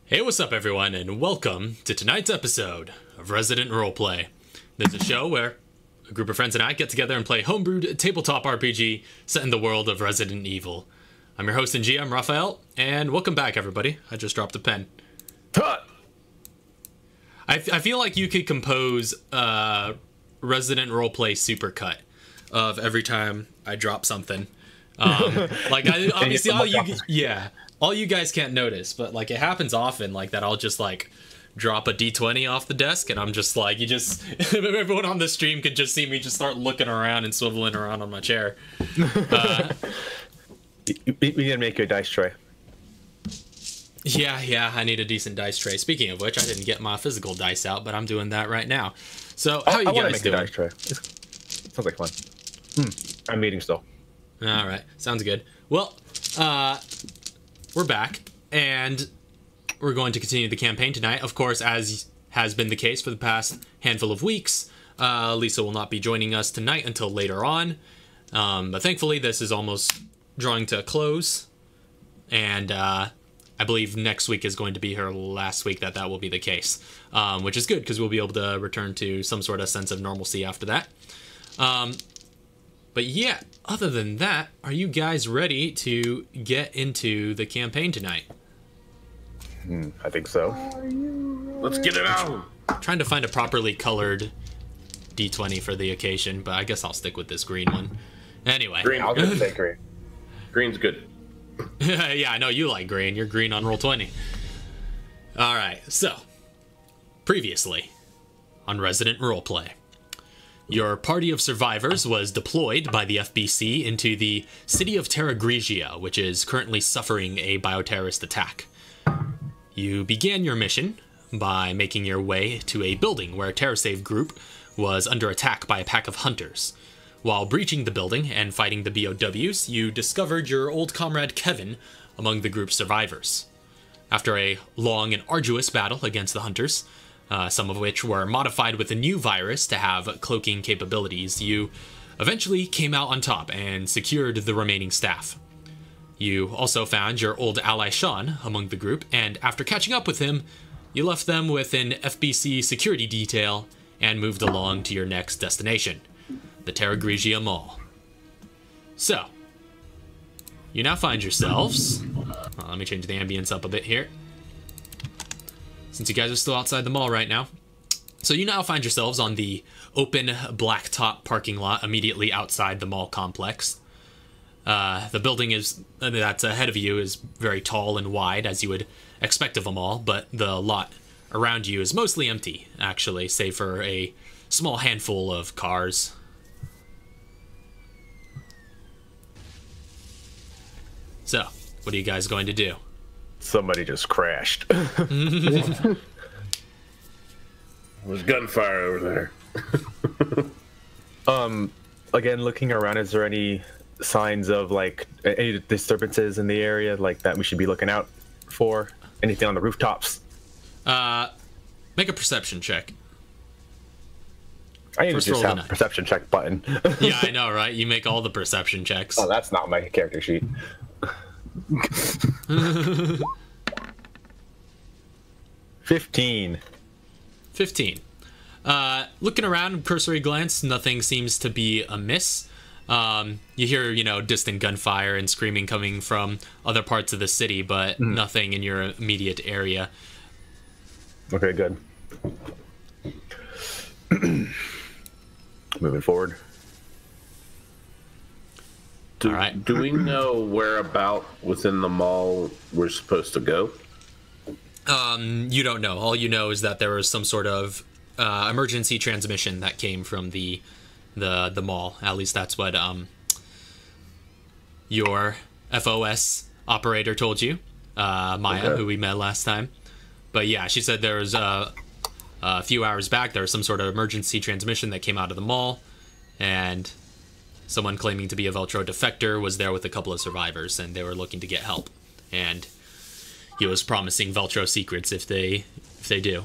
Hey, what's up everyone, and welcome to tonight's episode of Resident Roleplay. This is a show where a group of friends and I get together and play homebrewed tabletop RPG set in the world of Resident Evil. I'm your host and GM, Raphael, and welcome back everybody. I just dropped a pen. I feel like you could compose a Resident Roleplay supercut of every time I drop something. Obviously all you guys can't notice, but like it happens often like that. I'll just like drop a d20 off the desk and I'm just like, everyone on the stream could just see me just start looking around and swiveling around on my chair. We need to make you a dice tray. Yeah, I need a decent dice tray. Speaking of which, I didn't get my physical dice out, but I'm doing that right now. So how are you guys doing? A dice tray. Sounds like fun. I'm meeting still. All right, sounds good. Well, we're back, and we're going to continue the campaign tonight. Of course, as has been the case for the past handful of weeks, Lisa will not be joining us tonight until later on. But thankfully, this is almost drawing to a close, and I believe next week is going to be her last week that will be the case, which is good because we'll be able to return to some sort of sense of normalcy after that. But yeah, other than that, are you guys ready to get into the campaign tonight? I think so. Let's get it out! Trying to find a properly colored D20 for the occasion, but I guess I'll stick with this green one. Anyway. Green. I'll just say green. Green's good. Yeah, I know you like green. You're green on Roll20. Alright, so. Previously on Resident Roleplay. Your party of survivors was deployed by the FBC into the city of Terragrigia, which is currently suffering a bioterrorist attack. You began your mission by making your way to a building where a TerraSave group was under attack by a pack of hunters. While breaching the building and fighting the BOWs, you discovered your old comrade Kevin among the group's survivors. After a long and arduous battle against the hunters, some of which were modified with a new virus to have cloaking capabilities, you eventually came out on top and secured the remaining staff. You also found your old ally Sean among the group, and after catching up with him, you left them with an FBC security detail and moved along to your next destination, the Terragrigia Mall. So, you now find yourselves... let me change the ambience up a bit here, since you guys are still outside the mall right now. So you now find yourselves on the open blacktop parking lot immediately outside the mall complex. The building that's ahead of you is very tall and wide, as you would expect of a mall, but the lot around you is mostly empty, actually, save for a small handful of cars. So, what are you guys going to do? Somebody just crashed. There's gunfire over there. Again, looking around, is there any signs of like any disturbances in the area like that we should be looking out for? Anything on the rooftops? Make a perception check. I need to just have a perception check button. Yeah, I know, right? You make all the perception checks. Oh, that's not my character sheet. 15. Looking around, cursory glance, nothing seems to be amiss. You hear, distant gunfire and screaming coming from other parts of the city, but nothing in your immediate area. Okay, good. moving forward. All right. Do we know whereabout within the mall we're supposed to go? You don't know. All you know is that there was some sort of emergency transmission that came from the mall. At least that's what your FOS operator told you, Maya, Okay. who we met last time. But yeah, she said there was a few hours back there was some sort of emergency transmission that came out of the mall, and someone claiming to be a Veltro defector was there with a couple of survivors, and they were looking to get help. And he was promising Veltro secrets if they do.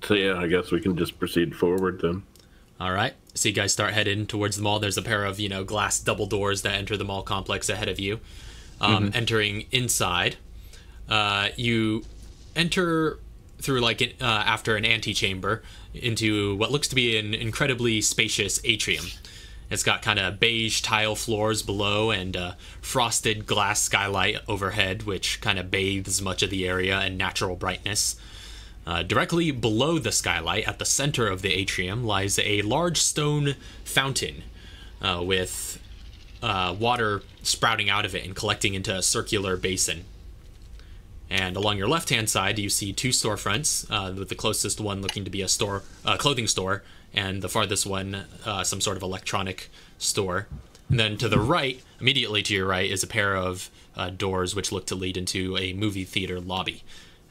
So yeah, I guess we can just proceed forward then. All right. So you guys start heading towards the mall. There's a pair of, glass double doors that enter the mall complex ahead of you. Entering inside, you enter through after an antechamber into what looks to be an incredibly spacious atrium. It's got kind of beige tile floors below and frosted glass skylight overhead, which kind of bathes much of the area in natural brightness. Directly below the skylight, at the center of the atrium, lies a large stone fountain with water sprouting out of it and collecting into a circular basin. And along your left-hand side, you see two storefronts, with the closest one looking to be a clothing store, and the farthest one, some sort of electronic store. And then to the right, immediately to your right, is a pair of doors which look to lead into a movie theater lobby,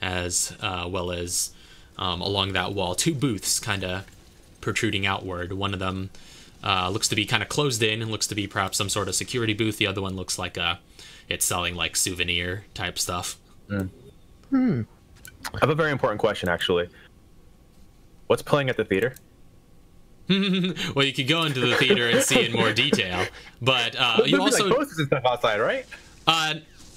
as well as along that wall, two booths kind of protruding outward. One of them looks to be kind of closed in and looks to be perhaps some sort of security booth. The other one looks like it's selling like souvenir type stuff. I have a very important question, actually. What's playing at the theater? Well, you could go into the theater and see in more detail, but you There'd also be, like, posters and stuff outside, right?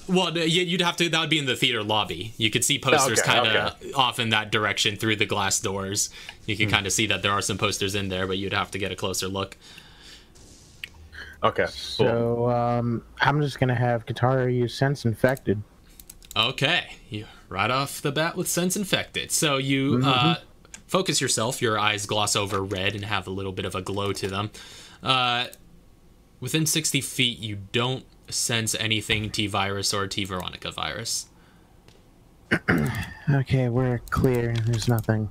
well, you'd have to. That would be in the theater lobby. You could see posters kind of off in that direction through the glass doors. You can kind of see that there are some posters in there, but you'd have to get a closer look. Okay. Cool. So I'm just gonna have Katara use Sense Infected. Okay, you right off the bat with Sense Infected. So you focus yourself. Your eyes gloss over red and have a little bit of a glow to them. Within 60 feet, you don't sense anything T-virus or T-Veronica virus. Okay, we're clear. There's nothing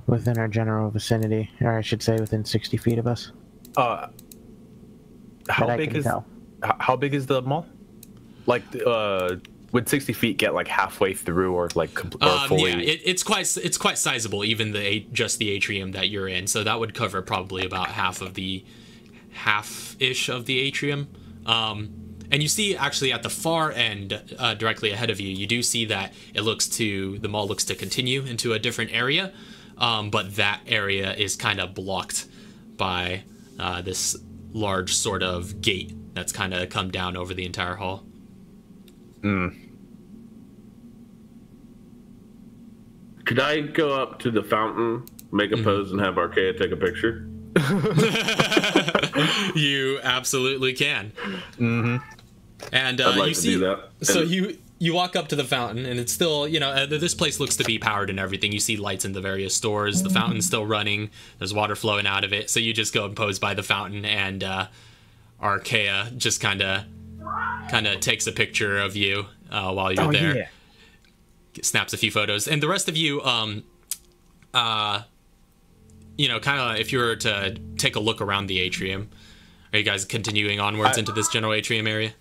within our general vicinity, or I should say within 60 feet of us. How that I big can is tell. how big is the mall? Like, would 60 feet get like halfway through, or like or fully? Yeah, it's quite sizable, even just the atrium that you're in. So that would cover probably about half-ish of the atrium. And you see actually at the far end, directly ahead of you, you do see that the mall looks to continue into a different area, but that area is kind of blocked by this large sort of gate that's kind of come down over the entire hall. Could I go up to the fountain, make a pose, and have Archaea take a picture? You absolutely can. And I'd like you to see, do that. so And- you walk up to the fountain, and it's still, this place looks to be powered and everything. You see lights in the various stores. The fountain's still running. There's water flowing out of it. So you just go and pose by the fountain, and Archaea just kind of takes a picture of you while you're there. Yeah. Snaps a few photos, and the rest of you, kind of, if you were to take a look around the atrium, are you guys continuing onwards into this general atrium area?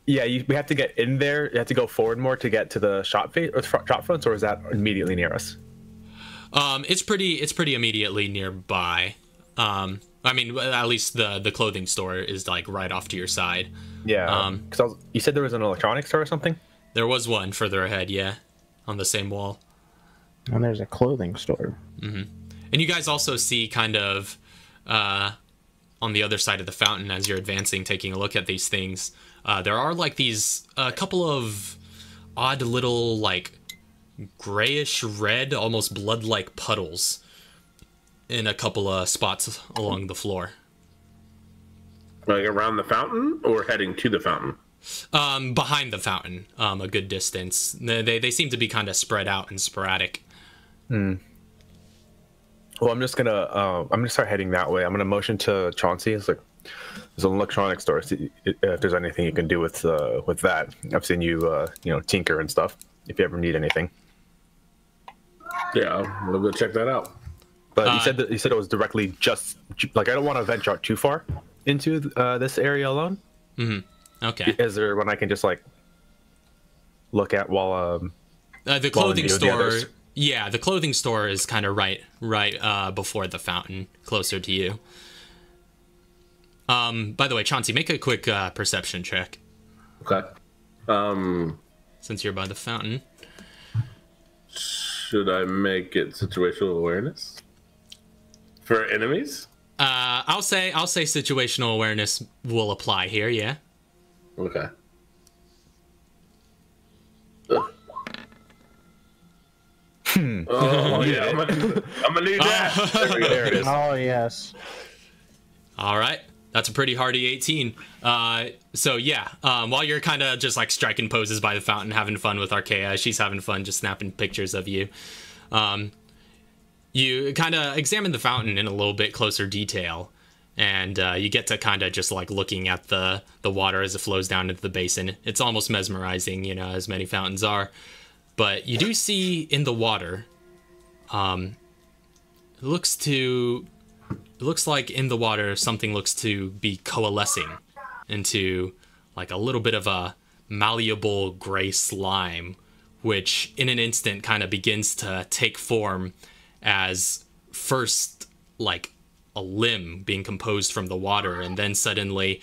Yeah, we have to get in there. You have to go forward more to get to the shop fronts, or is that immediately near us? It's pretty immediately nearby. I mean, at least the clothing store is like right off to your side. Yeah. Because you said there was an electronics store or something. There was one further ahead, yeah, on the same wall. And there's a clothing store. And you guys also see kind of on the other side of the fountain, as you're advancing, taking a look at these things, there are like these couple of odd little like grayish red, almost blood-like puddles in a couple of spots along the floor. Like around the fountain, or heading to the fountain? Behind the fountain, a good distance. They seem to be kind of spread out and sporadic. Well, I'm gonna start heading that way. I'm gonna motion to Chauncey. It's like there's an electronics store. See if there's anything you can do with that. I've seen you tinker and stuff. If you ever need anything. Yeah, we'll go check that out. But you said it was directly just like I don't want to venture out too far into this area alone. Okay. Is there one I can just like look at while the clothing store? Yeah, the clothing store is kind of right before the fountain, closer to you. By the way, Chauncey, make a quick perception check. Okay. Since you're by the fountain. Should I make it situational awareness for enemies? I'll say situational awareness will apply here. Yeah. Okay. Oh yeah, I'm gonna need that. there it is. Oh yes. All right. That's a pretty hardy 18. So yeah, while you're kind of just like striking poses by the fountain, having fun with Archaea, she's having fun just snapping pictures of you. You kind of examine the fountain in a little bit closer detail, and you get to kind of just like looking at the water as it flows down into the basin. It's almost mesmerizing, as many fountains are. But you do see in the water, it looks like in the water something looks to be coalescing into like a little bit of a malleable gray slime, which in an instant kind of begins to take form as first like a limb being composed from the water, and then suddenly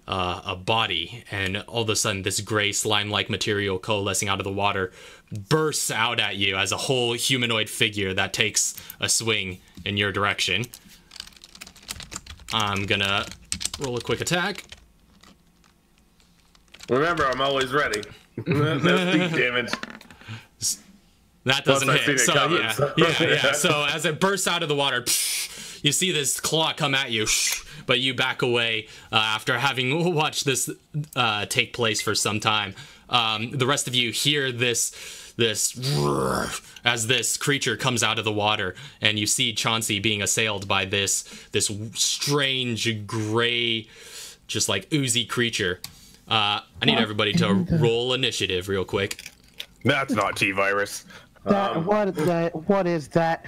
a body, and all of a sudden this gray slime-like material coalescing out of the water bursts out at you as a whole humanoid figure that takes a swing in your direction. I'm gonna roll a quick attack. Remember, I'm always ready. That's deep damage. That doesn't Plus, I've hit. seen So it coming, yeah. So as it bursts out of the water, you see this claw come at you, but you back away after having watched this take place for some time. The rest of you hear this as this creature comes out of the water, and you see Chauncey being assailed by this strange gray, just like oozy creature. I need everybody to roll initiative real quick. That's not T-virus. What is that?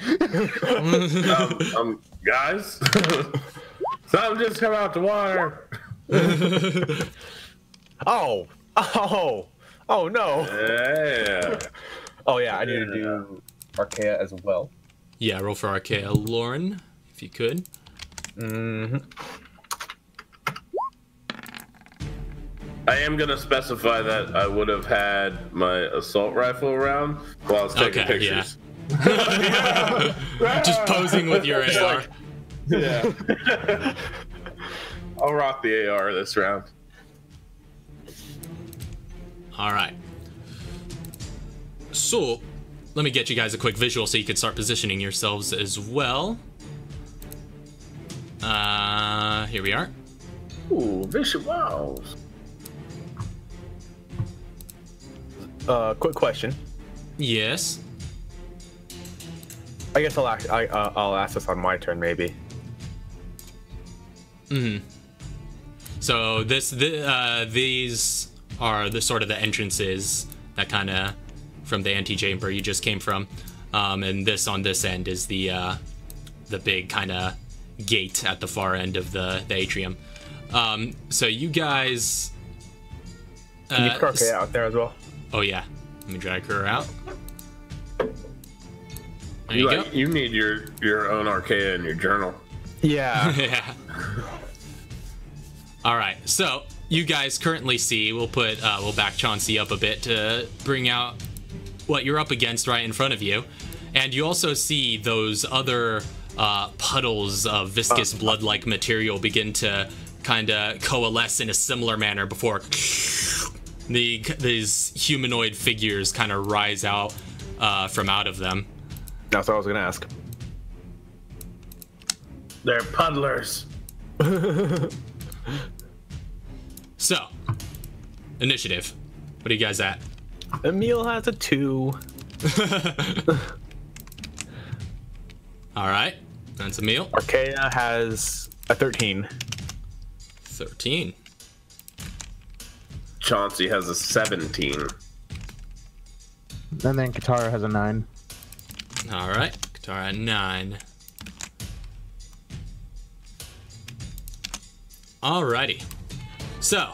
Guys, something just come out the water. Oh no. Yeah. Oh yeah, I need to do Archaea as well. Yeah, roll for Archaea, Lauren, if you could. I am gonna specify that I would have had my assault rifle around while I was taking pictures. Yeah. Just posing with your AR. Yeah. I'll rock the AR this round. All right. So, let me get you guys a quick visual so you can start positioning yourselves as well. Here we are. Ooh, vicious walls. Quick question. Yes. I guess I'll ask this on my turn, maybe. So these are the sort of the entrances that kind of from the antechamber you just came from, and this on this end is the big kind of gate at the far end of the atrium. So you guys. Can you put Archaea out there as well? Oh yeah, let me drag her out. There you go. You need your own Archaea in your journal. Yeah. Yeah. All right, so you guys currently see, we'll back Chauncey up a bit to bring out what you're up against right in front of you, and you also see those other puddles of viscous blood-like material begin to kind of coalesce in a similar manner before these humanoid figures kind of rise out from out of them. That's what I was gonna ask. They're puddlers. So, initiative. What are you guys at? Emil has a 2. All right. That's a meal. Archaea has a 13. 13. Chauncey has a 17. And then Katara has a 9. All right. Katara, 9. Alrighty. So,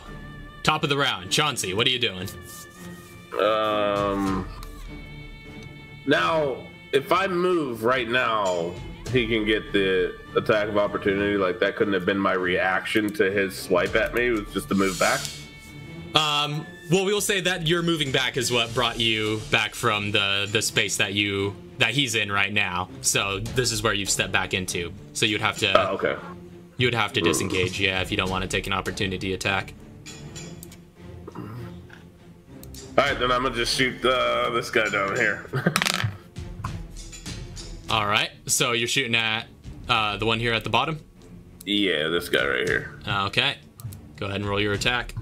top of the round. Chauncey, what are you doing? Now, if I move right now, he can get the attack of opportunity. Like, that couldn't have been my reaction to his swipe at me. It was just to move back. Well, we'll say that your moving back is what brought you back from the space that he's in right now. So this is where you've stepped back into. So you'd have to. Okay. You would have to disengage, yeah, if you don't want to take an opportunity attack. All right, then I'm gonna just shoot this guy down here. All right. So you're shooting at the one here at the bottom. Yeah, this guy right here. Okay. Go ahead and roll your attack.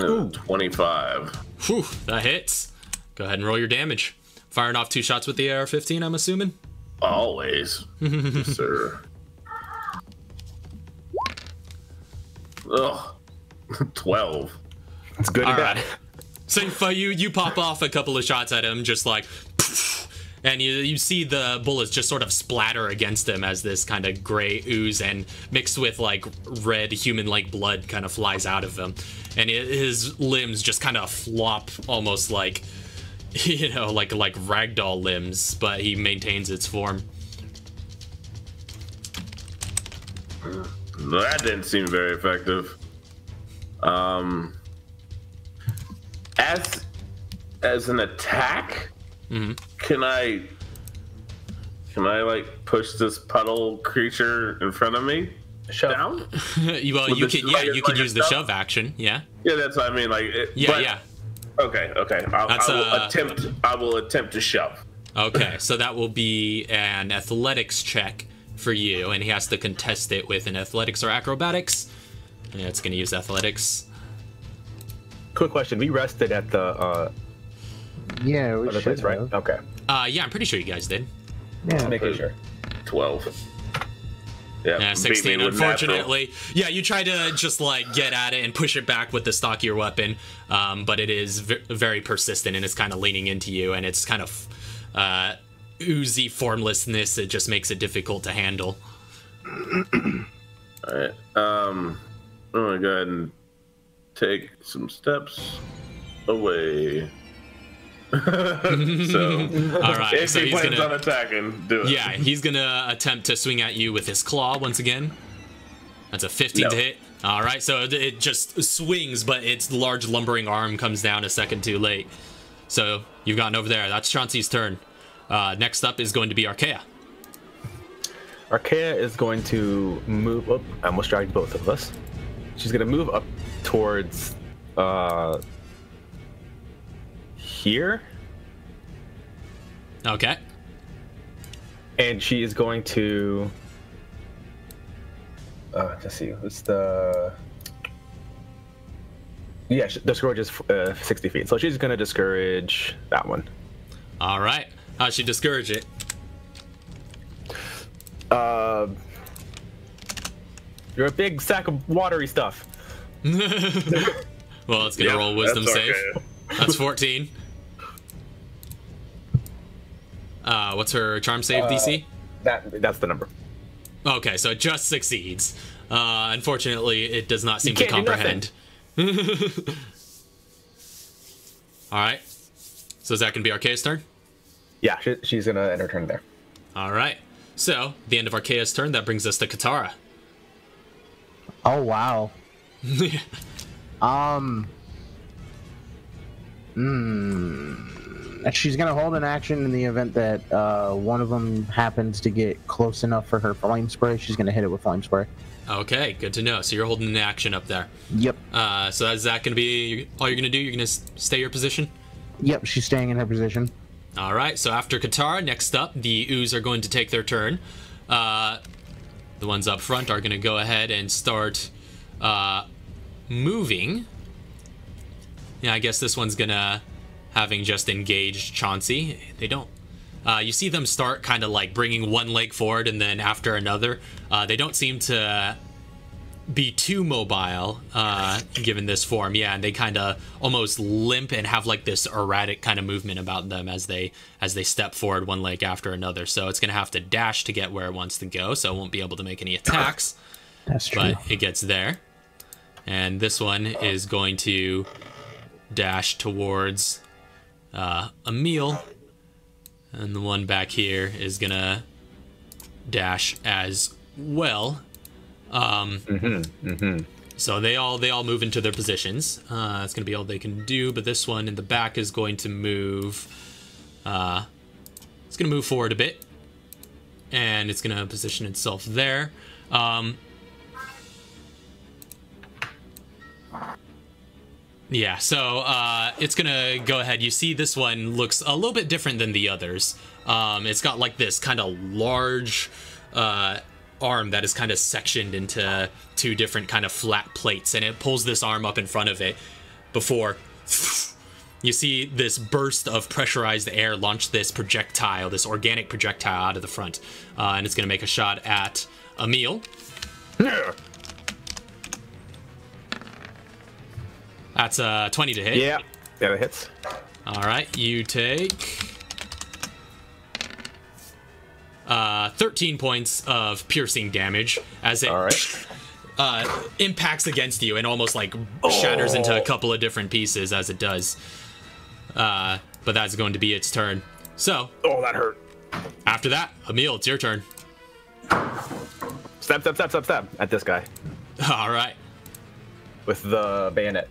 Ooh. 25. Whew, that hits. Go ahead and roll your damage. Firing off 2 shots with the AR-15, I'm assuming? Always. Yes, sir. Ugh. 12. It's good and bad. So you pop off a couple of shots at him, just like, and you see the bullets just sort of splatter against him as this kind of gray ooze and mixed with like red human-like blood kind of flies out of him, and his limbs just kind of flop almost like, you know, like ragdoll limbs, but he maintains its form. That didn't seem very effective. As an attack, can I like push this puddle creature in front of me down? Well, you can use the shove action. Yeah. Yeah, that's what I mean. Like, yeah. Okay. I will attempt to shove. Okay, so that will be an athletics check for you, and he has to contest it with an athletics or acrobatics. Yeah, it's going to use athletics. Quick question: we rested at the Yeah, we other should place, right? have. Okay. Yeah, I'm pretty sure you guys did. Yeah. Making sure. 12. Yeah, beat 16, me with unfortunately. Yeah, you try to just, like, get at it and push it back with the stockier weapon, but it is very persistent, and it's kind of leaning into you, and it's kind of oozy formlessness. It just makes it difficult to handle. Alright, I'm gonna go ahead and take some steps away. So, All right, if so he he's plans gonna, on attacking, do it. yeah, he's gonna attempt to swing at you with his claw once again. That's a 15 to hit. All right, so it just swings, but its large lumbering arm comes down a second too late. So you've gotten over there. That's Chauncey's turn. Next up is going to be Archaea. Archaea is going to move up. I almost dragged both of us. She's going to move up towards here. Okay. And she is going to let's see, what's the discourage is 60 feet, so she's going to discourage that one. All right. How'd she discourage it? You're a big sack of watery stuff. Well, it's gonna roll a wisdom save. That's 14. What's her charm save DC? That's the number. Okay, so it just succeeds. Unfortunately, it does not seem to comprehend. All right. So is that gonna be Archaea's turn? Yeah, she's gonna end her turn there. All right. So the end of Archaea's turn. That brings us to Katara. Oh wow. She's gonna hold an action in the event that one of them happens to get close enough for her flame spray. She's gonna hit it with flame spray. Okay, good to know. So you're holding an action up there. Yep. So is that gonna be all you're gonna do? You're gonna stay your position? Yep, she's staying in her position. All right. So after Katara, next up, the Ooze are going to take their turn. The ones up front are gonna go ahead and start moving. Yeah, I guess this one's gonna, having just engaged Chauncey, they don't, you see them start kind of like bringing one leg forward and then after another. They don't seem to be too mobile, given this form. Yeah, and they kind of almost limp and have like this erratic kind of movement about them as they step forward one leg after another. So it's gonna have to dash to get where it wants to go, so it won't be able to make any attacks. That's true. But it gets there. And this one is going to dash towards Emil. And the one back here is gonna dash as well. So they all move into their positions. That's gonna be all they can do. But this one in the back is going to move. It's gonna move forward a bit, and it's gonna position itself there. Yeah, so it's gonna go ahead. You see this one looks a little bit different than the others. It's got like this kind of large arm that is kind of sectioned into two different kind of flat plates, and it pulls this arm up in front of it before you see this burst of pressurized air launch this projectile, this organic projectile out of the front, and it's gonna make a shot at Emil. Yeah. That's 20 to hit. Yeah, that hits. All right, you take 13 points of piercing damage as it impacts against you and almost like shatters into a couple of different pieces as it does. But that's going to be its turn. So, Oh, that hurt. after that, Emil, it's your turn. Stab at this guy All right. with the bayonet.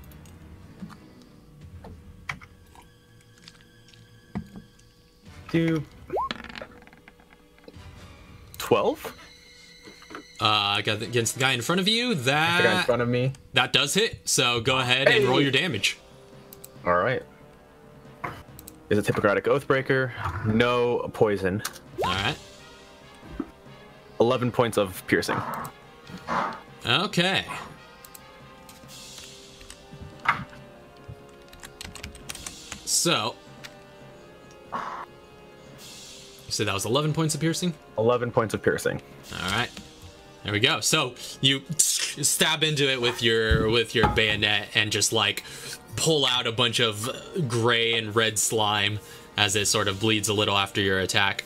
Do 12? Against the guy in front of you, The guy in front of me. that does hit. So go ahead and roll your damage. All right. Is a Hippocratic Oathbreaker. No poison. All right. 11 points of piercing. Okay. So, you said that was 11 points of piercing? 11 points of piercing. All right. There we go. So you stab into it with your bayonet and just like pull out a bunch of gray and red slime as it sort of bleeds a little after your attack.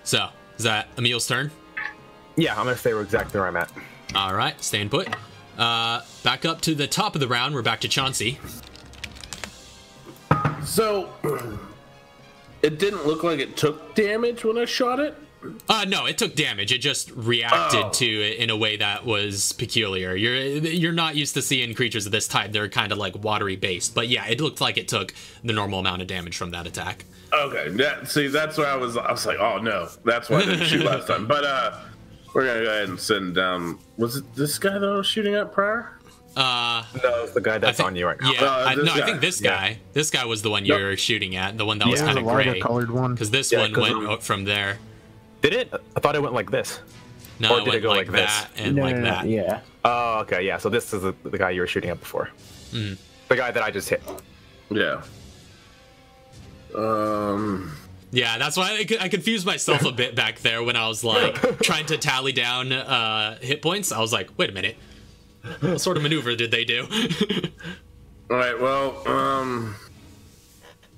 So, is that Emil's turn? Yeah, I'm gonna stay exactly where I'm at. All right, staying put. Back up to the top of the round. We're back to Chauncey. So, it didn't look like it took damage when I shot it? No, it took damage. It just reacted to it in a way that was peculiar. You're not used to seeing creatures of this type. They're kind of like watery based. But yeah, it looked like it took the normal amount of damage from that attack. Okay, see, that's where I was like, oh no, that's why I didn't shoot last time. But we're gonna go ahead and send down. Was it this guy that I was shooting at prior? No, it's the guy that's on you right now. Yeah, this I guy. think this guy. This guy was the one you were shooting at, the one that was Yeah. kind The of lighter gray. colored one. Because this Yeah, one 'cause went up from there. Did it? I thought it went like this. No, Or it did went it go like like this? that and like that. Yeah. Oh, okay, yeah. So this is the guy you were shooting at before. The guy that I just hit. Yeah. Yeah, that's why I confused myself a bit back there when I was like trying to tally down hit points. I was like, wait a minute. What sort of maneuver did they do? All right. Well,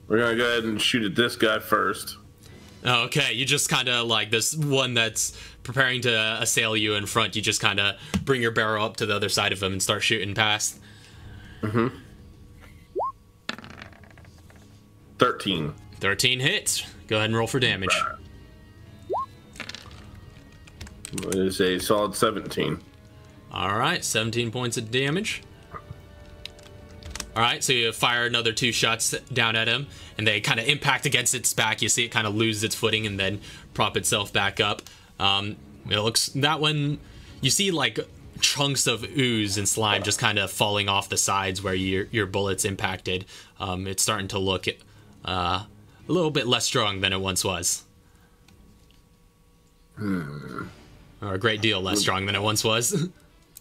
we're gonna go ahead and shoot at this guy first. Okay, you just kind of like this one that's preparing to assail you in front. You just kind of bring your barrel up to the other side of him and start shooting past. 13. 13 hits. Go ahead and roll for damage. It is a solid 17. All right, 17 points of damage. All right, so you fire another 2 shots down at him, and they kind of impact against its back. You see it kind of lose its footing and then prop itself back up. It looks, that one, you see like chunks of ooze and slime just kind of falling off the sides where your bullets impacted. It's starting to look a little bit less strong than it once was. Or a great deal less strong than it once was.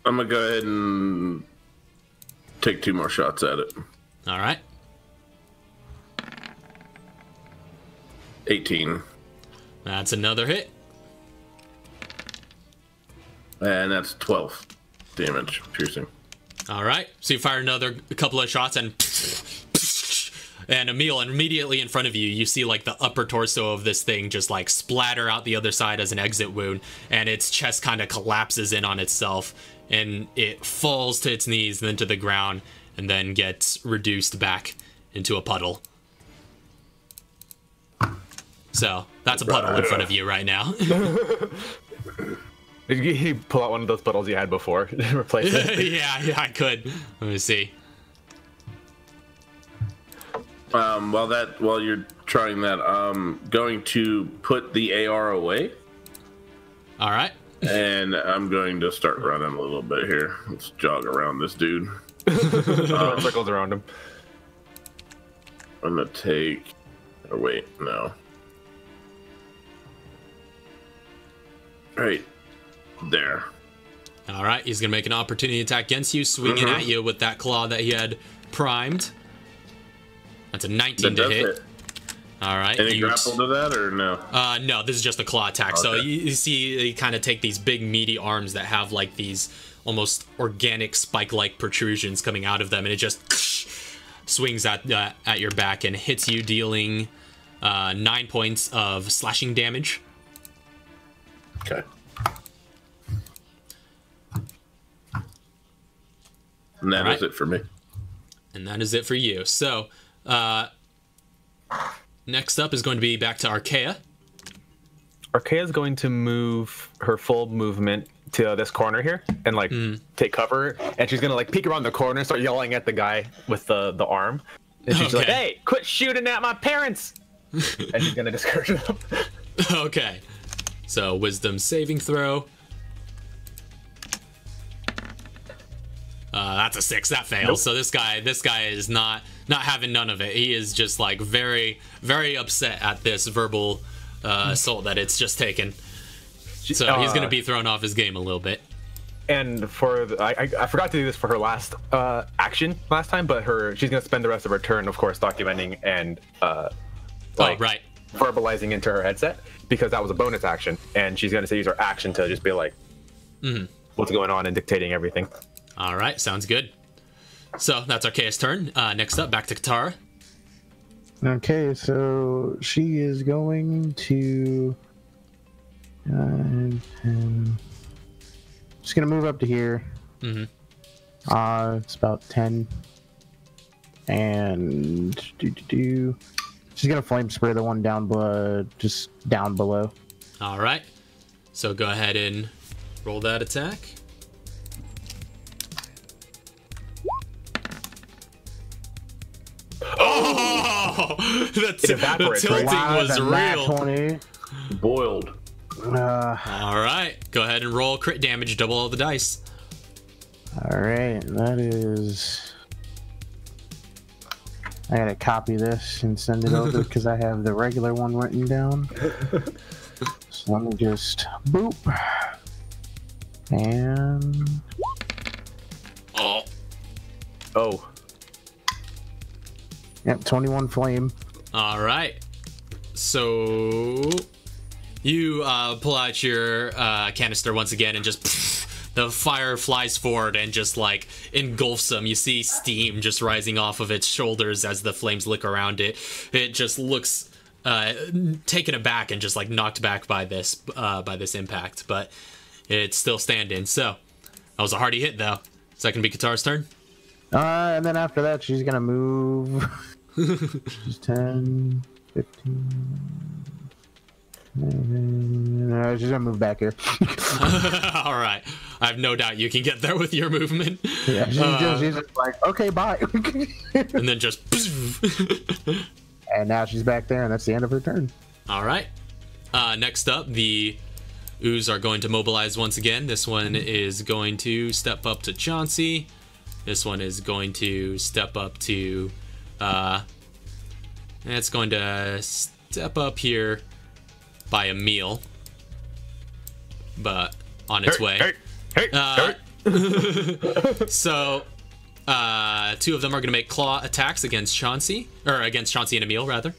I'm gonna go ahead and take 2 more shots at it. All right. 18. That's another hit. And that's 12 damage, piercing. All right. So you fire a couple of shots, and Emil, and immediately in front of you, you see like the upper torso of this thing just like splatter out the other side as an exit wound, and its chest kind of collapses in on itself, and it falls to its knees, then to the ground, and then gets reduced back into a puddle. So that's a puddle in front of you right now. Did you pull out one of those puddles you had before and replace it? yeah, I could. Let me see. While you're trying that, I'm going to put the AR away. All right. And I'm going to start running a little bit here. Let's jog around this dude. Circles around him. I'm gonna take. Oh wait, no. Right there. All right, he's gonna make an opportunity attack against you, swinging at you with that claw that he had primed. That's a 19 to hit. All right. Any grapple to that or no? No, this is just a claw attack. Okay. So you see, you kind of take these big meaty arms that have like these almost organic spike-like protrusions coming out of them, and it just swings at your back and hits you, dealing 9 points of slashing damage. Okay. And that is it for me. And that is it for you. So, next up is going to be back to Archaea. Archaea's going to move her full movement to this corner here and like take cover, and she's gonna like peek around the corner and start yelling at the guy with the arm. And she's like, "Hey, quit shooting at my parents!" And she's gonna discourage them. Okay. So wisdom saving throw. That's a 6. That fails. Nope. So this guy is not having none of it. He is just like very, very upset at this verbal assault that it's just taken. So he's gonna be thrown off his game a little bit. And for I forgot to do this for her last action last time, but she's gonna spend the rest of her turn, of course, documenting and verbalizing into her headset, because that was a bonus action, and she's gonna use her action to just be like, what's going on, and dictating everything. All right, sounds good. So that's Archaea's turn. Next up, back to Katara. Okay, so she is going to just gonna move up to here. It's about 10, and she's gonna flame spray the one down below, just down below. All right, so go ahead and roll that attack. Oh, the tilting was real. 20. Boiled. All right, go ahead and roll crit damage, double all the dice. All right, that is. I gotta copy this and send it over because I have the regular one written down. So let me just boop and. Oh. Yep, 21 flame. All right. So you pull out your canister once again, and just the fire flies forward and just like engulfs him. You see steam just rising off of its shoulders as the flames lick around it. It just looks taken aback and just like knocked back by this impact, but it's still standing. So that was a hearty hit, though. So that can be Katara's turn. And then after that, she's gonna move. She's 10, 15. She's gonna move back here. All right. I have no doubt you can get there with your movement. Yeah, she's just like, okay, bye. And then just. And now she's back there, and that's the end of her turn. All right. Next up, the Ooze are going to mobilize once again. This one is going to step up to Chauncey. This one is going to step up to. It's going to step up here by Emil, but on its way. So, 2 of them are going to make claw attacks against Chauncey, or against Chauncey and Emil, rather.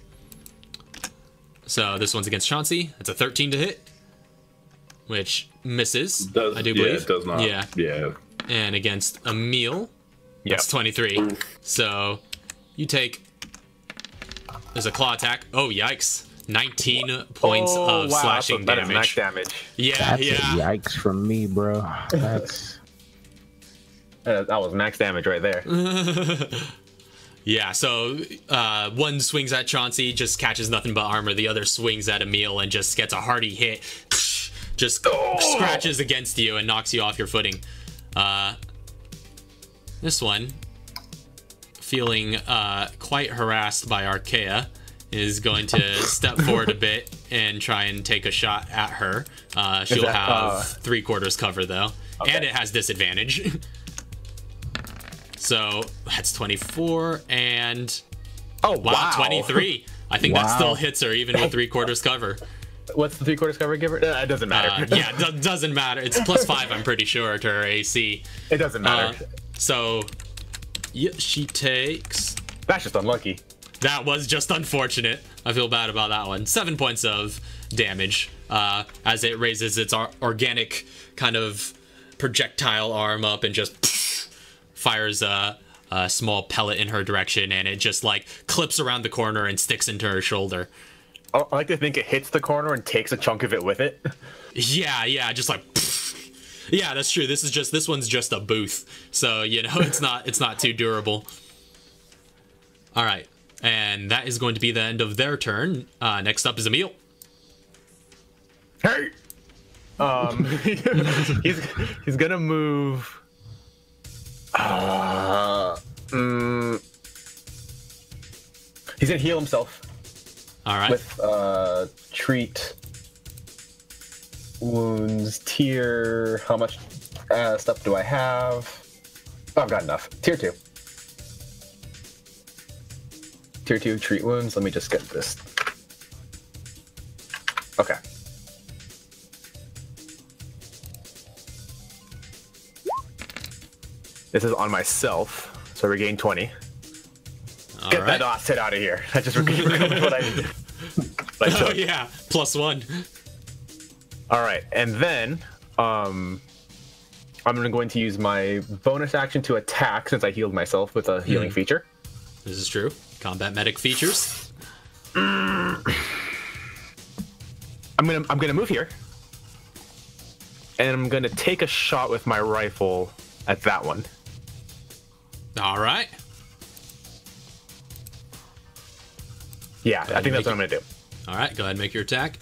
So this one's against Chauncey. That's a 13 to hit, which misses, I do believe. Yeah, it does not. Yeah. Yeah. And against Emil, that's 23. So you take... There's a claw attack. Oh, yikes. 19 points of slashing that damage. Is max damage. Yeah, That's a yikes from me, bro. That's... That was max damage right there. Yeah, so one swings at Chauncey, just catches nothing but armor. The other swings at Emil and just gets a hearty hit. Just scratches against you and knocks you off your footing. This one, feeling quite harassed by Archaea, is going to step forward a bit and try and take a shot at her. She'll have 3/4 cover, though. Okay. And it has disadvantage. So that's 24 and... Oh, wow. 23. I think that still hits her, even with 3/4 cover. What's the 3/4 cover give her? It doesn't matter. Yeah, doesn't matter. It's +5, I'm pretty sure, to her AC. It doesn't matter. So, yeah, she takes... That's just unlucky. That was just unfortunate. I feel bad about that one. 7 points of damage as it raises its organic kind of projectile arm up and just fires a small pellet in her direction, and it just like clips around the corner and sticks into her shoulder. I like to think it hits the corner and takes a chunk of it with it. Yeah, just like... Yeah, that's true. This one's just a booth, so you know it's not too durable. All right. And that is going to be the end of their turn. Next up is Emil. Hey! He's gonna move. He's gonna heal himself. All right. With treat wounds, tier. How much stuff do I have? Oh, I've got enough. Tier 2. Tier 2 treat wounds. Let me just get this. Okay. This is on myself, so I regain 20. Get that offset out of here. I just recovered what I did. Oh yeah, +1. All right, and then I'm going to use my bonus action to attack since I healed myself with a healing feature. This is true. Combat medic features. I'm gonna move here, and I'm gonna take a shot with my rifle at that one. All right. Yeah, I think that's what I'm gonna do. All right, go ahead and make your attack.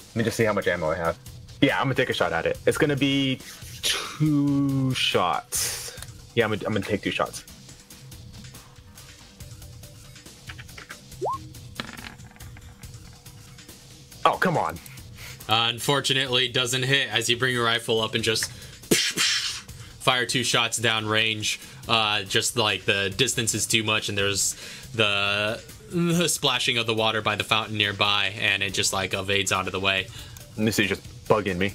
Let me just see how much ammo I have. Yeah, I'm gonna take a shot at it. It's gonna be 2 shots. Yeah, I'm gonna take 2 shots. Oh, come on. Unfortunately, doesn't hit as you bring your rifle up and just fire 2 shots down range. Just like the distance is too much, and there's the splashing of the water by the fountain nearby, and it just like evades out of the way. And this is just bugging me.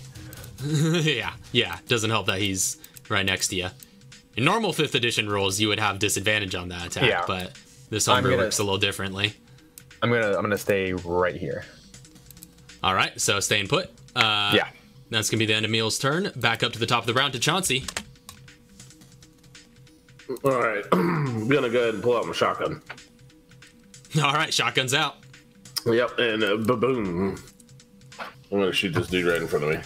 Yeah. Doesn't help that he's right next to you. In normal 5th edition rules, you would have disadvantage on that attack, but this homebrew works a little differently. I'm gonna stay right here. All right, so staying put. Yeah. That's gonna be the end of Emil's turn. Back up to the top of the round to Chauncey. All right, I'm gonna go ahead and pull out my shotgun. All right, shotgun's out. Yep, and ba-boom. I'm gonna shoot this dude right in front of me.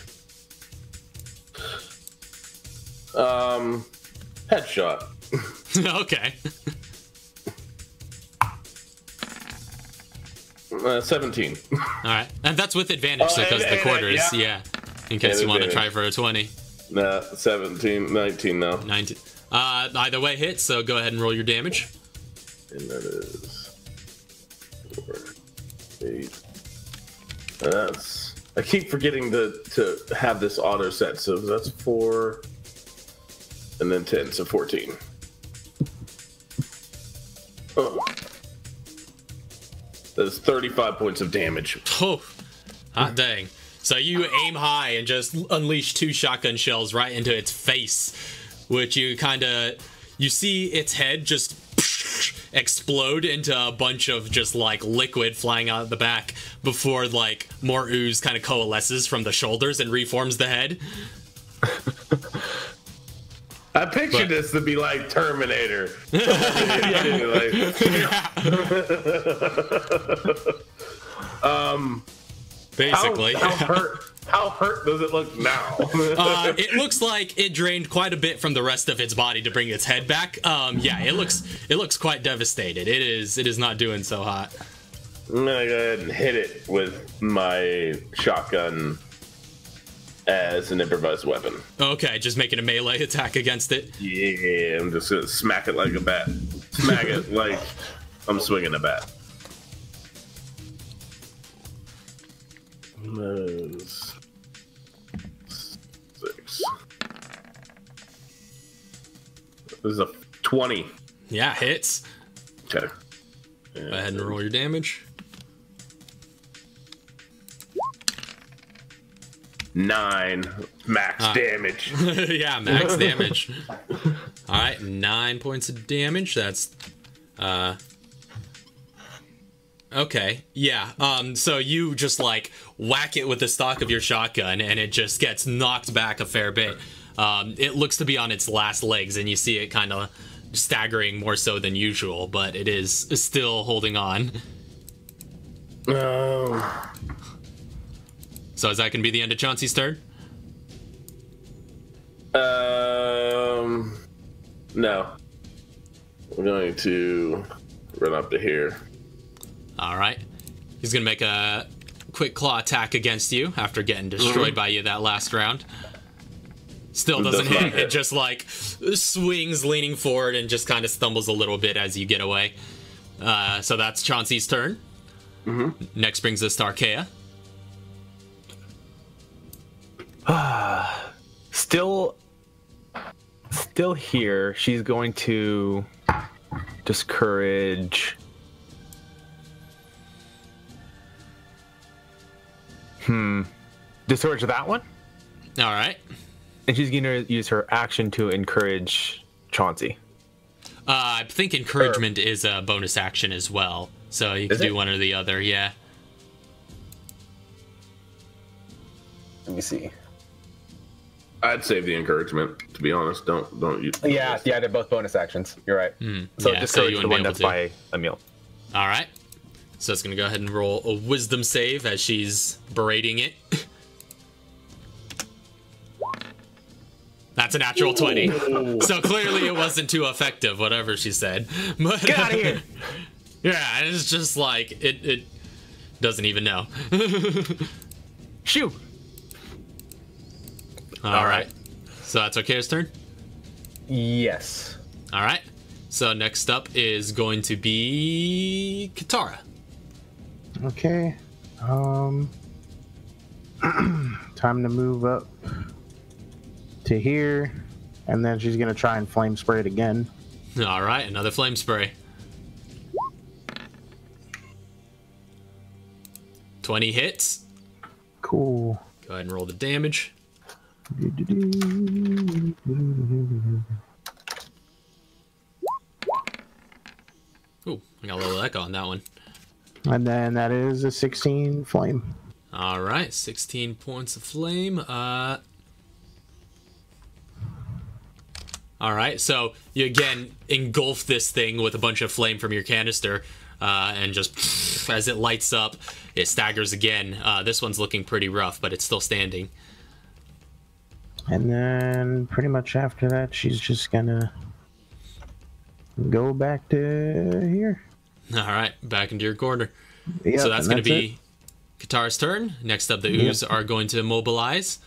Headshot. Okay. 17. All right, and that's with advantage because the quarters. Yeah. In case you want to try for a 20. Nah, 17, 19 now. 19. Either way hits, so go ahead and roll your damage. And that is 4, 8. And that's... I keep forgetting to have this auto set, so that's 4, and then 10, so 14. Oh. That is 35 points of damage. Oh, hot dang. So you aim high and just unleash 2 shotgun shells right into its face, which you see its head just explode into a bunch of just like liquid flying out the back before like more ooze kind of coalesces from the shoulders and reforms the head. I pictured this to be like Terminator. Basically. How hurt does it look now? It looks like it drained quite a bit from the rest of its body to bring its head back. Yeah, it looks quite devastated. It is not doing so hot. I'm gonna go ahead and hit it with my shotgun as an improvised weapon. Okay, just making a melee attack against it. Yeah, I'm just gonna smack it like a bat. Smack it like I'm swinging a bat. Those 6. This is a 20. Yeah, hits. Okay. Go ahead and roll your damage. 9 max damage. Yeah, max damage. All right, 9 points of damage. That's okay. Yeah. So you just like whack it with the stock of your shotgun, and it just gets knocked back a fair bit. It looks to be on its last legs, and you see it kind of staggering more so than usual, but it is still holding on. So is that going to be the end of Chauncey's turn? No. We're going to run up to here. All right. He's going to make a quick claw attack against you after getting destroyed by you that last round. Still doesn't hit. It just like swings leaning forward and just kind of stumbles a little bit as you get away. So that's Chauncey's turn. Next brings us to Arkea. Still here. She's going to discourage. Discourage that one? All right. And she's going to use her action to encourage Chauncey. I think encouragement is a bonus action as well. So you can do one or the other, yeah. Let me see. I'd save the encouragement, to be honest. Don't use. Yeah, they're both bonus actions. You're right. So yeah, discourage the one that's by Emil. All right. So it's going to go ahead and roll a wisdom save as she's berating it. That's a natural 20. So clearly it wasn't too effective, whatever she said. But, Get out of here! Yeah, it's just like, it doesn't even know. Shoot! All right. So that's Arkea's turn? Yes. All right. So next up is going to be Katara. Okay. Time to move up to here, and then she's gonna try and flame spray it again. All right, another flame spray. 20 hits. Cool. Go ahead and roll the damage. Ooh, I got a little echo on that one. And then that is a 16 flame. All right, 16 points of flame. All right, so you again engulf this thing with a bunch of flame from your canister, and just as it lights up, it staggers again. This one's looking pretty rough, but it's still standing. And then pretty much after that, she's just gonna go back to here. All right, back into your corner. Yep, so that's going to be Katara's turn. Next up, the ooze are going to mobilize.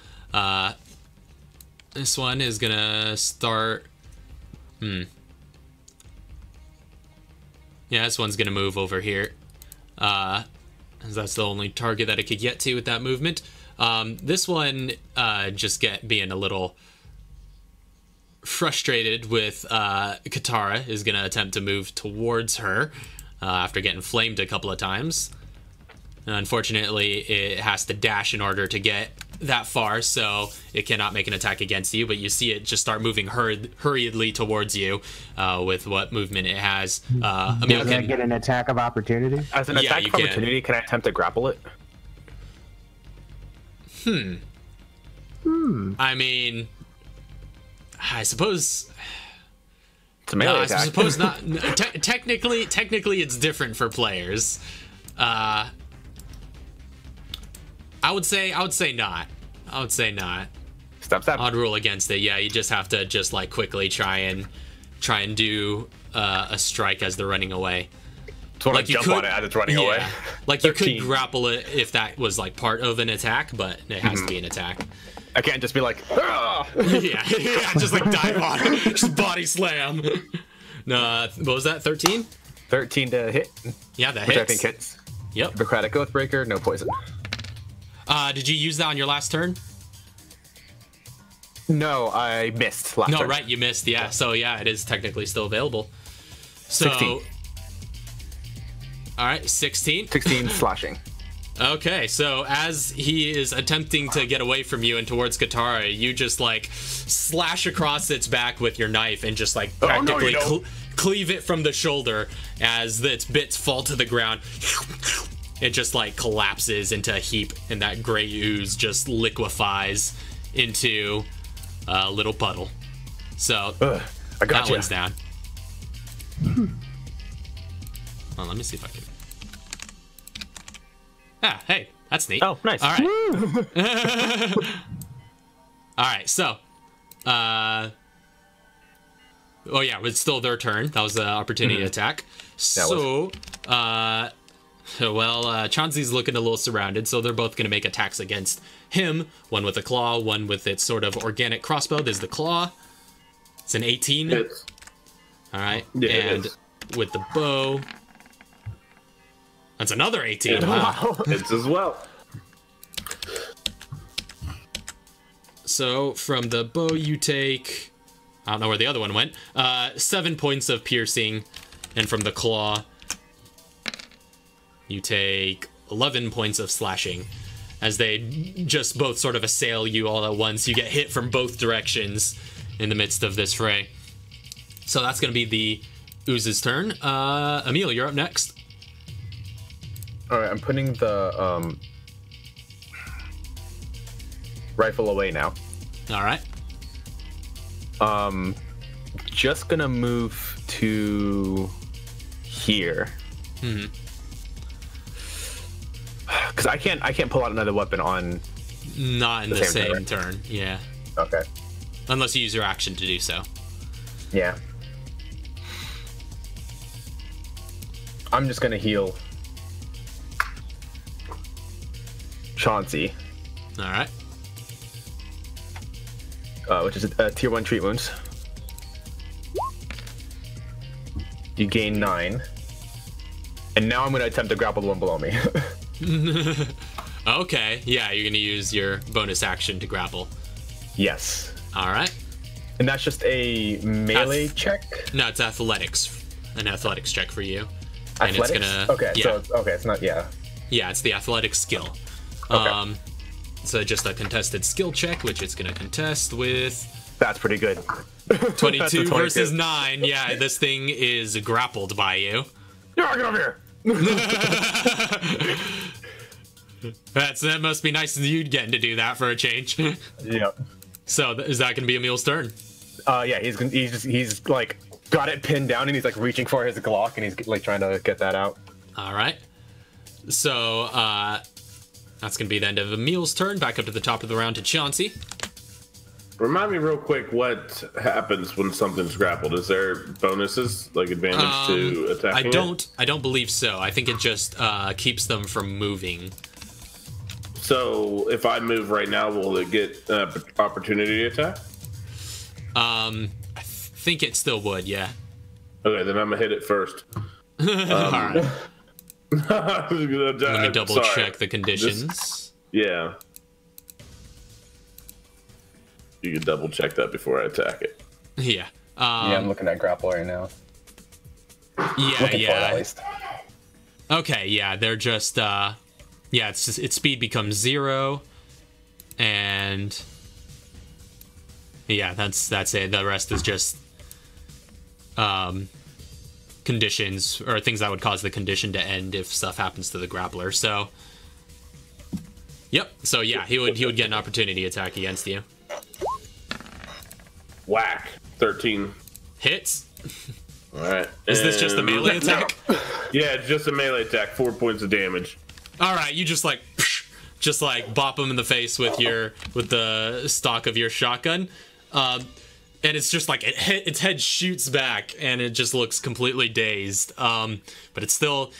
This one is going to start... Yeah, this one's going to move over here. As that's the only target that it could get to with that movement. This one just being a little frustrated with Katara is going to attempt to move towards her after getting flamed a couple of times. Unfortunately, it has to dash in order to get that far, so it cannot make an attack against you, but you see it just start moving hurriedly towards you with what movement it has. Does that get an attack of opportunity? As an attack of opportunity, can I attempt to grapple it? I mean, I suppose... It's a melee attack. I suppose not. Technically, it's different for players. I would say not. I would say not. Step. Odd rule against it. Yeah, you just have to just like quickly try and do a strike as they're running away. So like jump on it as it's running away. Like you could grapple it if that was like part of an attack, but it has to be an attack. I can't just be like, ah! yeah, just like dive on it, just body slam. No, what was that? 13? 13 to hit. Yeah, that which hits. I think hits. Yep. Bureaucratic Oathbreaker, no poison. Did you use that on your last turn? No, I missed last turn. No, right, you missed. Yeah, so yeah, it is technically still available. So, 16. All right, 16. 16 slashing. Okay, so as he is attempting to get away from you and towards Katara, you just like slash across its back with your knife and just like practically cleave it from the shoulder as its bits fall to the ground. It just like collapses into a heap, and that gray ooze just liquefies into a little puddle. So I got that one's down. Well, let me see if I can. Ah, hey, that's neat. Oh, nice. All right. All right, so, oh yeah, it's still their turn. That was the opportunity attack. So, Chauncey's looking a little surrounded, so they're both going to make attacks against him. One with a claw, one with its sort of organic crossbow. There's the claw. It's an 18. Hits. All right, Yeah, and with the bow, that's another 18. Wow. Hits as well. So from the bow, you take, I don't know where the other one went, 7 points of piercing, and from the claw, you take 11 points of slashing. As they just both sort of assail you all at once, you get hit from both directions in the midst of this fray. So that's going to be the Ooze's turn. Emil, you're up next. All right, I'm putting the rifle away now. All right. Just gonna move to here. Because I can't pull out another weapon on. Not in the same turn, turn. Yeah. Okay. Unless you use your action to do so. Yeah. I'm just gonna heal Chauncey, All right. which is a tier 1 treat wounds. You gain 9. And now I'm gonna attempt to grapple the one below me. Okay. Yeah, you're going to use your bonus action to grapple. Yes. All right. And that's just a melee check? No, it's athletics. An athletics check for you. Athletics? And it's gonna, okay, yeah. so it's not, yeah. Yeah, it's the athletic skill. Okay. So just a contested skill check, which it's going to contest with That's pretty good. 22 versus 9. Yeah, this thing is grappled by you. Yeah, get over here! That must be nice of you getting to do that for a change. Yeah. So is that going to be Emil's turn? Yeah, he's like got it pinned down and he's like reaching for his Glock and he's like trying to get that out. All right. So that's going to be the end of Emil's turn. Back up to the top of the round to Chauncey. Remind me real quick what happens when something's grappled. Is there bonuses like advantage to attacking? I don't believe so. I think it just keeps them from moving. So if I move right now, will it get opportunity attack? I think it still would, yeah. Okay, then I'm gonna hit it first. All right. Let Let me double check the conditions. Yeah. You can double check that before I attack it. Yeah. Yeah, I'm looking at grapple right now. Yeah, Looking for it, at yeah. least. Okay, yeah, they're just yeah, it's just, its speed becomes 0, and yeah, that's it. The rest is just conditions or things that would cause the condition to end if stuff happens to the grappler. So, yep. So yeah, he would get an opportunity attack against you. Whack. 13. Hits. All right. Is this just a melee attack? Yeah, it's just a melee attack. 4 points of damage. All right, you just like bop him in the face with the stock of your shotgun, and it's just like its head shoots back, and it just looks completely dazed. But it's still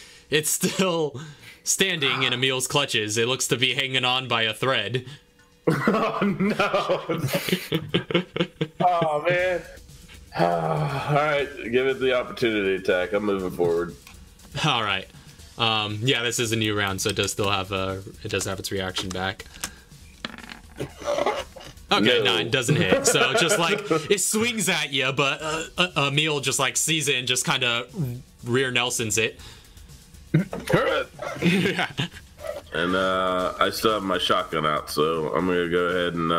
standing in Emil's clutches. It looks to be hanging on by a thread. Oh no! Oh man! All right, give it the opportunity attack. I'm moving forward. All right. Yeah, this is a new round, so it does still have its reaction back. Okay, no, it doesn't hit. So just like it swings at you, but Emil just like sees it and just kind of rear Nelsons it. Yeah. And I still have my shotgun out, so I'm gonna go ahead and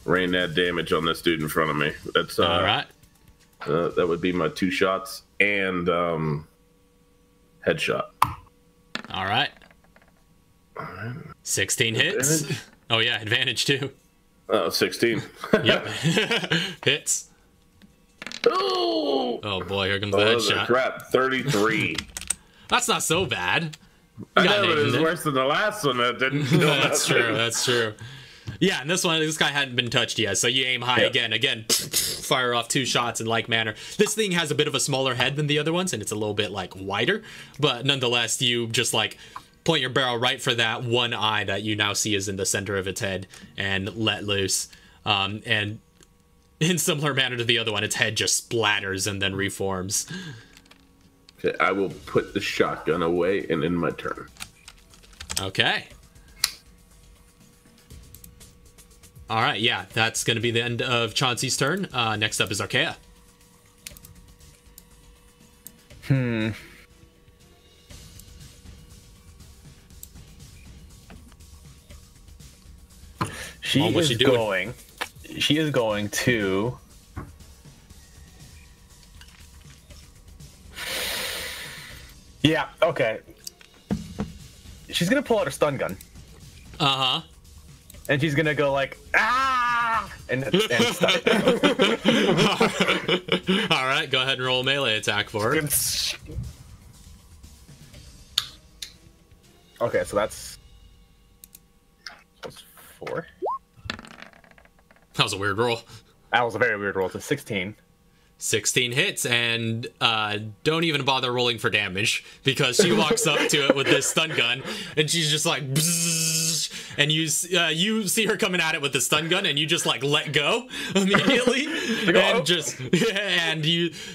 rain that damage on this dude in front of me. That's all right. That would be my 2 shots and headshot. All right. 16 hits. Advantage? Oh yeah, advantage too. 16. Yep. Hits. Oh boy, here comes the headshot. Crap, 33. That's not so bad. I know, but it was worse than the last one that didn't kill That's true, that's true. Yeah, and this guy hadn't been touched yet, so you aim high again, fire off 2 shots in like manner. This thing has a bit of a smaller head than the other ones, and it's a little bit like wider, but nonetheless, you just like point your barrel right for that one eye that you now see is in the center of its head and let loose. And in similar manner to the other one, its head just splatters and then reforms. Okay, I will put the shotgun away and end my turn. Okay. All right, yeah, that's going to be the end of Chauncey's turn. Next up is Arkea. She is going to... Yeah, okay. She's going to pull out her stun gun. Uh-huh. And she's gonna go like, ah, and start. All right, go ahead and roll a melee attack for her. Okay, so that's 4. That was a weird roll. That was a very weird roll. It's a 16. 16 hits, and don't even bother rolling for damage, because she walks up to it with this stun gun, and she's just like, bzzz, and you see her coming at it with the stun gun, and you just like let go immediately, and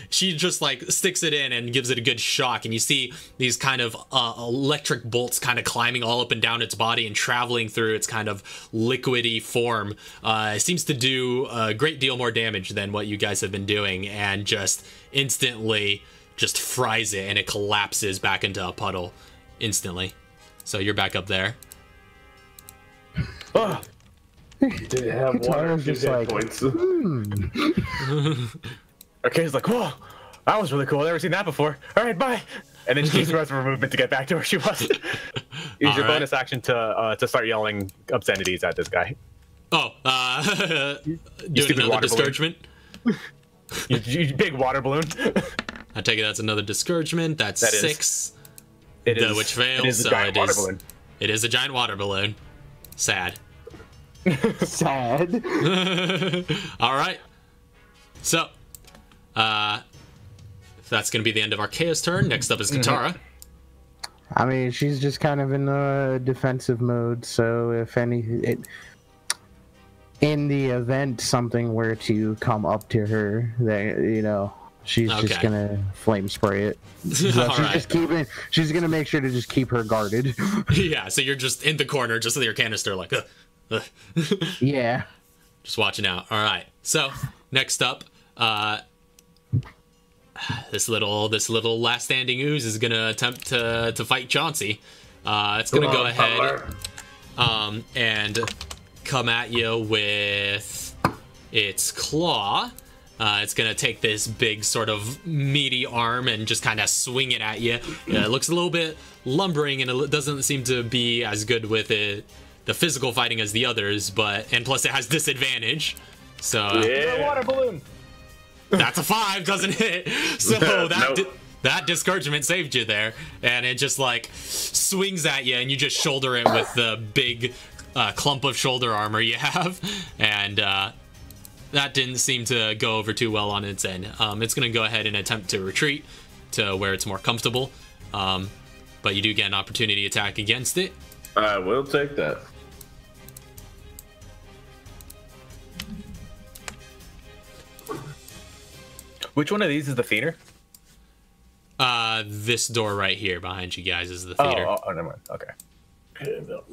she just like sticks it in and gives it a good shock, and you see these kind of electric bolts kind of climbing all up and down its body and traveling through its kind of liquidy form. It seems to do a great deal more damage than what you guys have been doing, and just instantly just fries it, and it collapses back into a puddle instantly. So you're back up there. Oh. Did it have one or 2 hit points? Okay, he's like, whoa, that was really cool. I've never seen that before. All right, bye. And then she takes the rest of her movement to get back to where she was. Use your bonus action to start yelling obscenities at this guy. Oh, do another discouragement. You big water balloon. I take it that's another discouragement. That's 6. It is. Which fails. It is a giant water balloon. It is a giant water balloon. Sad. Sad. All right. So, that's going to be the end of Arkea's turn. Next up is Katara. I mean, she's just kind of in a defensive mode, so if in the event something were to come up to her, that she's just gonna flame spray it. So she's gonna make sure to just keep her guarded. Yeah, so you're just in the corner, just with your canister, like, yeah, just watching out. All right. So next up, this little last standing ooze is gonna attempt to fight Chauncey. It's gonna go ahead and come at you with its claw. It's gonna take this big sort of meaty arm and just kind of swing it at you. It looks a little bit lumbering and it doesn't seem to be as good with it, the physical fighting as the others, and plus it has disadvantage. So Yeah. Water balloon. That's a 5, doesn't hit. So that discouragement saved you there, and it just like swings at you, and you just shoulder it with the big clump of shoulder armor you have, and that didn't seem to go over too well on its end. It's gonna go ahead and attempt to retreat to where it's more comfortable, but you do get an opportunity attack against it. I will take that. Which one of these is the feeder? This door right here behind you guys is the feeder. Oh, never mind. Okay. Okay, no.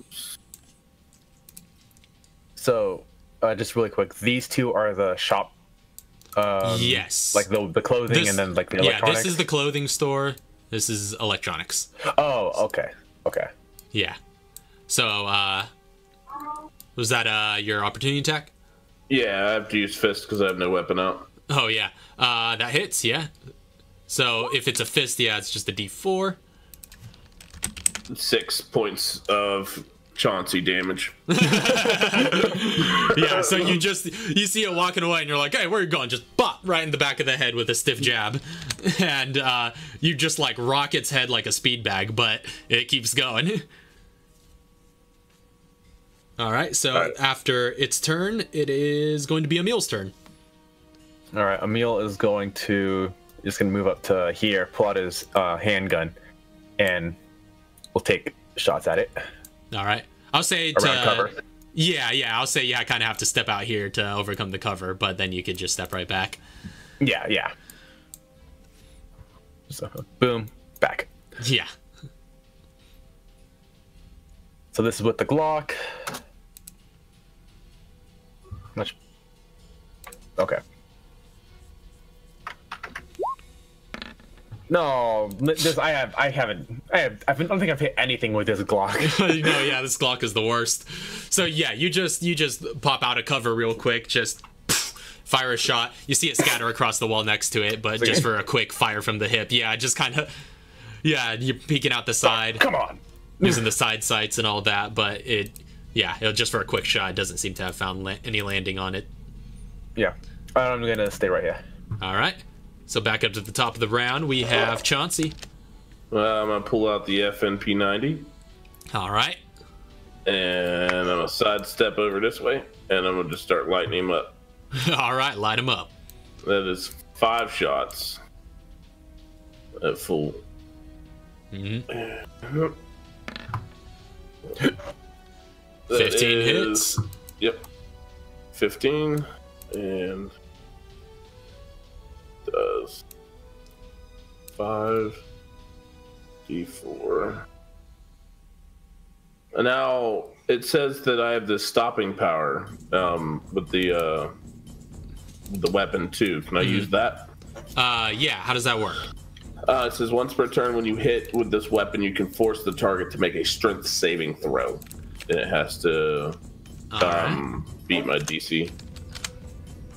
So, just really quick, these two are the shop. Yes. Like the clothing and then like the electronics. Yeah, this is the clothing store. This is electronics. Oh, okay. Okay. Yeah. So, was that your opportunity attack? Yeah, I have to use fist because I have no weapon out. Oh yeah. That hits. Yeah. So if it's a fist, yeah, it's just a D4. 6 points of Chauncey damage. Yeah, so you see it walking away and you're like, hey, where are you going? Just bop right in the back of the head with a stiff jab. And you just like rock its head like a speed bag, but it keeps going. Alright, so after its turn, it is going to be Emil's turn. Alright, Emil is going to move up to here, pull out his handgun, and we'll take shots at it. Alright. I'll say around cover. Yeah, I'll say I kind of have to step out here to overcome the cover, but then you could just step right back. Yeah. So, boom, back. Yeah. So this is with the Glock. Much. Okay. No, I don't think I've hit anything with this Glock. No, yeah, this Glock is the worst. So yeah, you just pop out of cover real quick, just fire a shot. You see it scatter across the wall next to it, but just for a quick fire from the hip. Yeah, just kind of, yeah, you're peeking out the side. Come on. Using the side sights and all that, but it'll just for a quick shot. It doesn't seem to have found any landing on it. Yeah, I'm gonna stay right here. All right. So back up to the top of the round, we have Chauncey. Well, I'm gonna pull out the FNP90. All right. And I'm gonna sidestep over this way, and I'm gonna just start lighting him up. All right, light him up. That is 5 shots at full. 15 hits. Yep. 15 and does 5 D4. And now it says that I have this stopping power with the weapon too. Can I use that? Yeah. How does that work? It says once per turn, when you hit with this weapon, you can force the target to make a strength saving throw. And it has to beat my DC.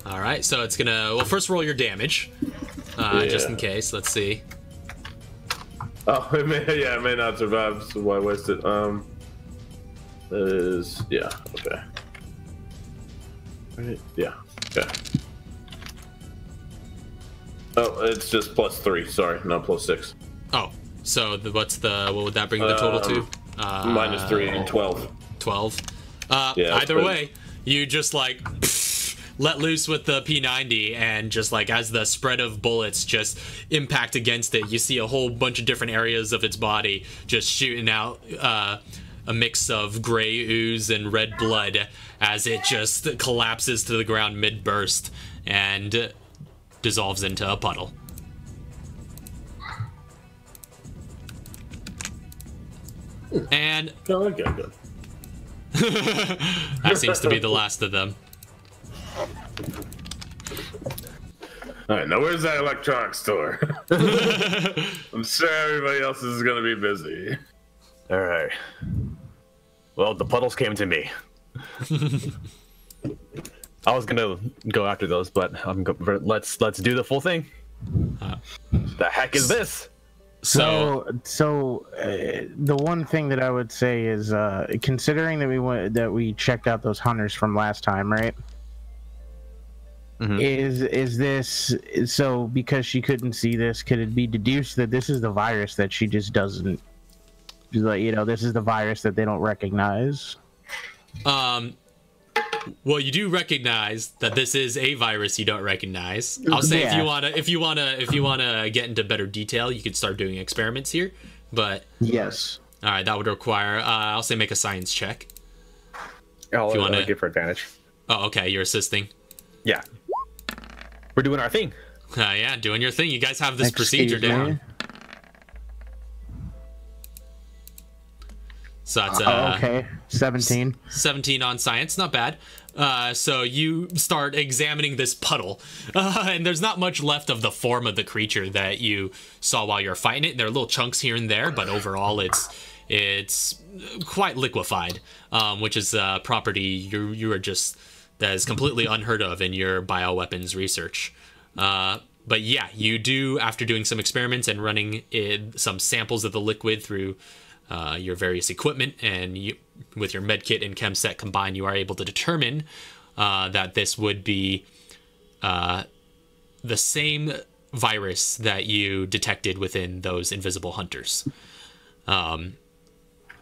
All right, so it's gonna first roll your damage, just in case. Let's see. Oh, it may not survive. So why waste it? That is okay. Right, yeah, okay. Oh, it's just +3. Sorry, not +6. Oh, so what would that bring the total to? -3, 12. 12. Yeah, either way, you just like let loose with the P90, and just like as the spread of bullets just impact against it, you see a whole bunch of different areas of its body just shooting out a mix of gray ooze and red blood as it just collapses to the ground mid-burst and dissolves into a puddle. And Okay, good. that seems to be the last of them. All right, now where's that electronics store? I'm sure everybody else is gonna be busy. All right. Well, the puddles came to me. I was gonna go after those, but let's do the full thing. The heck is this? So the one thing that I would say is, considering that we checked out those hunters from last time, right? Mm-hmm. Is this so? Because she couldn't see this, could it be deduced that this is the virus that she just doesn't, like, this is the virus that they don't recognize? Well, you do recognize that this is a virus you don't recognize. I'll say if you wanna get into better detail, you could start doing experiments here. But yes, all right, that would require I'll say make a science check. If you want to give her advantage. Oh, okay, you're assisting. Yeah, we're doing our thing. Yeah, doing your thing. You guys have this procedure down. So that's okay, 17. 17 on science, not bad. So you start examining this puddle, and there's not much left of the form of the creature that you saw while you're fighting it. There are little chunks here and there, but overall it's quite liquefied, which is a property you are just that is completely unheard of in your bioweapons research. But yeah, you do, after doing some experiments and running some samples of the liquid through your various equipment, and with your medkit and chem set combined, you are able to determine that this would be the same virus that you detected within those invisible hunters. And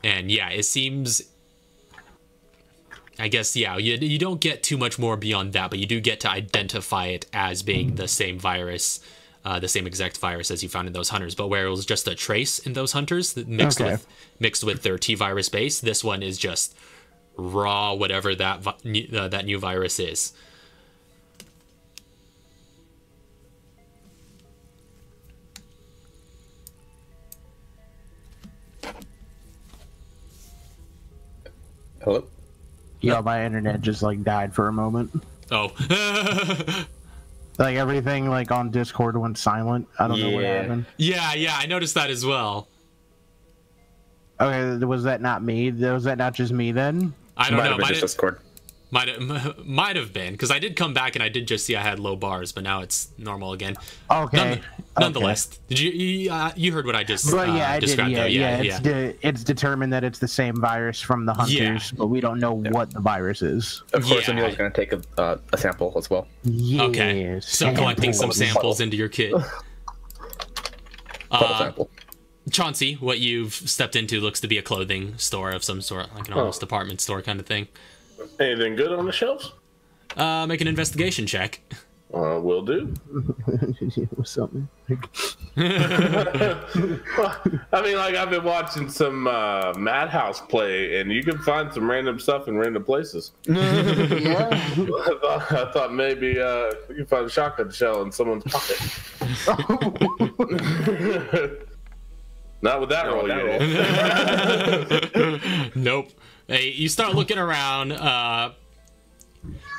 yeah, it seems, I guess, yeah, you don't get too much more beyond that, but you do get to identify it as being the same virus, the same exact virus as you found in those hunters. But where it was just a trace in those hunters mixed with their T virus base, this one is just raw whatever that new virus is. Hello? Yeah, my internet just died for a moment. Oh. Everything on Discord went silent. I don't know what happened. Yeah, I noticed that as well. Okay, was that not me? Was that not just me then? I don't know. Discord. Might have been, because I did come back and I did just see I had low bars, but now it's normal again. Okay. Nonetheless, did you heard what I just I described? did. Yeah. It's determined that it's the same virus from the hunters, but we don't know what the virus is. Of course, Emile's going to take a sample as well. Yes. Okay. So collecting some samples into your kit. Sample. Chauncey, what you've stepped into looks to be a clothing store of some sort, like an almost department store kind of thing. Anything good on the shelves? Make an investigation check. Will do. What's up, man? I mean, I've been watching some Madhouse play, and you can find some random stuff in random places. Yeah. I thought maybe you can find a shotgun shell in someone's pocket. Not with that roll, Nope. Hey, you start looking around.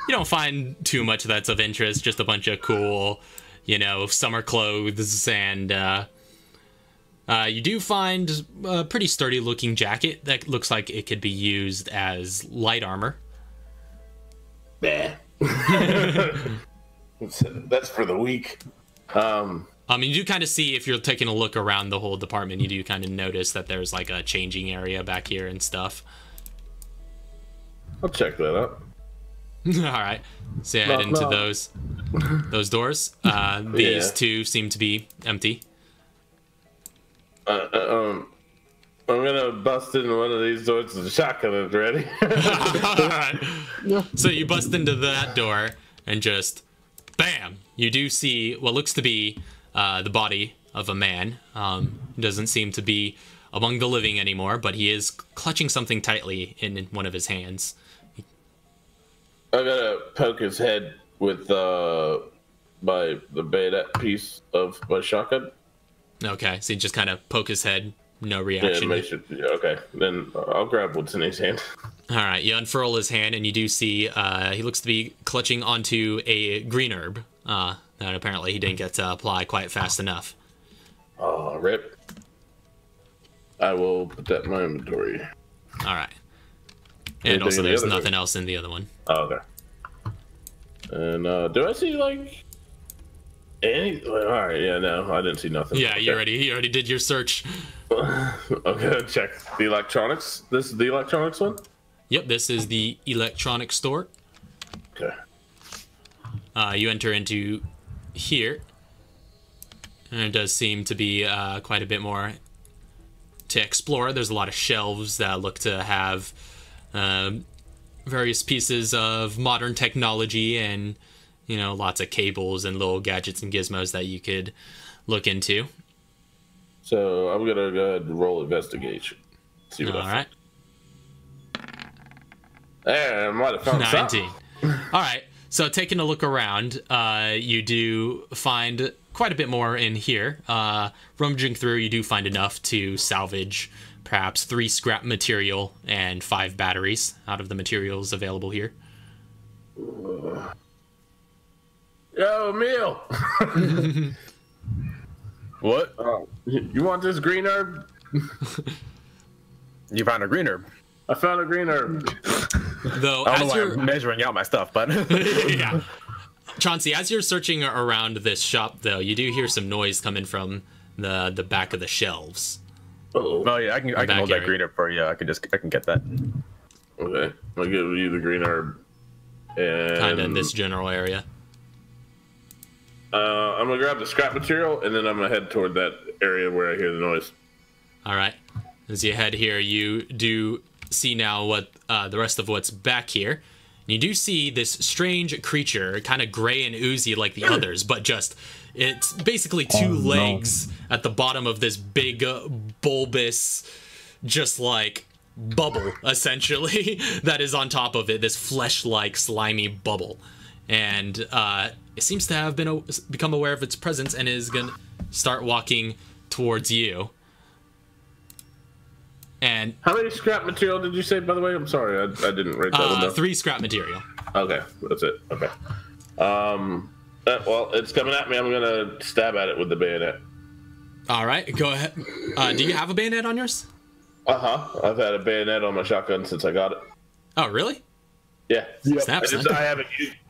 You don't find too much that's of interest. Just a bunch of cool, summer clothes, and you do find a pretty sturdy-looking jacket that looks like it could be used as light armor. Bah. That's for the weak. You do kind of see, if you're taking a look around the whole department, you do kind of notice that there's a changing area back here and stuff. I'll check that out. All right, so head into those doors. These two seem to be empty. I'm gonna bust into one of these doors with a shotgun is ready. All right. So you bust into that door and just bam! You do see what looks to be the body of a man. Doesn't seem to be among the living anymore, but he is clutching something tightly in one of his hands. I gotta poke his head with the bayonet piece of my shotgun. Okay, so you just kind of poke his head, no reaction. Okay, then I'll grab what's in his hand. All right, you unfurl his hand, and you do see he looks to be clutching onto a green herb that apparently he didn't get to apply quite fast enough. Oh, rip. I will put that in my inventory. All right. And also, there's nothing else in the other one. Oh, okay. And do I see like any? All right, yeah, no, I didn't see nothing. Yeah, okay. you already did your search. Okay, check the electronics. This is the electronics one. Yep, this is the electronic store. Okay. You enter into here, and it does seem to be quite a bit more to explore. There's a lot of shelves that look to have various pieces of modern technology and, you know, lots of cables and little gadgets and gizmos that you could look into. So I'm gonna go ahead and roll investigation. See what All right. Hey, I might have found 19. All right. So taking a look around, you do find quite a bit more in here. Rummaging through, you do find enough to salvage perhaps 3 scrap material and 5 batteries out of the materials available here. Yo, Emil! What? You want this green herb? You found a green herb. I found a green herb. Though, I don't as know why you're I'm measuring out my stuff, but yeah, Chauncey, as you're searching around this shop, though, you do hear some noise coming from the back of the shelves. Oh yeah, I can hold that green herb for you. I can get that. Okay, I'll give you the green herb. And Kind of in this general area. I'm gonna grab the scrap material and then I'm gonna head toward that area where I hear the noise. All right. As you head here, you do see now what the rest of what's back here. You do see this strange creature, kind of gray and oozy like the others, but just it's basically 2 legs at the bottom of this big bulbous, just like bubble essentially that is on top of it. This flesh-like slimy bubble, and it seems to have become aware of its presence and is gonna start walking towards you. And how many scrap material did you say, by the way? I'm sorry, I didn't write that one down. 3 scrap material. Okay, that's it. Okay. Well, it's coming at me. I'm gonna stab at it with the bayonet. All right, go ahead. Do you have a bayonet on yours? I've had a bayonet on my shotgun since I got it. Oh, really? Yeah. Snaps. I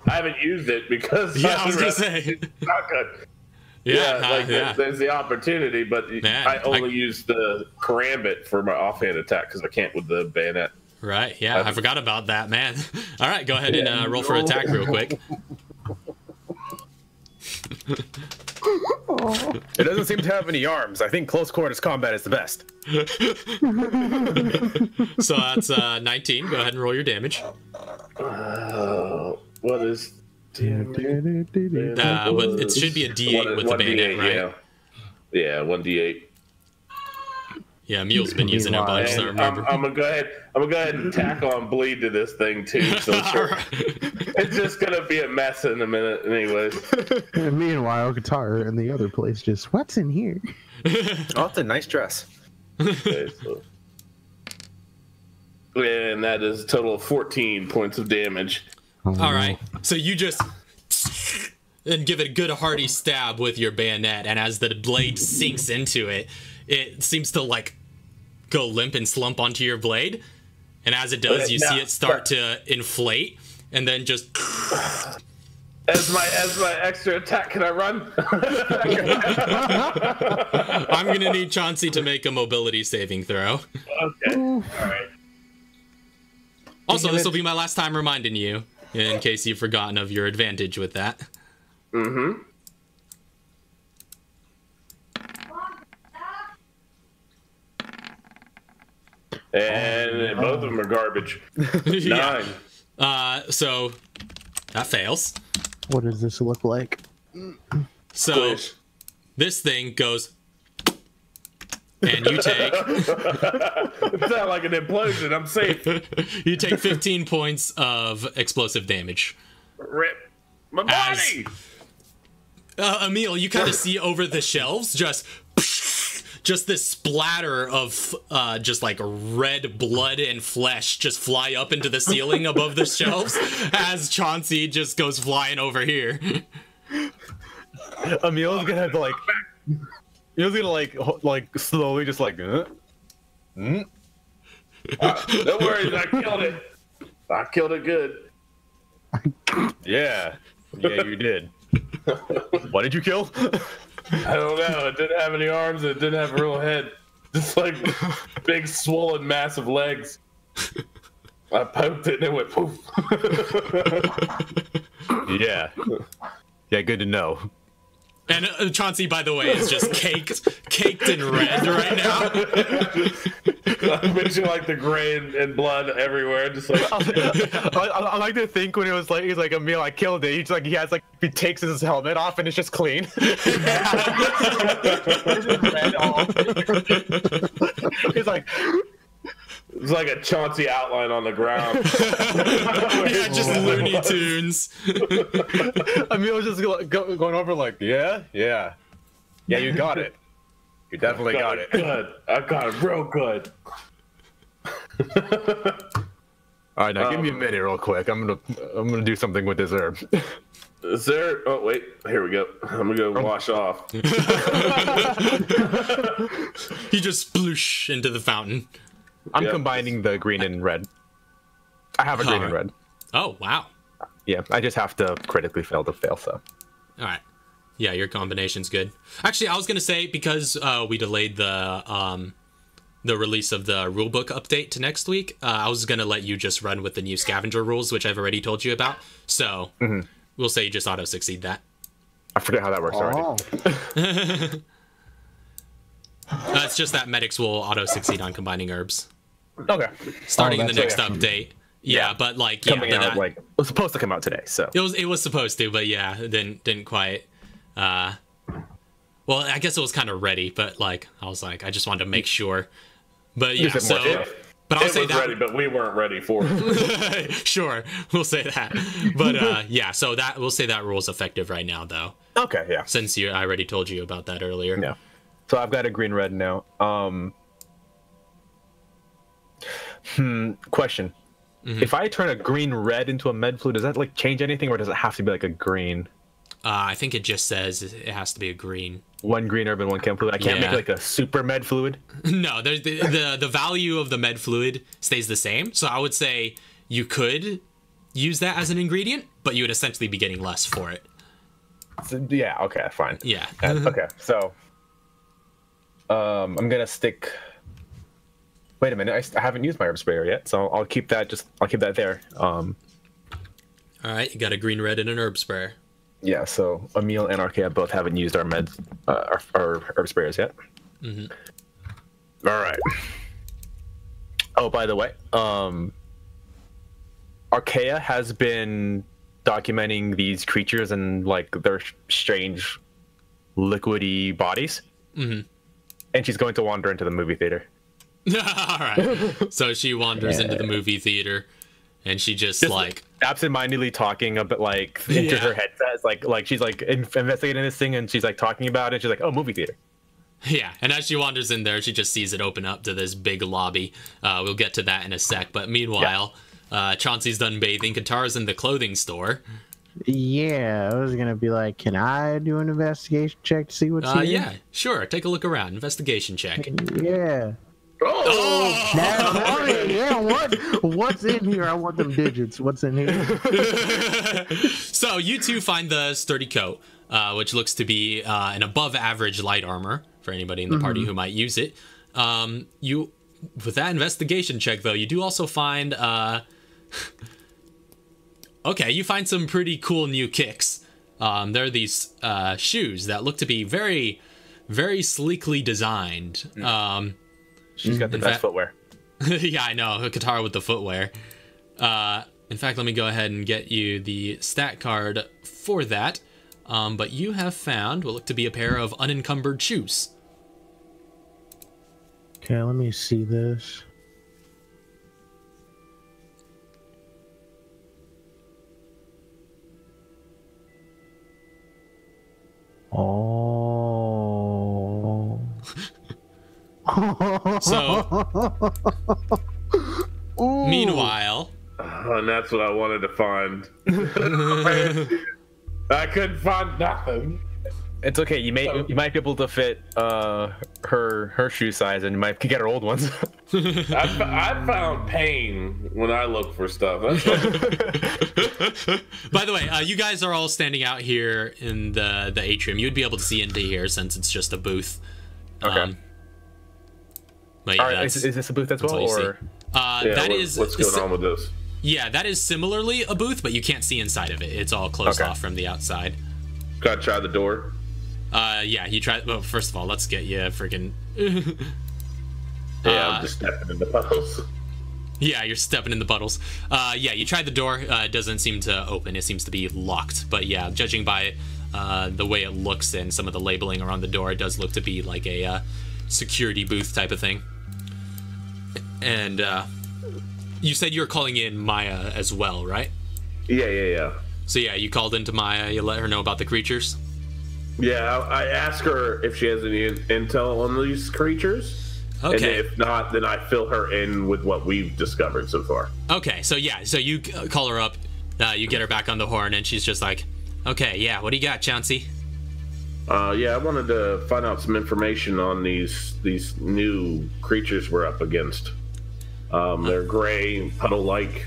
haven't used it because I was gonna say shotgun. There's the opportunity, but I only use the karambit for my offhand attack because I can't with the bayonet. Right, yeah, I forgot about that, man. All right, go ahead and roll for attack real quick. It doesn't seem to have any arms. I think close quarters combat is the best. So that's 19. Go ahead and roll your damage. What is... it should be a D8 with the bayonet, right? Yeah, 1D8. Yeah, Mule's been using it, but I just don't remember. I'm gonna go ahead and tack on bleed to this thing too. So it's just gonna be a mess in a minute, anyways. And meanwhile, guitar in the other place just, what's in here? Oh, it's a nice dress. Okay, and that is a total of 14 points of damage. All right, so you just and give it a good hearty stab with your bayonet, and as the blade sinks into it, it seems to like go limp and slump onto your blade, and as it does, you see it start to inflate, and then just as my extra attack, can I run? I'm gonna need Chauncey to make a mobility saving throw. Okay. All right. Also, this will be my last time reminding you, in case you've forgotten of your advantage with that. Mm-hmm. And both of them are garbage. 9. So that fails. What does this look like? So this thing goes, and you take. It's not like an implosion. I'm safe. You take 15 points of explosive damage. Rip my body. Emil, you kind of see over the shelves just this splatter of just like red blood and flesh just fly up into the ceiling above the shelves as Chauncey just goes flying over here. Emil's gonna have to like slowly just like Don't worry, I killed it. I killed it good. Yeah, you did. What did you kill? I don't know. It didn't have any arms. And it didn't have a real head. Just like big, swollen, massive legs. I poked it and it went poof. Yeah, good to know. And Chauncey, by the way, is just caked in red right now. I picture like the gray and blood everywhere, just like. I like to think when it was like he's like, Emil, I killed it. He takes his helmet off and it's just clean. He's like. It's like a Chauncey outline on the ground. Yeah, just Looney Tunes. Emil was just going over like, yeah, you got it. You definitely got it. Good. I got it real good. All right, now give me a minute, real quick. I'm gonna do something with this herb. Is there? Oh wait, here we go. I'm gonna go wash off. He just sploosh into the fountain. I'm combining the green and red. I have a green and red. Oh, wow. Yeah, I just have to critically fail to fail, so. All right. Yeah, your combination's good. Actually, I was going to say, because we delayed the release of the rulebook update to next week, I was going to let you just run with the new scavenger rules, which I've already told you about. So we'll say you just auto-succeed that. I forget how that works already. It's just that medics will auto-succeed on combining herbs. Okay. Starting in the next update. Yeah, but like coming out like it was supposed to come out today, so it was supposed to, but yeah, it didn't quite. Well, I guess it was kind of ready, but like I was like, I just wanted to make sure. But yeah, so but I'll say that ready, but we weren't ready for it. Sure, we'll say that. But yeah, so that we'll say that rule is effective right now, though. Okay, yeah. Since I already told you about that earlier. Yeah. So I've got a green red now. Question. If I turn a green red into a med fluid, does that like change anything, or does it have to be like a green? I think it just says it has to be a green. One green herb and one chem fluid. I can't make like a super med fluid. No, there's the value of the med fluid stays the same. So I would say you could use that as an ingredient, but you would essentially be getting less for it. So, yeah. Okay. Fine. Yeah. Okay. So I'm gonna stick. Wait a minute, I haven't used my herb sprayer yet, so I'll keep that there. All right, you got a green, red, and an herb sprayer. Yeah, so Emil and Archaea both haven't used our meds, our herb sprayers yet. All right. Oh, by the way, Archaea has been documenting these creatures and like their strange liquidy bodies, and she's going to wander into the movie theater. All right. So she wanders into the movie theater, and she just like absentmindedly talking a bit like into her headset. Like she's like investigating this thing, and she's like talking about it. She's like, "Oh, movie theater." Yeah, and as she wanders in there, she just sees it open up to this big lobby. We'll get to that in a sec. But meanwhile, Chauncey's done bathing. Katara's in the clothing store. Yeah, I was gonna be like, can I do an investigation check to see what's here? Yeah, sure. Take a look around. Investigation check. Yeah. Oh! Yeah, what's in here? I want them digits. What's in here? So you two find the sturdy coat, which looks to be an above-average light armor for anybody in the party who might use it. With that investigation check, though, you do also find okay, you find some pretty cool new kicks. There are these shoes that look to be very, very sleekly designed. She's got the best footwear. Yeah, I know. Katara with the footwear. In fact, let me go ahead and get you the stat card for that. But you have found what look to be a pair of unencumbered shoes. Okay, let me see this. Oh. So, meanwhile, and that's what I wanted to find. I couldn't find nothing. It's okay. You might be able to fit her shoe size, and you might get her old ones. I found pain when I look for stuff. By the way, you guys are all standing out here in the atrium. You would be able to see into here since it's just a booth. Okay. But yeah, all right, is this a booth as well, or? That is. What's going on with this? Yeah, that is similarly a booth, but you can't see inside of it. It's all closed off from the outside. Gotta try the door. Yeah, you try. Well, first of all, let's get you freaking. I'm just stepping in the puddles. Yeah, you're stepping in the puddles. Yeah, you tried the door. It doesn't seem to open. It seems to be locked. But yeah, judging by the way it looks and some of the labeling around the door, it does look to be like a security booth type of thing. And you said you were calling in Maya as well, right? Yeah. So yeah, you called into Maya. You let her know about the creatures. Yeah, I asked her if she has any intel on these creatures. Okay. And if not, then I fill her in with what we've discovered so far. Okay, so yeah, so you call her up, you get her back on the horn, and she's just like, okay, yeah, what do you got, Chauncey? Yeah, I wanted to find out some information on these new creatures we're up against. They're gray, puddle-like.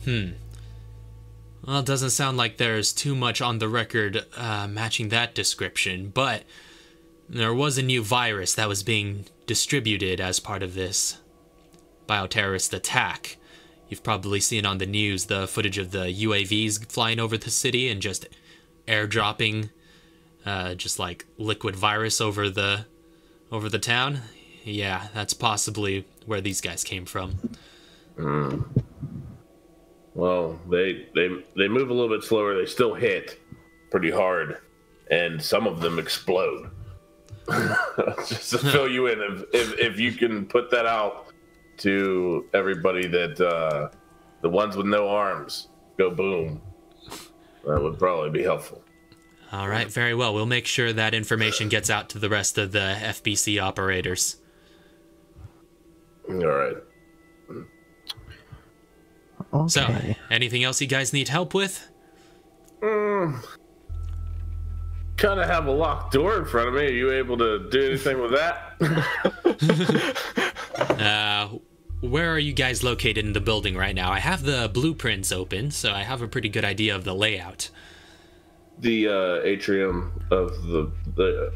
Well, it doesn't sound like there's too much on the record matching that description, but there was a new virus that was being distributed as part of this bioterrorist attack. You've probably seen on the news the footage of the UAVs flying over the city and just airdropping just like liquid virus over the town. Yeah, that's possibly where these guys came from. Well, they move a little bit slower. They still hit pretty hard, and some of them explode. Just to fill you in, if you can put that out to everybody that the ones with no arms go boom, that would probably be helpful. All right, very well. We'll make sure that information gets out to the rest of the FBC operators. All right. Okay. So, anything else you guys need help with? Kind of have a locked door in front of me. Are you able to do anything with that? Where are you guys located in the building right now? I have the blueprints open, so I have a pretty good idea of the layout. The atrium of the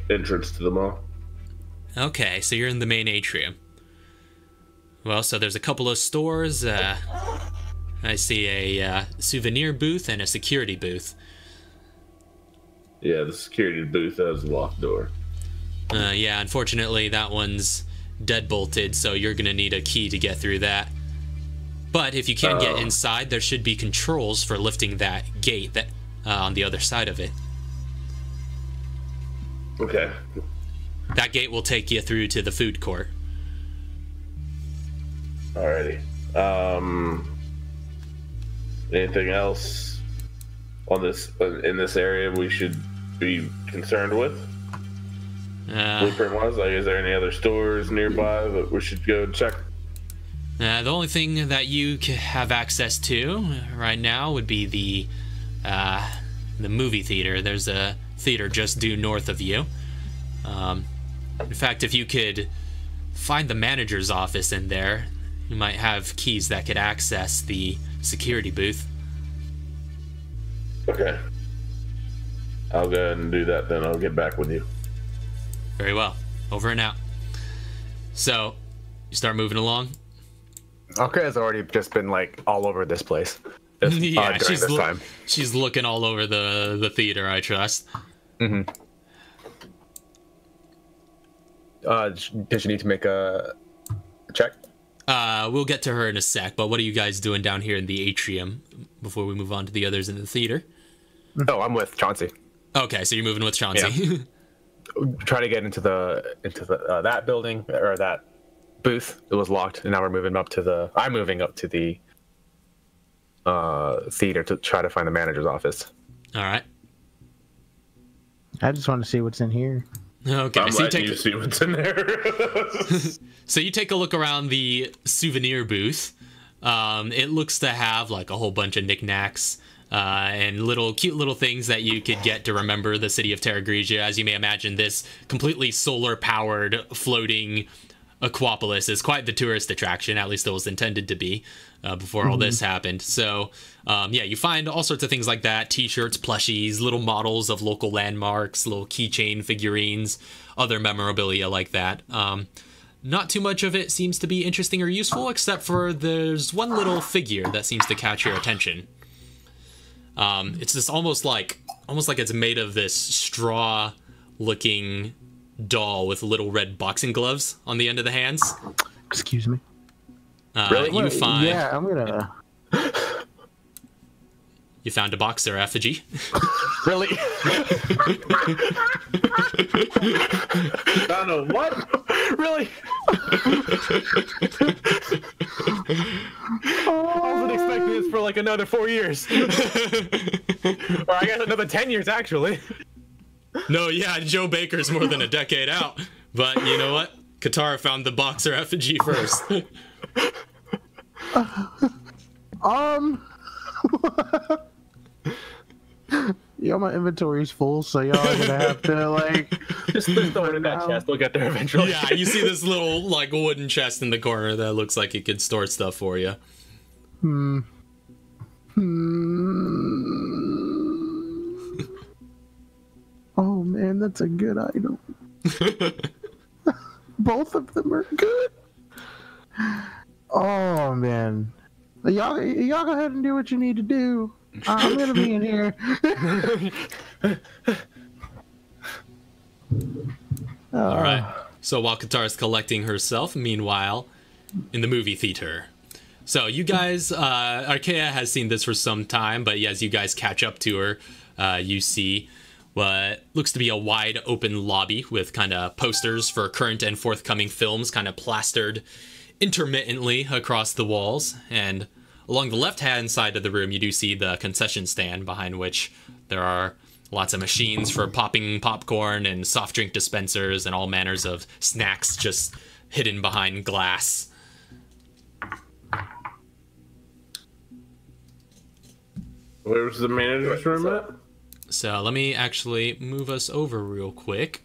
entrance to the mall. Okay, so you're in the main atrium. Well, so there's a couple of stores. I see a souvenir booth and a security booth. Yeah, the security booth has a locked door. Yeah, unfortunately that one's deadbolted, so you're gonna need a key to get through that. But if you can get inside, there should be controls for lifting that gate that on the other side of it. Okay. That gate will take you through to the food court. Alrighty. Anything else on this in this area we should be concerned with? Blueprint wise, like, is there any other stores nearby that we should go check? The only thing that you have access to right now would be the movie theater. There's a theater just due north of you. In fact, if you could find the manager's office in there, you might have keys that could access the security booth. Okay. I'll go ahead and do that then. I'll get back with you. Very well. Over and out. So, you start moving along? Okay, has already just been like all over this place. Yeah, during this time. She's looking all over the theater, I trust. Mm-hmm. Does she need to make a check? We'll get to her in a sec, but what are you guys doing down here in the atrium before we move on to the others in the theater? No, I'm with Chauncey. Okay, so you're moving with Chauncey. Yeah. Try to get into the that building or that booth. It was locked, and now we're moving up to the. I'm moving up to the theater to try to find the manager's office. All right. I just want to see what's in here. Okay, I'm so letting you see what's in there. So you take a look around the souvenir booth. It looks to have like a whole bunch of knickknacks, and cute little things that you could get to remember the city of Terragrigia. As you may imagine, this completely solar-powered floating Aquapolis is quite the tourist attraction, at least it was intended to be before all this happened. So, yeah, you find all sorts of things like that, t-shirts, plushies, little models of local landmarks, little keychain figurines, other memorabilia like that. Not too much of it seems to be interesting or useful, except for there's one little figure that seems to catch your attention. It's this almost like it's made of this straw-looking doll with little red boxing gloves on the end of the hands. Excuse me. Really? You find... Yeah, I'm gonna... You found a boxer effigy. Really? I don't know what. Really? I wasn't expecting this for like another 4 years. Or I guess another 10 years, actually. No, yeah, Joe Baker's more than a decade out. But you know what? Katara found the boxer effigy first. Yeah, my inventory's full, so y'all are gonna have to like Just throw it in that chest. We'll get there eventually. Yeah, you see this little like wooden chest in the corner that looks like it could store stuff for you. Oh man, that's a good item. Both of them are good. Oh man, y'all go ahead and do what you need to do. I'm gonna be in here. All right. So while Katara's collecting herself, meanwhile, in the movie theater. So you guys, Arkea has seen this for some time, but as you guys catch up to her, you see what looks to be a wide open lobby with kind of posters for current and forthcoming films kind of plastered intermittently across the walls. And along the left-hand side of the room, you do see the concession stand behind which there are lots of machines for popping popcorn and soft drink dispensers and all manners of snacks just hidden behind glass. Where's the manager's room at? So let me actually move us over real quick.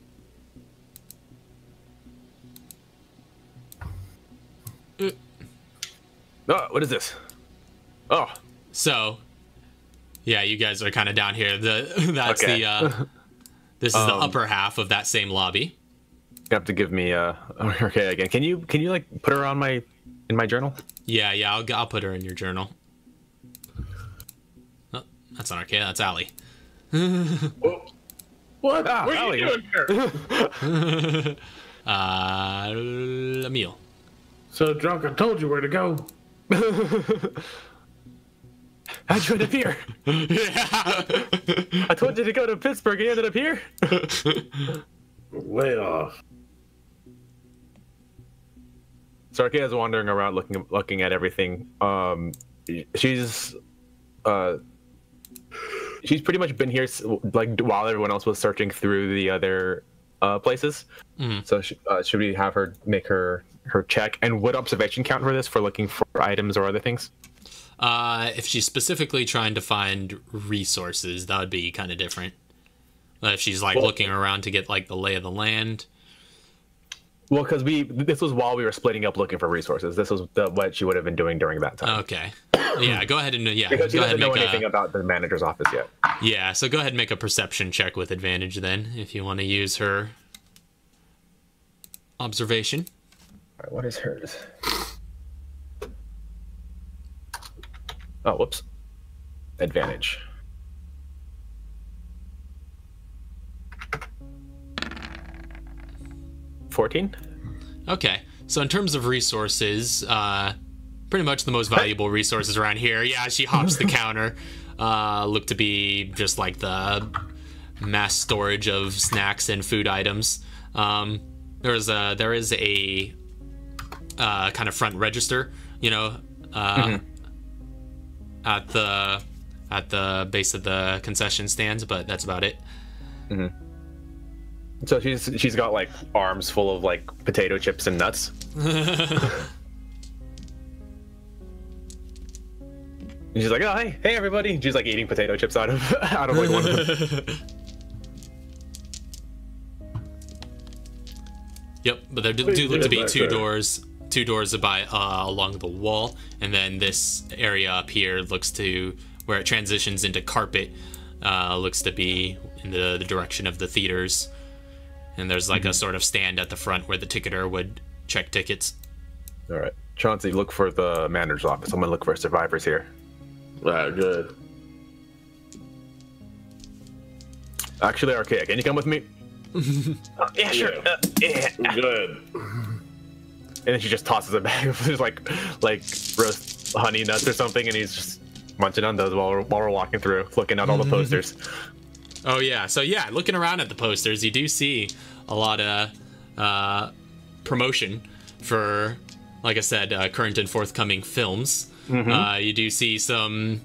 Oh, what is this? Oh. So, yeah, you guys are kind of down here. That's Okay. This is the upper half of that same lobby. You have to give me okay again. Can you like put her on in my journal? Yeah, I'll put her in your journal. Oh, that's not Arkea, that's Allie. What? Ah, What are Allie. you doing here? Emil. So drunk, I told you where to go. How'd you end up here? Yeah. I told you to go to Pittsburgh and you ended up here? Way off. Sarkea's wandering around looking at everything. She's pretty much been here like while everyone else was searching through the other places. So should we have her make her check? And what observation count for this for looking for items or other things? If she's specifically trying to find resources, that would be kind of different. If she's like looking around to get like the lay of the land. Well, because this was while we were splitting up looking for resources. This was what she would have been doing during that time. Okay. Yeah, go ahead and Because she doesn't know anything about the manager's office yet. Yeah, so go ahead and make a perception check with advantage then, if you want to use her observation. All right, what is hers? Oh, whoops. Advantage. 14? Okay, so in terms of resources, pretty much the most valuable resources around here. Yeah, she hops the counter. Look to be just like the mass storage of snacks and food items. There is a kind of front register, you know, at the base of the concession stands, but that's about it. So she's got like arms full of like potato chips and nuts. And she's like, oh, hey, everybody. And she's like eating potato chips out of like one of them. Yep, but there do look to be two doors along the wall, and then this area up here looks to where it transitions into carpet. Looks to be in the direction of the theaters, and there's like a sort of stand at the front where the ticketer would check tickets. All right, Chauncey, look for the manager's office. I'm gonna look for survivors here. All right, good. Actually, Archaic, can you come with me? Yeah, sure. Yeah. Good. And then she just tosses a bag of just like roast honey nuts or something, and he's just munching on those while we're walking through, looking at all the posters. Oh yeah, so yeah, looking around at the posters, you do see a lot of promotion for, like I said, current and forthcoming films. You do see some.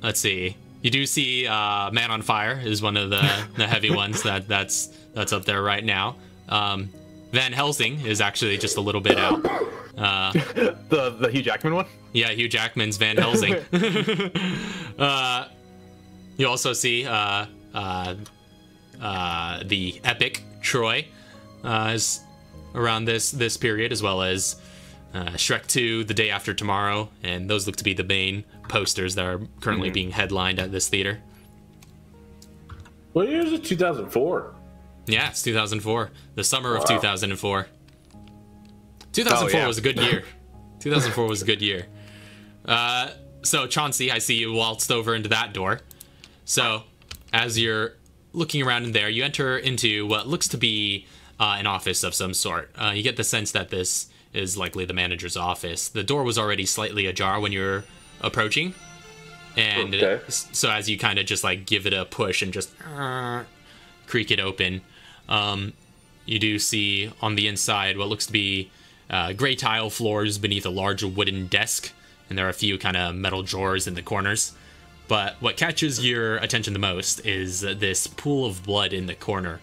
Let's see. You do see Man on Fire is one of the heavy ones that's up there right now. Van Helsing is actually just a little bit out. The Hugh Jackman one? Yeah, Hugh Jackman's Van Helsing. You also see the epic Troy is around this period, as well as Shrek 2, The Day After Tomorrow, and those look to be the main posters that are currently being headlined at this theater. What year is it? 2004? Yeah, it's 2004. The summer of 2004. 2004 was a good year. 2004 was a good year. So, Chauncey, I see you waltzed over into that door. So, as you're looking around in there, you enter into what looks to be an office of some sort. You get the sense that this is likely the manager's office. The door was already slightly ajar when you're approaching. And so as you kind of just like give it a push and just creak it open, you do see on the inside what looks to be gray tile floors beneath a large wooden desk, and there are a few kind of metal drawers in the corners. But what catches your attention the most is this pool of blood in the corner,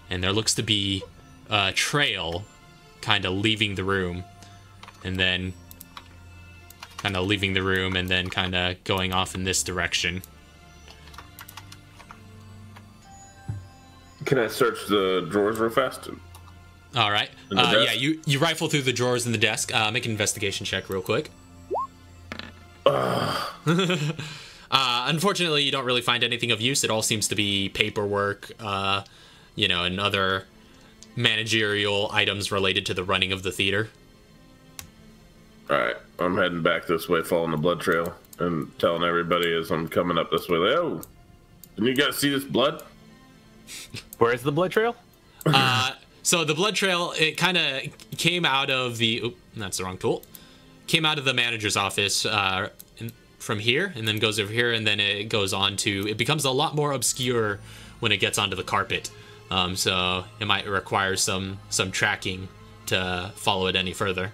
and there looks to be a trail kind of leaving the room, and then kind of leaving the room, and then kind of going off in this direction. Can I search the drawers real fast? All right. Yeah, you rifle through the drawers in the desk. Make an investigation check real quick. Unfortunately, you don't really find anything of use. It all seems to be paperwork, and other managerial items related to the running of the theater. All right, I'm heading back this way, following the blood trail, and telling everybody as I'm coming up this way, like, oh, didn't you guys see this blood? Where is the blood trail? So the blood trail, it kind of came out of the... Oop, that's the wrong tool. Came out of the manager's office from here, and then goes over here, and then it goes on to... It becomes a lot more obscure when it gets onto the carpet. So it might require some tracking to follow it any further.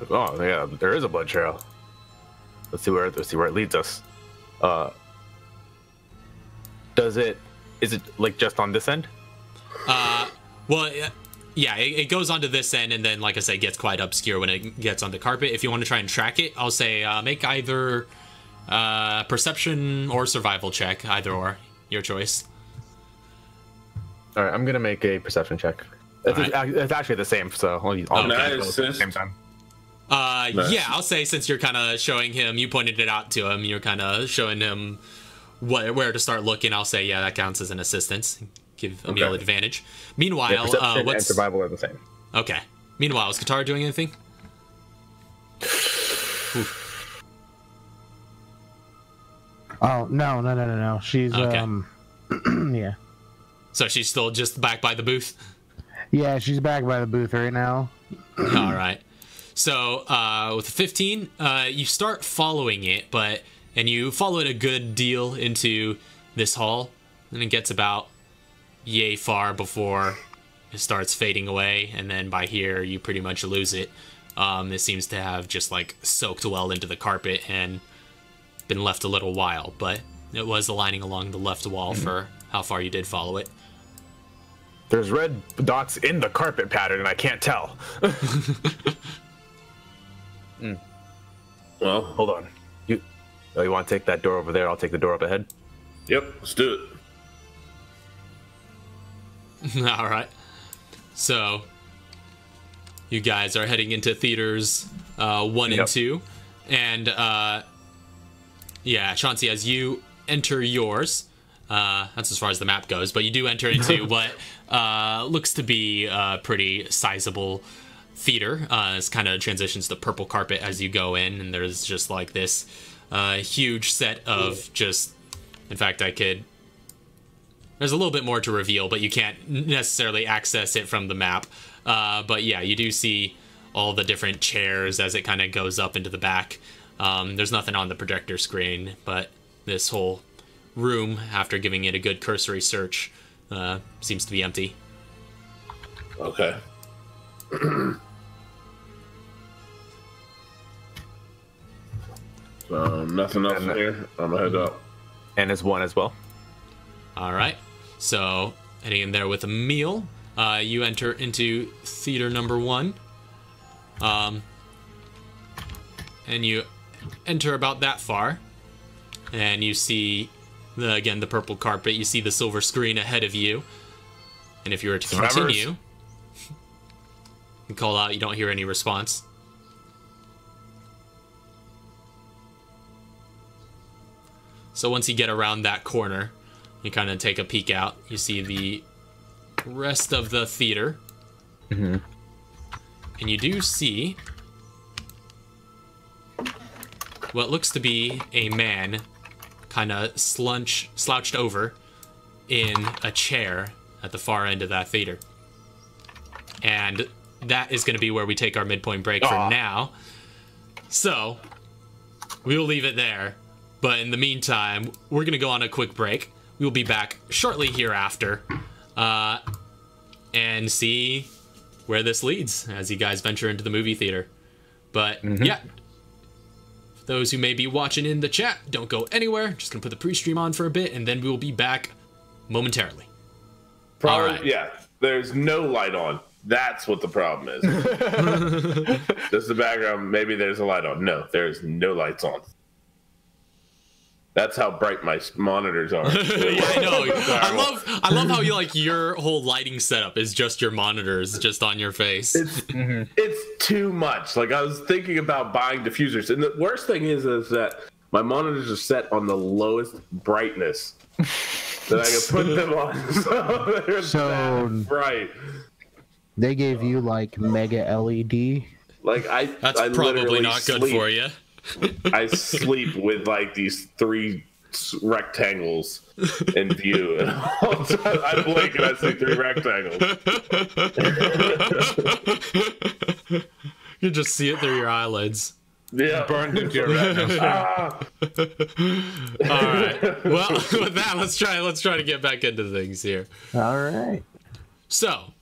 Oh yeah, there is a blood trail. Let's see where it leads us. Is it like just on this end? Well, yeah, it goes onto this end, and then, like I said, it gets quite obscure when it gets on the carpet. If you want to try and track it, I'll say make either perception or survival check, either or, your choice. All right, I'm gonna make a perception check. It's actually the same, so I'll nice. At the same time. Nice. Yeah, I'll say since you're kind of showing him, you pointed it out to him, you're kind of showing him where to start looking. I'll say, yeah, that counts as an assistance. Give Emil advantage. Meanwhile, perception and survival are the same. Okay. Meanwhile, is Katara doing anything? Oh, no. She's, yeah. So she's still just back by the booth? Yeah, she's back by the booth right now. All right. So, with 15, you start following it, and you follow it a good deal into this hall, and it gets about yay far before it starts fading away, and then by here, you pretty much lose it. It seems to have just, like, soaked well into the carpet and been left a little while, but it was aligning along the left wall for how far you did follow it. There's red dots in the carpet pattern, and I can't tell. Well, Hold on. You want to take that door over there? I'll take the door up ahead. yep, let's do it. All right. So you guys are heading into theaters 1 and 2, and yeah, Chauncey, as you enter yours, that's as far as the map goes, but you do enter into what looks to be a pretty sizable theater. It kind of transitions to purple carpet as you go in, and there's just like this huge set of just, in fact, there's a little bit more to reveal, but you can't necessarily access it from the map. But yeah, you do see all the different chairs as it kind of goes up into the back. There's nothing on the projector screen, but this whole room, after giving it a good cursory search, seems to be empty. Okay. So nothing else here. I'm gonna head up. And is 1 as well. All right. So heading in there with a meal, you enter into theater number 1. And you enter about that far, and you see again the purple carpet. You see the silver screen ahead of you, and if you were to continue, you call out. You don't hear any response. So once you get around that corner, you kind of take a peek out. You see the rest of the theater, and you do see what looks to be a man kind of slouched over in a chair at the far end of that theater. And that is going to be where we take our midpoint break for now. So we will leave it there. But in the meantime, we're going to go on a quick break. We will be back shortly hereafter and see where this leads as you guys venture into the movie theater. But yeah, for those who may be watching in the chat, don't go anywhere. Just going to put the pre-stream on for a bit, and then we will be back momentarily. Probably, all right. Yeah, there's no light on. That's what the problem is. Just the background, maybe there's a light on. No, there's no lights on. That's how bright my monitors are. Yeah, I know. I love how your whole lighting setup is just your monitors just on your face. It's too much. Like, I was thinking about buying diffusers, and the worst thing is that my monitors are set on the lowest brightness that I can put them on. So they're that bright. They gave you like mega LED. Like that's I probably not good for you. I sleep with like these 3 rectangles in view. And I blink and I see 3 rectangles. You just see it through your eyelids. Yeah, burned into your retinas. All right. Well, with that, let's try to get back into things here. All right. So,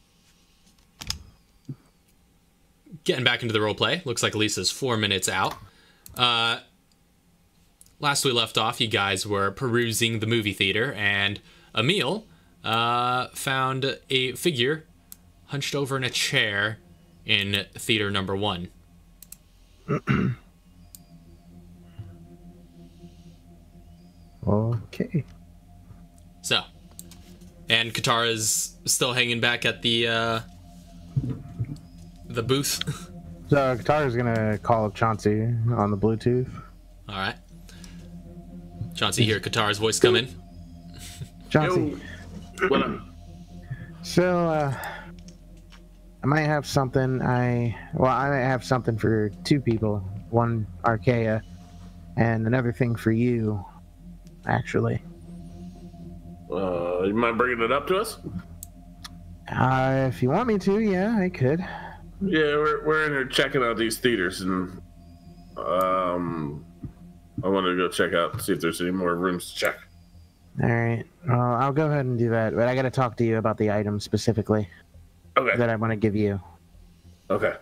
getting back into the role play. Looks like Lisa's 4 minutes out. Last we left off, you guys were perusing the movie theater, and Emil found a figure hunched over in a chair in theater number 1. Okay. So, and Katara's still hanging back at the booth. So Katara's gonna call up Chauncey on the Bluetooth. All right. Chauncey, hear Katara's voice come in. Chauncey. Yo. What up? So I might have something. I might have something for 2 people. One Archaea, and another thing for you. Actually. You mind bringing it up to us? If you want me to, yeah, I could. Yeah, we're in here checking out these theaters, and I wanted to go check out, see if there's any more rooms to check. All right. I'll go ahead and do that, but I got to talk to you about the item specifically. Okay. That I want to give you. Okay.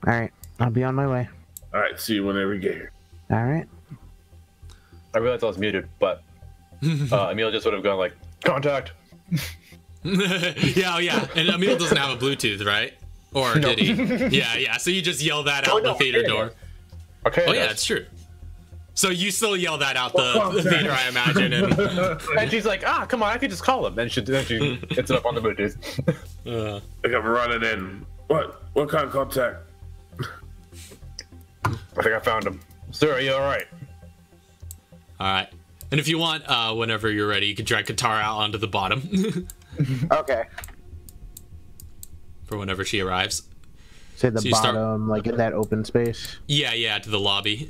All right. I'll be on my way. All right. See you whenever you get here. All right. I realized I was muted, but Emil just would have gone like, contact. Yeah. And Emil doesn't have a Bluetooth, right? Or did he? Yeah. So you just yell that out the theater door. Okay. Oh yeah, it's true. So you still yell that out the theater, I imagine, and she's like, come on, I could just call him. And she hits it up on the Bluetooth. I think I'm running in. What kind of contact? I think I found him. Sir, are you all right? All right. And if you want, whenever you're ready, you can drag Katara out onto the bottom. Okay. For whenever she arrives. Say the So you start- bottom, like in that open space. Yeah, to the lobby.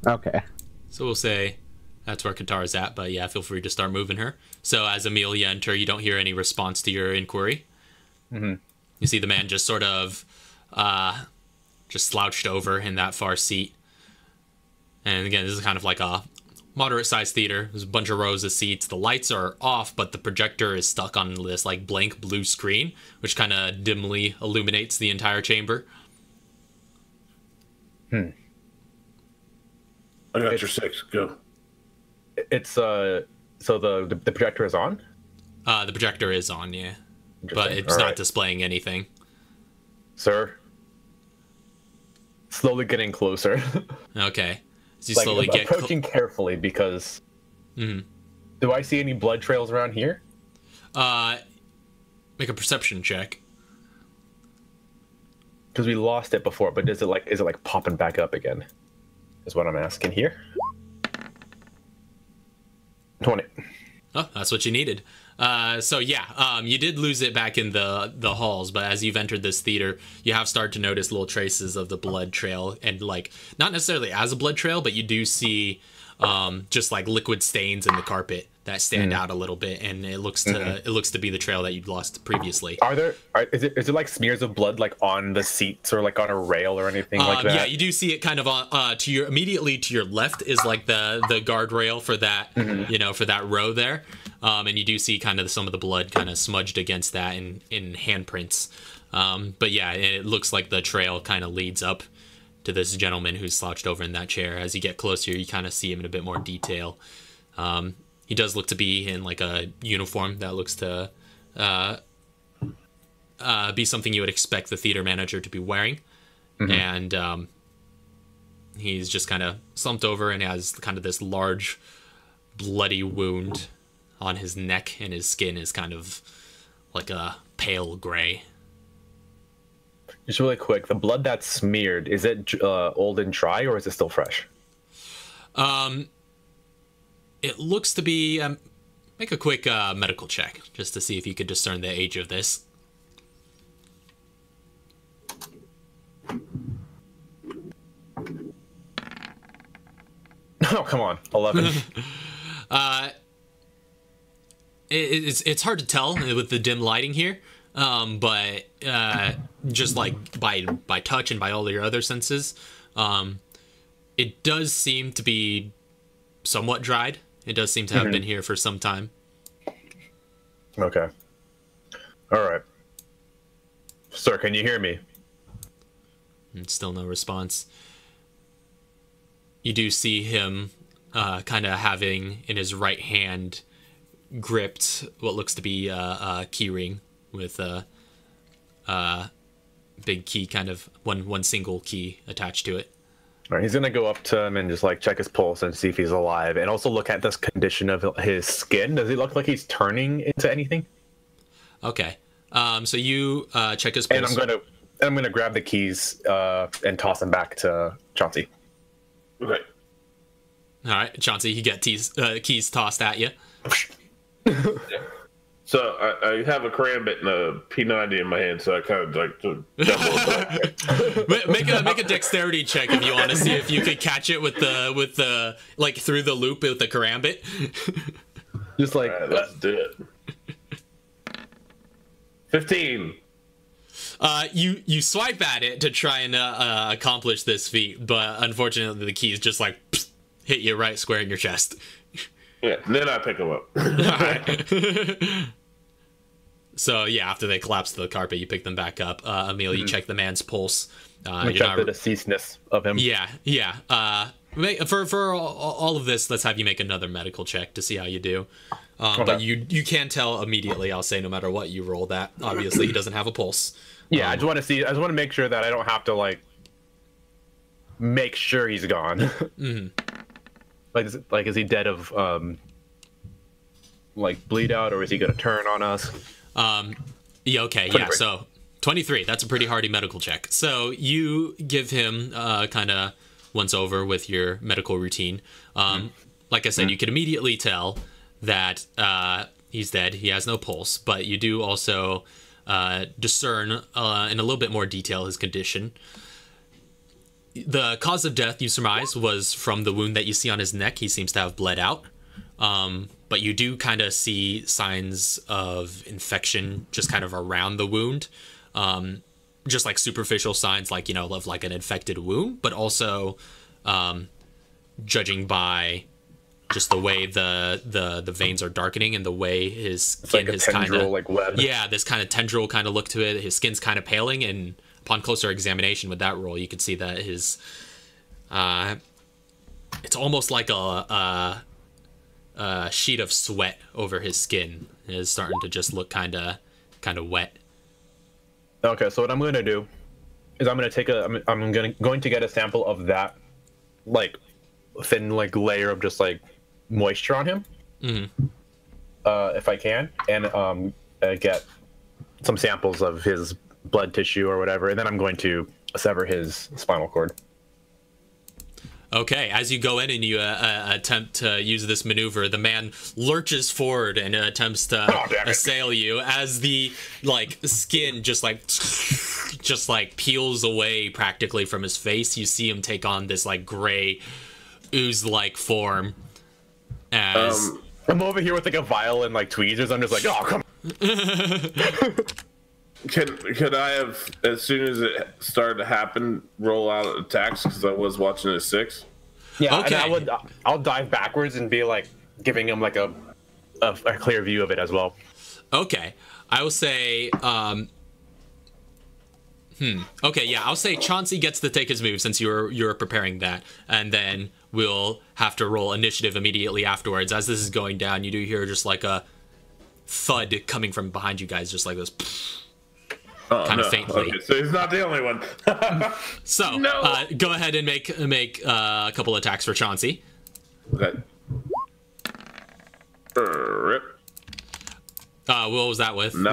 Okay. So we'll say that's where Katara's at, but yeah, feel free to start moving her. So as Amelia enter, you don't hear any response to your inquiry. Mm-hmm. You see the man just sort of just slouched over in that far seat. And again, this is kind of like a moderate-sized theater. There's a bunch of rows of seats. The lights are off, but the projector is stuck on this like blank blue screen, which kind of dimly illuminates the entire chamber. I got your 6. Go. It's so the projector is on. The projector is on, yeah, but Interesting. it's All not right. displaying anything. Sir. Slowly getting closer. Okay, so you Like, slowly get approaching carefully because. Do I see any blood trails around here? make a perception check. Because we lost it before, but is it like popping back up again? Is what I'm asking here. 20. Oh, that's what you needed. So yeah, you did lose it back in the halls, but as you've entered this theater, you have started to notice little traces of the blood trail, and like not necessarily as a blood trail, but you do see just like liquid stains in the carpet that stand out a little bit, and it looks to be the trail that you'd lost previously. Is it like smears of blood like on the seats or like on a rail or anything like that? Yeah, you do see it kind of on immediately to your left is like the guardrail for that for that row there, and you do see kind of some of the blood kind of smudged against that in handprints. But yeah, it looks like the trail kind of leads up to this gentleman who's slouched over in that chair. As you get closer, you kind of see him in a bit more detail. He does look to be in like a uniform that looks to be something you would expect the theater manager to be wearing. And he's just kind of slumped over and has kind of this large bloody wound on his neck, and his skin is kind of like a pale gray. Just really quick, the blood that's smeared, is it old and dry or is it still fresh? It looks to be... make a quick medical check, just to see if you could discern the age of this. Oh, come on. 11. It's hard to tell with the dim lighting here, but just like by touch and by all your other senses, it does seem to be somewhat dried. It does seem to have been here for some time. Okay. All right. Sir, can you hear me? And still no response. You do see him kind of having in his right hand gripped what looks to be a key ring with a big key, kind of one single key attached to it. All right, he's gonna go up to him and just like check his pulse and see if he's alive, and also look at this condition of his skin. Does he look like he's turning into anything? Okay. So you check his pulse. And I'm gonna grab the keys and toss them back to Chauncey. Okay. All right, Chauncey, you get keys tossed at you. So I have a karambit and a P90 in my hand, so I kind of like to jumble it. make a dexterity check if you want to see if you could catch it with the like through the loop with the karambit. Just like All right, let's do it. 15. You swipe at it to try and accomplish this feat, but unfortunately the keys just like hit you right square in your chest. Yeah, then I pick them up. Alright. So yeah, after they collapse to the carpet, you pick them back up. Emil, you check the man's pulse. check the deceasedness of him. Yeah. For all of this, let's have you make another medical check to see how you do. But you can tell immediately, I'll say, no matter what you roll, that obviously he doesn't have a pulse. Yeah, I just want to make sure that I don't have to like make sure he's gone. Mm-hmm. Like is he dead of like bleed out, or is he gonna turn on us? Yeah, okay, 23. yeah, so 23, that's a pretty hardy medical check. So you give him kind of once over with your medical routine. Like I said, you can immediately tell that he's dead. He has no pulse, but you do also discern in a little bit more detail his condition. The cause of death, you surmise, was from the wound that you see on his neck. He seems to have bled out. But you do kind of see signs of infection just kind of around the wound. Just like superficial signs, like, you know, of like an infected wound, but also judging by just the way the veins are darkening and the way his skin like is kind of like web. Yeah, this kind of tendril kind of look to it. His skin's kind of paling, and upon closer examination with that roll, you can see that his it's almost like a sheet of sweat over his skin is starting to just look kind of wet. Okay, so what I'm gonna do is I'm going to get a sample of that like thin like layer of just like moisture on him, if I can, and get some samples of his blood tissue or whatever, and then I'm going to sever his spinal cord. Okay, as you go in and you attempt to use this maneuver, the man lurches forward and attempts to assail you as the like skin just like peels away practically from his face. You see him take on this like gray ooze-like form. As I'm over here with like a vial and like tweezers. I'm just like, oh come on. Could I have, as soon as it started to happen, roll out attacks, because I was watching a 6? Yeah, okay. And I'll dive backwards and be like giving him like a clear view of it as well. Okay, I will say, okay, yeah, I'll say Chauncey gets to take his move since you're preparing that, and then we'll have to roll initiative immediately afterwards. As this is going down, you do hear just like a thud coming from behind you guys, just like this. Kind of faintly. Okay, so he's not the only one. So, go ahead and make a couple attacks for Chauncey. Okay. Rip. What was that with? 9.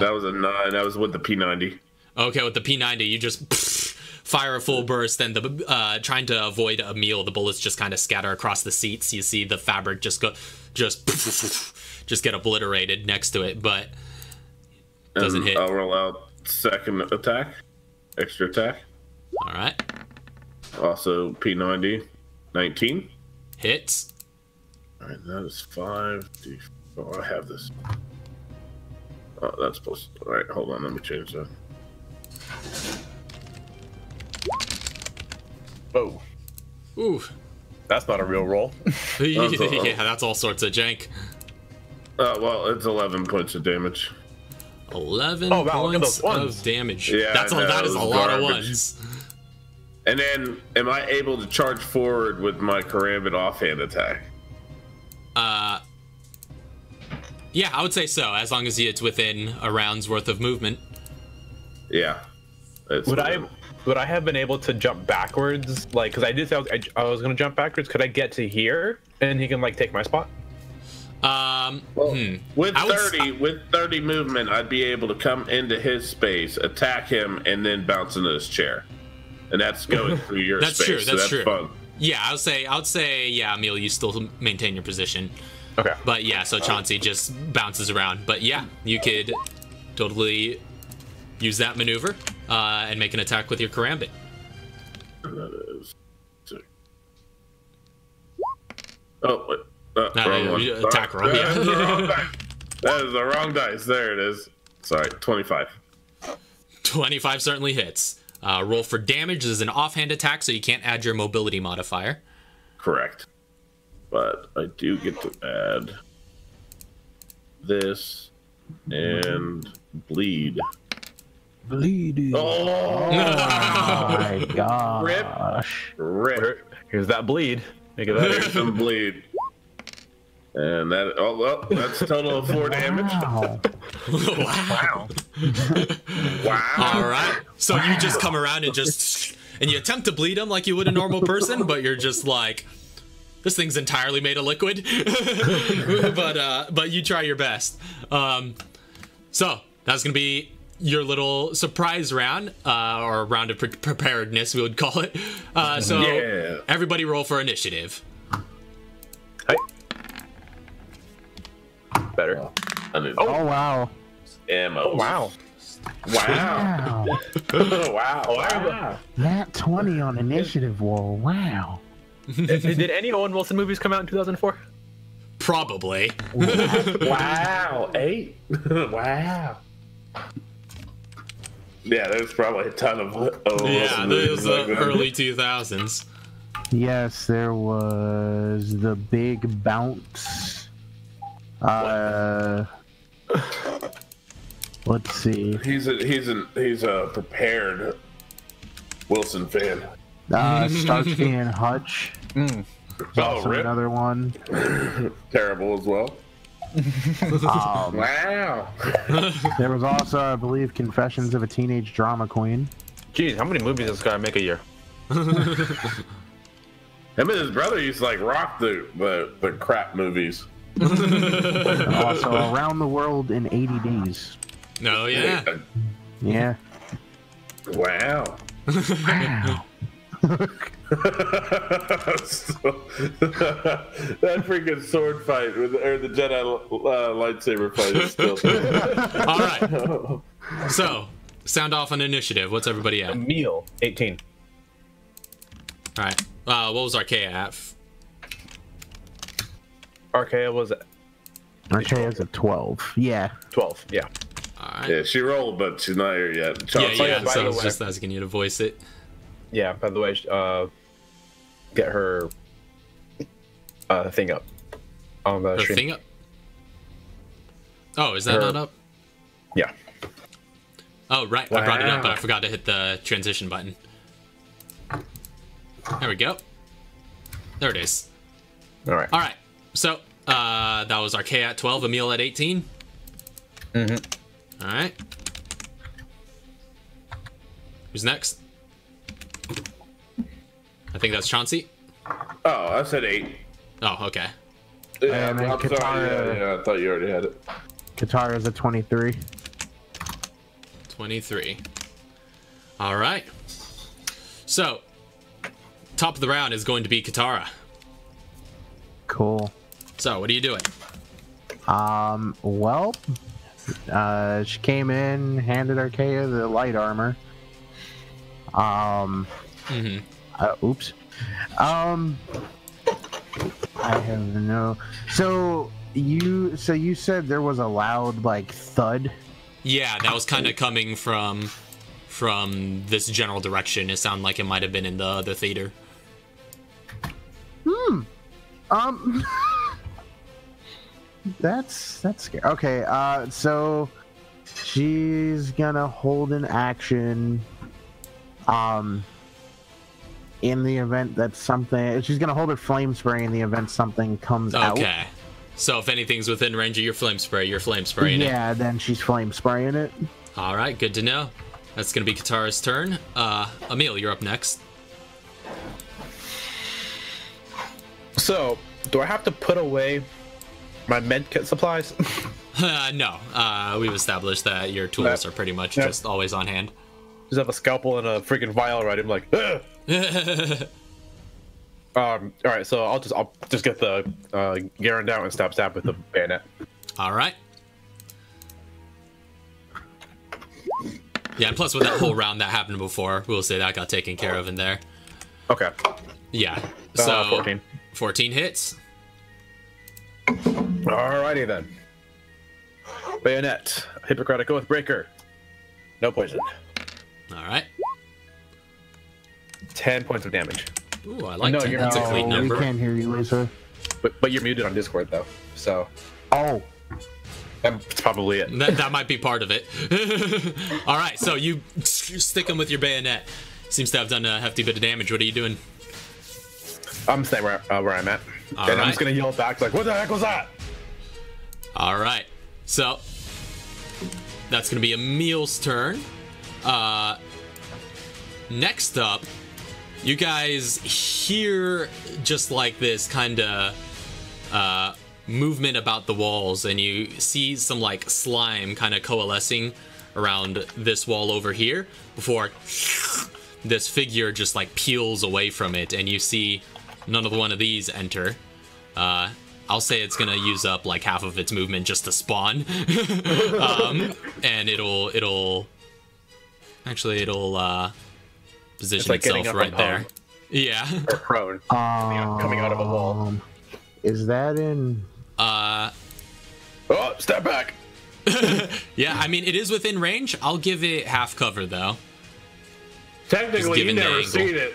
That was a 9. That was with the P90. Okay, with the P90, you just fire a full burst, and the trying to avoid a meal, the bullets just kind of scatter across the seats. You see the fabric just get obliterated next to it, but doesn't hit. I'll roll out second attack, extra attack. All right. Also P90, 19. Hits. All right, that is 5. Oh, I have this. Oh, that's supposed to. All right, hold on. Let me change that. Oh. Ooh. That's not a real roll. Yeah, that's all sorts of jank. Well, it's 11 points of damage. 11 Oh, wow, look at points those ones. of damage. Yeah, That is a lot of garbage. ones. And then, am I able to charge forward with my karambit offhand attack? Yeah, I would say so, as long as it's within a round's worth of movement. Yeah. Would I have been able to jump backwards? Like, because I did say I was going to jump backwards. Could I get to here and he can like take my spot? With 30 movement, I'd be able to come into his space, attack him, and then bounce into his chair. And that's going through your That's space. true. So That's true. Fun. Yeah, I would say, yeah, Emil, you still maintain your position. Okay. But yeah, so Chauncey just bounces around. But yeah, you could totally use that maneuver and make an attack with your karambit. That is 6. Oh, wait. Wrong one. Attack roll. That Yeah. is the wrong dice. That is the wrong dice. There it is. Sorry, 25. 25 certainly hits. Roll for damage. This is an offhand attack, so you can't add your mobility modifier. Correct. But I do get to add this and bleed. Bleeding. Oh, My gosh. rip. Here's that bleed. Make it better. There's some bleed. And that, oh, well, that's a total of 4 damage. Wow. Wow. Wow. All right. So you just come around and just and you attempt to bleed him like you would a normal person, but you're just like, this thing's entirely made of liquid. but you try your best. So that's gonna be your little surprise round, or round of preparedness, we would call it. So everybody roll for initiative. Hi. Better. Oh wow. Ammo. Oh, wow. Wow. Wow. Nat 20 on initiative roll. Wow. Did any Owen Wilson movies come out in 2004? Probably. Wow. 8. Wow. Yeah, there's probably a ton of. Yeah, those early 2000s. Yes, there was the Big Bounce. Let's see. He's a prepared Wilson fan. Starsky and Hutch. There's also rip. another one. Terrible as well. Wow. There was also, I believe, Confessions of a Teenage Drama Queen. Jeez, how many movies does this guy make a year? Him and his brother used to like rock the crap movies. Also, Around the World in 80 Days. No, yeah. Yeah. Wow. Wow. That freaking sword fight or the Jedi lightsaber fight is still. All right. So, sound off on initiative. What's everybody at? Emil, 18. All right. What was Archaea at? Archaea was Archaea's a 12. Yeah. 12. Yeah. All right. Yeah, she rolled, but she's not here yet. Yeah. by So I the was way- just asking you to voice it. Yeah. By the way, get her thing up on the Her stream. thing up. Oh, is that not up? Yeah. Oh, right. I brought it up, but I Wow. forgot to hit the transition button. There we go. There it is. All right. All right. So, that was Archaea at 12, Emil at 18. Mm-hmm. All right. Who's next? I think that's Chauncey. Oh, I said 8. Oh, okay. Yeah, And then I'm sorry. Katara- Yeah, I thought you already had it. Katara's a 23. 23. All right. So, top of the round is going to be Katara. Cool. So, what are you doing? Well, she came in, handed Archaea the light armor. Oops. I have no. So you said there was a loud like thud. Yeah, that was kind of coming from this general direction. It sounded like it might have been in the theater. That's scary. Okay, so she's gonna hold an action. In the event that something, she's gonna hold her flame spray in the event something comes out. Okay. So if anything's within range of your flame spray, you're flame spraying it. Yeah, then she's flame spraying it. All right, good to know. That's gonna be Katara's turn. Emil, you're up next. So, do I have to put away my med kit supplies? No, we've established that your tools are pretty much just always on hand. Just have a scalpel and a freaking vial right? I'm like, ugh! All right, so I'll just get the Garen down and stab with the bayonet. All right. Yeah, and plus with that whole round that happened before, we'll say that got taken care of in there. Okay. Yeah. So 14. 14 hits. Alrighty then. Bayonet, Hippocratic Oath Breaker. No poison. All right. 10 points of damage. Ooh, I like No, 10. you're That's a not. clean we number. can't hear you, Lisa. But you're muted on Discord though, so Oh, that's probably it. That might be part of it. All right, so you stick him with your bayonet. Seems to have done a hefty bit of damage. What are you doing? I'm staying where I'm at. All and I'm right. just gonna yell back like, "What the heck was that?" All right, so that's gonna be Emil's turn. Next up You guys hear just like this kind of movement about the walls, and you see some like slime kind of coalescing around this wall over here before this figure just like peels away from it, and you see none of one of these enter. I'll say it's gonna use up like half of its movement just to spawn. And it'll position like itself right there. Yeah. Or prone. Coming out of a wall. Is that in? Oh, step back. Yeah, I mean, it is within range. I'll give it half cover though. Technically, you've never seen it.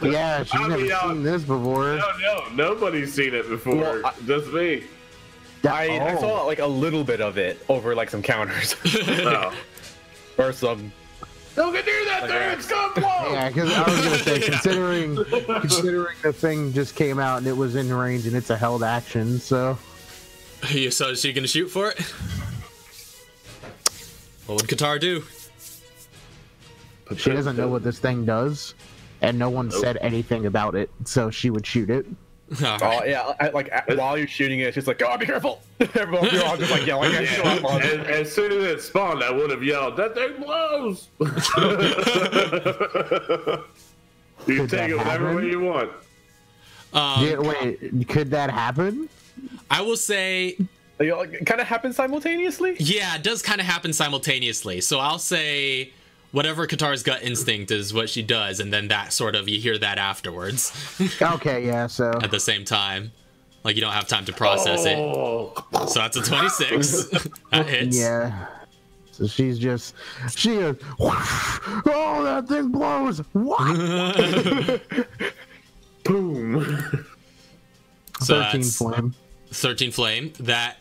Yeah, she's never seen this before. No, nobody's seen it before. Well, just me. I saw like a little bit of it over like some counters. Oh. Or some. Don't get near that thing, it's gonna blow! Yeah, because I was gonna say, considering the thing just came out and it was in range and it's a held action, so. So is she gonna shoot for it? What would Qatar do? She doesn't know what this thing does, and no one said anything about it, so she would shoot it. Oh yeah, while you're shooting it, it's just like, oh, be careful! Everyone, you're all just like yelling. And as soon as it spawned, I would have yelled, "That thing blows!" You can take it whatever way you want. Wait, could that happen? I will say, it kind of happens simultaneously. yeah, it does kind of happen simultaneously. So I'll say whatever Qatar's gut instinct is what she does, and then that sort of, you hear that afterwards. Okay, yeah, so. At the same time. Like, you don't have time to process it. So that's a 26. That hits. Yeah. So she is, oh, that thing blows! What? Boom. So 13 flame. 13 flame. That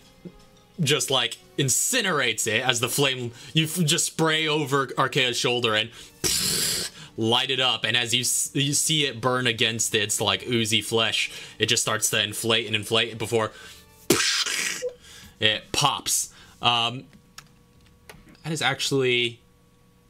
just like incinerates it as the flame, you just spray over Arkea's shoulder and light it up, and as you see it burn against its like oozy flesh, it just starts to inflate and inflate before it pops. That is actually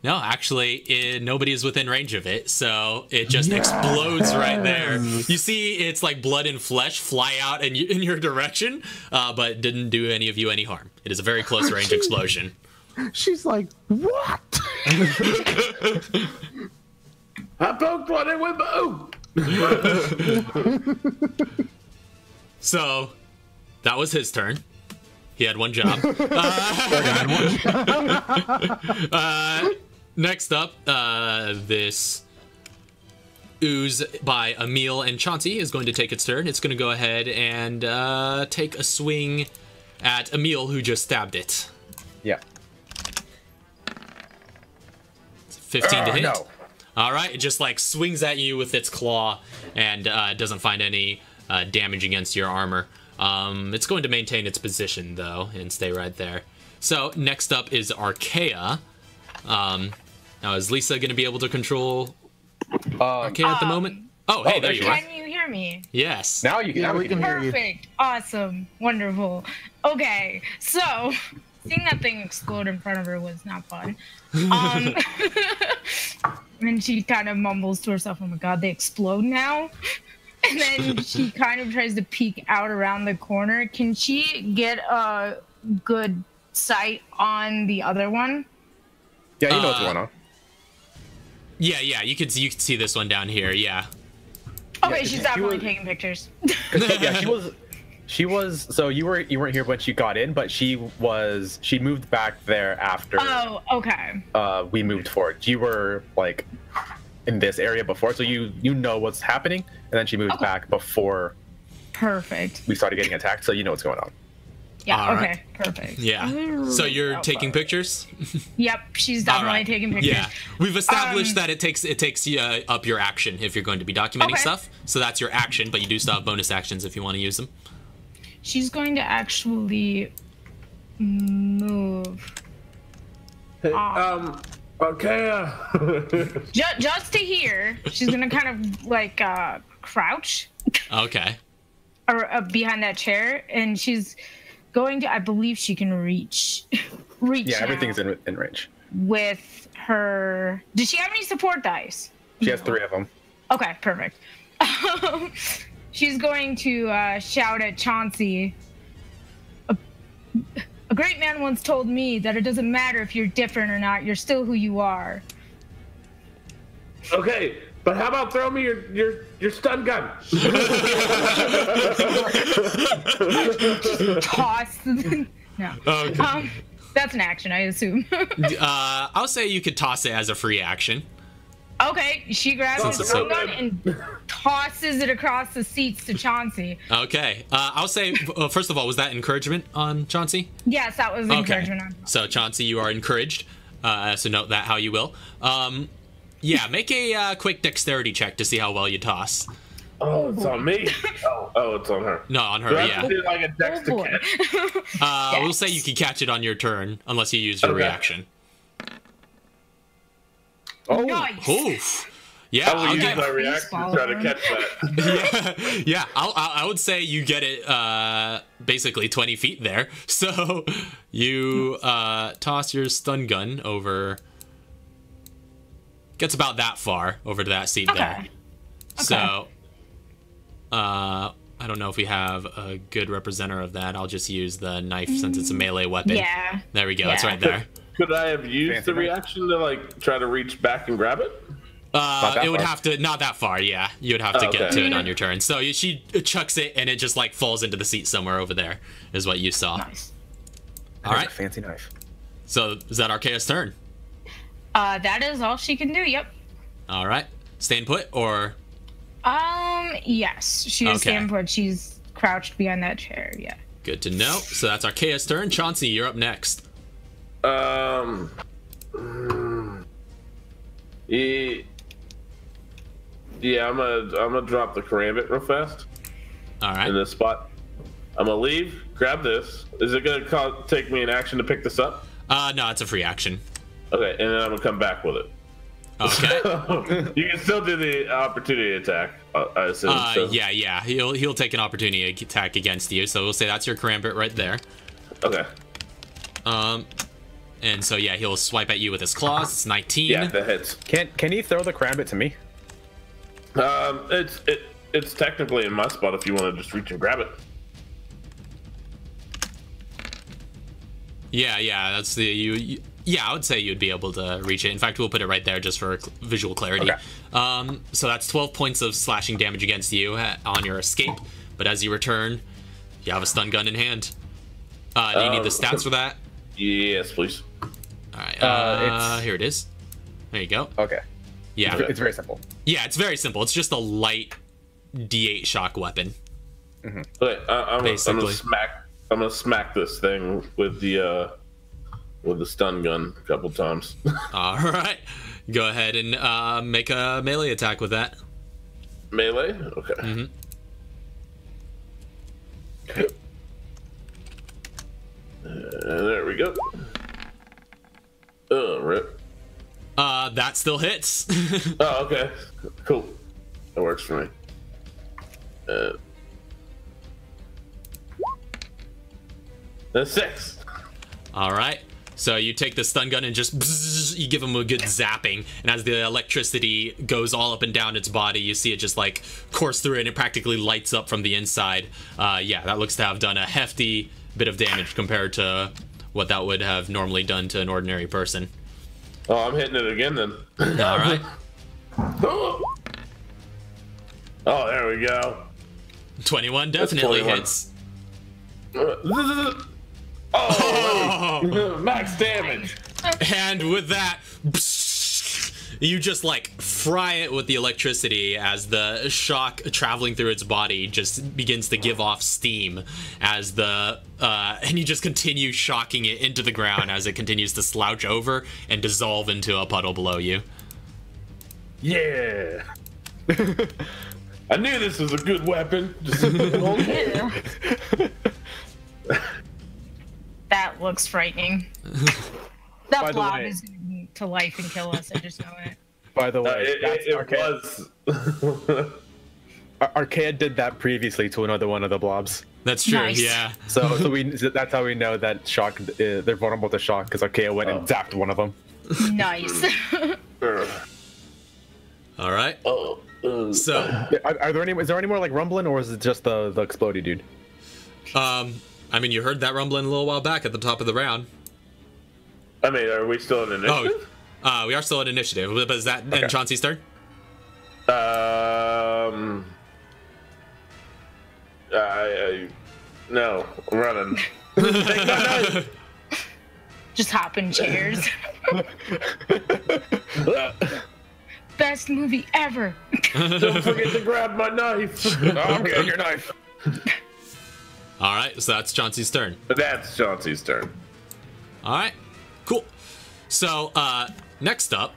nobody is within range of it, so it just explodes right there. You see its like blood and flesh fly out in your direction, but didn't do any of you any harm. It is a very close range explosion. She's like, what? I poked one and went boom. So that was his turn. He had one job. Next up, this ooze by Emil and Chauncey is going to take its turn. It's going to go ahead and take a swing at Emil, who just stabbed it. Yeah. 15 to hit. No. All right, it just like swings at you with its claw and doesn't find any damage against your armor. It's going to maintain its position though and stay right there. So next up is Arkea. Now is Lisa going to be able to control Arkea at the moment? Oh, hey, there you are. Can you hear me? Yes. Now you can. Yeah, we can hear you. Perfect. Awesome. Wonderful. Okay, so seeing that thing explode in front of her was not fun. And she kind of mumbles to herself, "Oh my god, they explode now." And then she kind of tries to peek out around the corner. Can she get a good sight on the other one? Yeah, you know what's going on. Yeah, you could see this one down here. Yeah. Okay, she's definitely taking pictures. Yeah, she was. So you weren't here when she got in, but she moved back there after. Oh, okay. We moved forward. You were like in this area before, so you know what's happening, and then she moved back before. Perfect. We started getting attacked, so you know what's going on. Yeah. All okay. right. Perfect. Yeah. So you're taking pictures? Yep. She's definitely taking pictures. Yeah. We've established that it takes up your action if you're going to be documenting stuff. So that's your action, but you do still have bonus actions if you want to use them. She's going to actually move. Okay. Just to here, she's gonna kind of like crouch. Okay. Or behind that chair, and she's going to. I believe she can reach. Yeah, everything's in range. With her. Does she have any support dice? She has 3 of them. Okay, perfect. She's going to shout at Chauncey. A great man once told me that it doesn't matter if you're different or not, you're still who you are. Okay, but how about throw me your stun gun? Toss. No. Okay. That's an action, I assume. I'll say you could toss it as a free action. Okay, she grabs Since his it's so stun gun and tosses it across the seats to Chauncey. Okay. I'll say, first of all, was that encouragement on Chauncey? Yes, that was encouragement on So, Chauncey, you are encouraged. So note that how you will. Yeah, make a quick dexterity check to see how well you toss. Oh, it's on me. Oh, it's on her. No, on her, Do I have yeah. to do like a dex to boy. catch? We'll say you can catch it on your turn, unless you use your Okay. reaction. Nice. Oof. Yeah, I will I'll use get, my reaction to try to catch that. yeah. I would say you get it basically 20 feet there. So you toss your stun gun over. Gets about that far over to that seat there. Okay. So I don't know if we have a good representative of that. I'll just use the knife since it's a melee weapon. Yeah. There we go. Yeah. It's right there. Could I have used Fancy the reaction to like try to reach back and grab it? It would far. have to, not that far, yeah. You would have to get Okay. to it on your turn. So she chucks it and it just like falls into the seat somewhere over there, is what you saw. Nice. All right. A fancy knife. So is that Archaea's turn? That is all she can do. Yep. All right. Staying put or? Yes. She is Okay. standing put. She's crouched behind that chair. Yeah. Good to know. So that's Archaea's turn. Chauncey, you're up next. Yeah, I'm gonna drop the karambit real fast All right. in this spot. I'm gonna leave. Grab this. Is it gonna take me an action to pick this up? No, it's a free action. Okay, and then I'm gonna come back with it. Okay. You can still do the opportunity attack, I assume. so. Yeah. He'll take an opportunity attack against you. So we'll say that's your karambit right there. Okay. And so yeah, he'll swipe at you with his claws. It's 19. Yeah, that hits. Can you throw the karambit to me? It's technically in my spot if you want to just reach and grab it. Yeah, that's the you. Yeah, I would say you'd be able to reach it. In fact, we'll put it right there just for visual clarity. Okay. So that's 12 points of slashing damage against you on your escape. But as you return, you have a stun gun in hand. Do you need the stats for that? Yes, please. All right. Here it is. There you go. Okay. Yeah. It's very simple. Yeah, it's very simple. It's just a light D8 shock weapon. Okay, I'm Basically. gonna smack this thing with the stun gun a couple times. All right. Go ahead and make a melee attack with that. Melee? Okay. Mm-hmm. There we go. Oh, rip. That still hits. Oh, okay. Cool. That works for me. That's 6. All right. So you take the stun gun and just bzzz, you give him a good zapping, and as the electricity goes all up and down its body, you see it just like course through it, and it practically lights up from the inside. Yeah, that looks to have done a hefty bit of damage compared to what that would have normally done to an ordinary person. Oh, I'm hitting it again then. All right. Oh, there we go. 21 definitely 21. hits. Oh, max damage. And with that, you just like fry it with the electricity as the shock traveling through its body just begins to give off steam as and you just continue shocking it into the ground as it continues to slouch over and dissolve into a puddle below you. Yeah. I knew this was a good weapon. Just That looks frightening. By That the blob way- is going to life and kill us. I just know it. By the way, that's it Archaea. was. Archaea did that previously to another one of the blobs. That's true, Nice. yeah. So that's how we know that shock. They're vulnerable to shock because Archaea went and zapped one of them. Nice. All right. Oh, So, Are there any? Is there any more like rumbling, or is it just the explodey dude? I mean, you heard that rumbling a little while back at the top of the round. I mean, are we still in initiative? We are still in initiative. But is that then Chauncey's turn? No, I'm running. Just hop in chairs. Best movie ever. Don't forget to grab my knife. I'm getting your knife. All right, so that's Chauncey's turn. That's Chauncey's turn. All right, cool. So next up,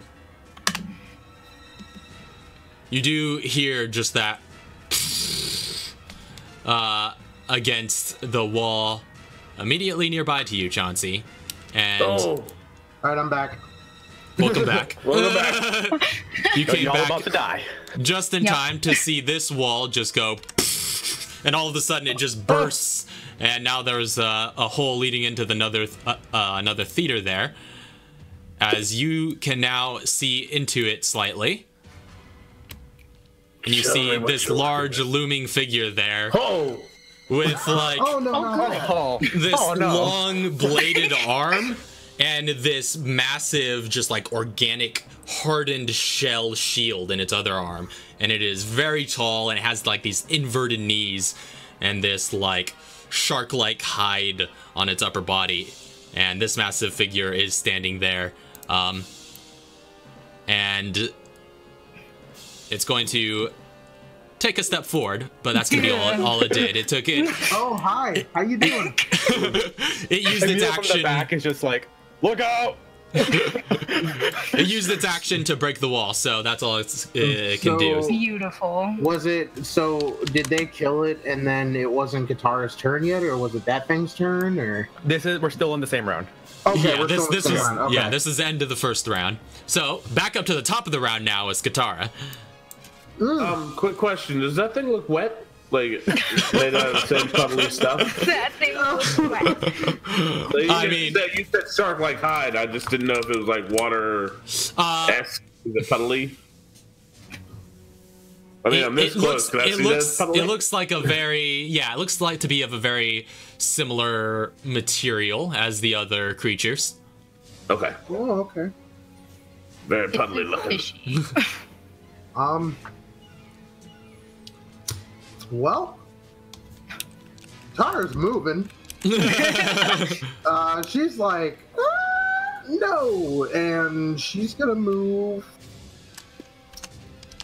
you do hear just that against the wall immediately nearby to you, Chauncey. And Oh, Alright, I'm back. welcome back. welcome back. You came Y'all back about to die. just in Yep. time to see this wall just go, and all of a sudden it just bursts, and now there's a hole leading into another theater there. As you can now see into it slightly, and you Show me see what this you're large looming figure there Oh, with like Oh no! Oh, this oh, no. long bladed arm and this massive, just like organic hardened shell shield in its other arm, and it is very tall and it has like these inverted knees and this like shark-like hide on its upper body, and this massive figure is standing there, and it's going to take a step forward, but that's gonna be all it did. It took it. Oh hi, how you doing? It used And its Neil from the action. back is just like, look out! It used its action to break the wall, so that's all it can do. Beautiful. Was it so? Did they kill it and then it wasn't Katara's turn yet, or was it that thing's turn? Or We're still in the same round. okay, Yeah, we're this still in the is same round. Okay. yeah, this is the end of the first round. So back up to the top of the round now is Katara. quick question. Does that thing look wet? Like, made out of the same cuddly stuff? That thing was wet. Like, I mean- you said shark-like hide. I just didn't know if it was like water-esque. Is it cuddly? I mean, I'm this close. Can I see that cuddly? It looks like a very it looks like to be of a very similar material as the other creatures. Okay. Oh, okay. Very cuddly looking. Fishy. Well, Tara's moving. She's like, no, and she's gonna move.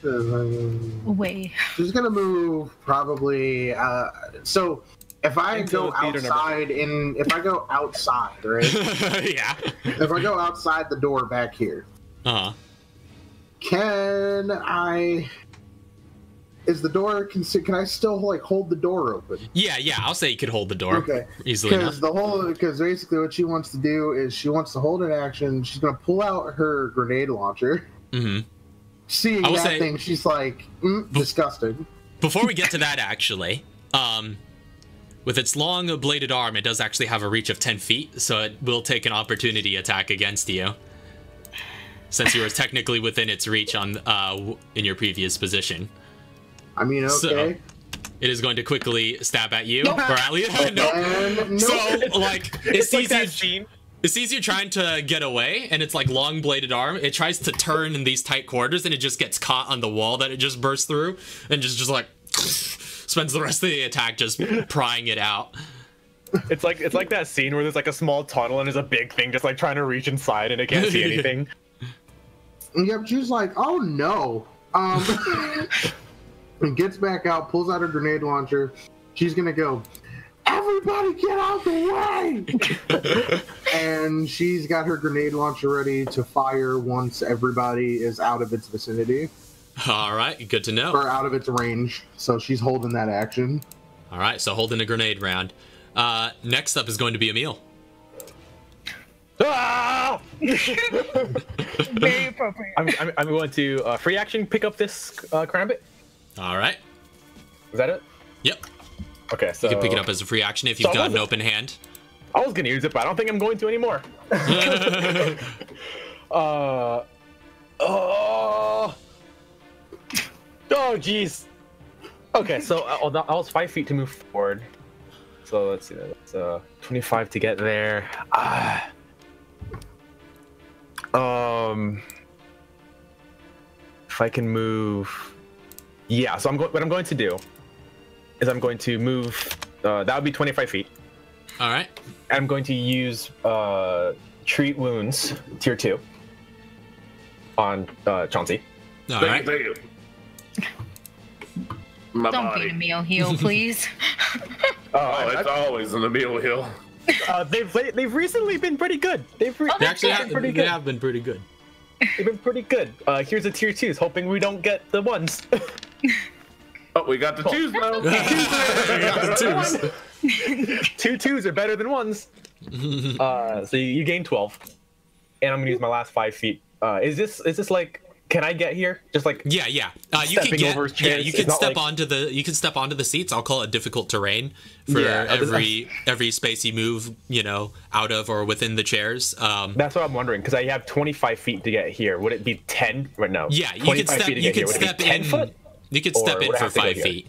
Away. She's gonna move probably. So if I Into go the theater number outside if I go outside, right? Yeah. If I go outside the door back here, Uh-huh. can I? Is the door? Can I still like hold the door open? Yeah, I'll say you could hold the door Okay. easily enough. Because basically what she wants to do is she wants to hold an action. She's gonna pull out her grenade launcher. Mm-hmm. Seeing I will that say- thing, she's like, disgusting. Before we get to that, actually, with its long bladed arm, it does actually have a reach of 10 feet, so it will take an opportunity attack against you, since you were technically within its reach in your previous position. I mean, okay. So, it is going to quickly stab at you, or at least nope. And nope. So, like, It's like that scene. it sees you trying to get away, and it's like long bladed arm. It tries to turn in these tight quarters, and it just gets caught on the wall that it just burst through, and just like spends the rest of the attack just prying it out. It's like that scene where there's like a small tunnel and there's a big thing just like trying to reach inside and it can't see anything. Yep, she's like, oh no. And gets back out, pulls out her grenade launcher. She's gonna go, everybody get out the way! And she's got her grenade launcher ready to fire once everybody is out of its vicinity. All right, good to know. Or out of its range. So she's holding that action. All right, so holding a grenade round. Next up is going to be Emil. Ah! Very appropriate. I'm going to free action pick up this Karambit. All right. Is that it? Yep. Okay, so You can pick it up as a free action if you've So got an was it- open hand. I was gonna use it, but I don't think I'm going to anymore. Oh! Oh, jeez. Okay, so I was 5 feet to move forward. So let's see. That's 25 to get there. If I can move, yeah. So what I'm going to do is I'm going to move. That would be 25 feet. All right. I'm going to use treat wounds tier 2 on Chauncey. All right. Thank you. My Don't body. be a meal heal, please. Oh, it's always an Emil Hill. They've recently been pretty good. They actually have, pretty they good. have been pretty good. They've been pretty good. Here's a tier 2s, hoping we don't get the ones. Oh, we got the twos now. Two twos are better than ones. So you gain 12, and I'm gonna use my last 5 feet. Is this like? Can I get here? Just like Yeah. You can get. over chairs, You can it's not step like- onto the. You can step onto the seats. I'll call it difficult terrain for every space you move. Out of or within the chairs. That's what I'm wondering, because I have 25 feet to get here. Would it be 10 right now? Yeah, you can 25 step. feet to You get can here. Would it be step 10 in. foot? You can step Or in would I for have to go 5 here? feet.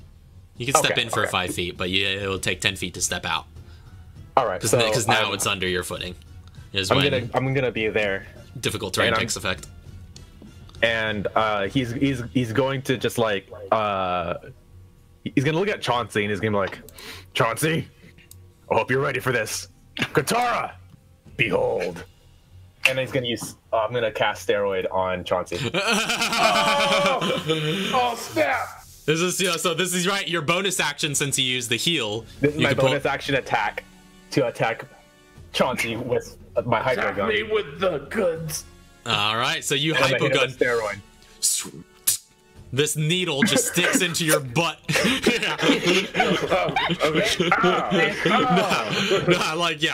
You can step Okay, in for okay. 5 feet, but it will take 10 feet to step out. All right. Because now it's under your footing. Is when I'm gonna be there, difficult terrain and takes effect. and he's going to just like he's gonna look at Chauncey and he's gonna be like, Chauncey, I hope you're ready for this. Katara, behold. And he's gonna use. I'm gonna cast steroid on Chauncey. Oh, snap! This is right. Your bonus action, since you used the heal. This is you my can pull- bonus action attack to attack Chauncey with my hyper Attack gun. me with the goods. All right, so you And I hit him hypogun. with steroid. This needle just sticks into your butt. Okay.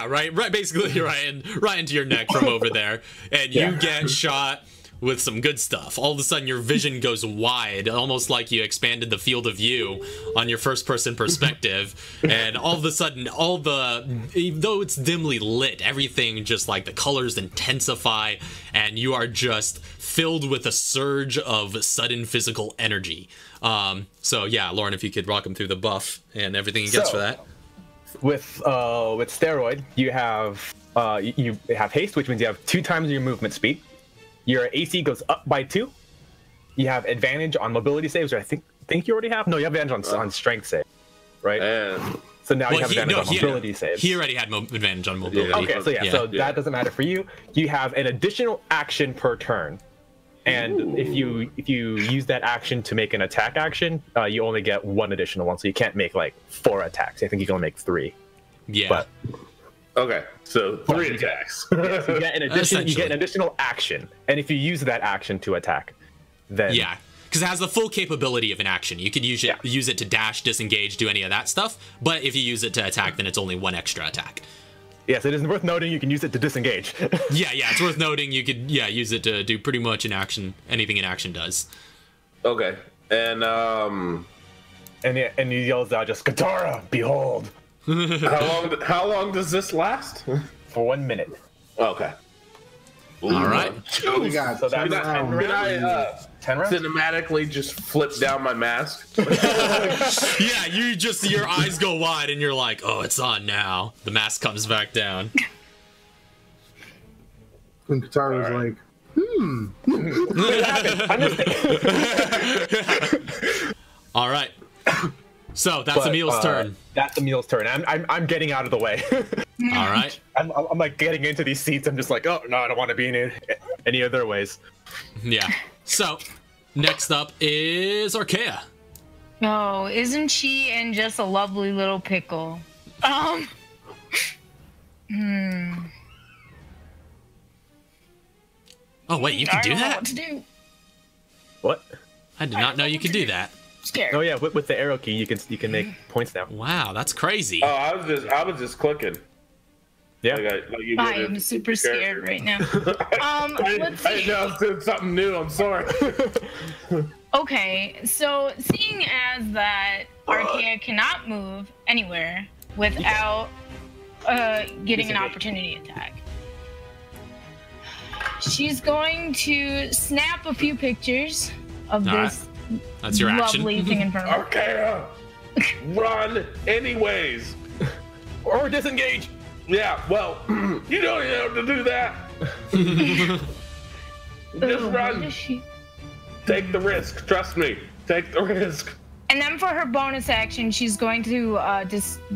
Right. Basically, right into your neck from over there, and you get shot with some good stuff. All of a sudden, your vision goes wide, almost like you expanded the field of view on your first-person perspective. And all of a sudden, even though it's dimly lit, everything just like the colors intensify, and you are just filled with a surge of sudden physical energy. So yeah, Lauren, if you could walk him through the buff and everything he gets for that. With steroid, you have haste, which means you have 2 times your movement speed. Your AC goes up by 2. You have advantage on mobility saves, which I think you already have. No, you have advantage on strength save, right? And So now you have advantage on mobility saves. He already had advantage on mobility. Okay, so that doesn't matter for you. You have an additional action per turn, and if you use that action to make an attack action, you only get 1 additional one. So you can't make like 4 attacks. I think you can only make 3. Yeah. But okay, so 3 attacks. yeah, so you get an Essentially. additional action, and if you use that action to attack, then Yeah, because it has the full capability of an action. You could use it to dash, disengage, do any of that stuff. But if you use it to attack, then it's only 1 extra attack. yes, it is worth noting you can use it to disengage. Yeah, it's worth noting you could use it to do pretty much anything an action does. Okay, and and he yells out, just Katara, behold, how long does this last? for 1 minute. Okay. All right. We got So that's 10 rounds. Can I 10 rounds? cinematically just flip down my mask? Yeah, your eyes go wide and you're like, oh, it's on now. The mask comes back down. when Katara was like, All right. So that's Emil's turn. That's Emil's turn. I'm getting out of the way. All right. I'm like getting into these seats. I'm just like, oh no, I don't want to be in any other ways. Yeah. So next up is Archaea. Oh, isn't she in just a lovely little pickle? Oh, wait, you can I do don't know that? what to do. What? I did not know you could do that. I'm scared. Oh yeah, with the arrow key, you can make points now. Wow, that's crazy. Oh, I was just clicking. Yeah. Like you I did am it. super scared right now. Let's I see. know I did something new. I'm sorry. Okay, so seeing as that Archaea cannot move anywhere without getting an opportunity attack, she's going to snap a few pictures of All this That's your action. lovely thing in front of her. Archaea, run anyways. Or disengage. Yeah, well, you don't even have to do that. Just What run. does she- Take the risk. Trust me. Take the risk. And then for her bonus action, she's going to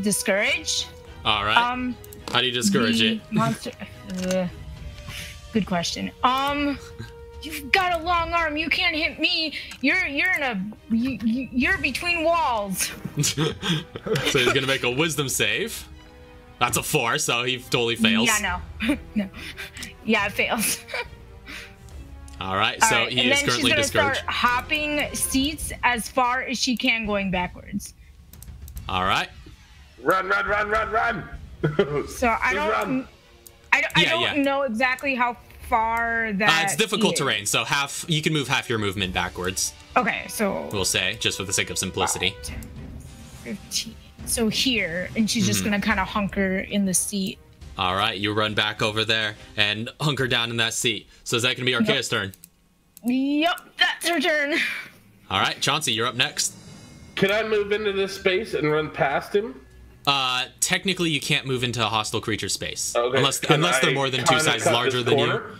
discourage. All right. How do you discourage the it? monster. Good question. You've got a long arm. You can't hit me. You're between walls. So he's gonna make a wisdom save. That's a 4, so he totally fails. Yeah, no, no. Yeah, it fails. All right, All so right, he and is then she's currently gonna discouraged. start hopping seats as far as she can, going backwards. All right. Run, run, run, run, run. So I Just run. don't know exactly how far that. It's difficult is. terrain, so you can move half your movement backwards. Okay, so We'll say, just for the sake of simplicity. 15. So here, and she's just gonna kind of hunker in the seat. All right, you run back over there and hunker down in that seat. So is that gonna be Archaea's turn? Yep, that's her turn. All right, Chauncey, you're up next. Can I move into this space and run past him? Technically, you can't move into a hostile creature space Okay. unless Can they're I more than 2 kinda sizes cut larger this than you. corner?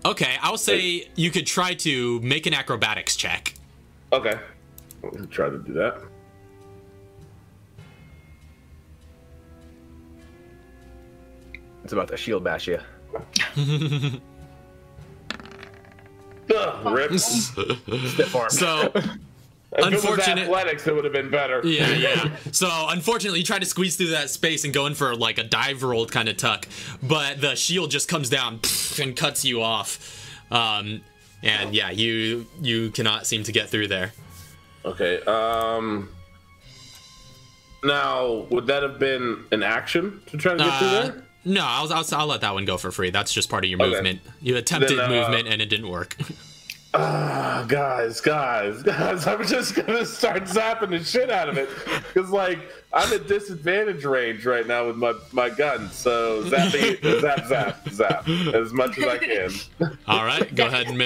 Okay, I'll say you could try to make an acrobatics check. Okay. I'll try to do that. It's about to shield bash you. Ugh, rips. Stiff arm. So, If it was unfortunate. athletics, it would have been better. Yeah. So, unfortunately, you try to squeeze through that space and go in for like a dive roll kind of tuck, but the shield just comes down and cuts you off. And yeah, you cannot seem to get through there. Okay. Now, would that have been an action to try to get through there? No, I'll let that one go for free. That's just part of your Okay. movement. You attempted Then, movement and it didn't work. Guys, I'm just gonna start zapping the shit out of it. Because, like, I'm at disadvantage range right now with my gun. So, zap, as much as I can. All right, go ahead and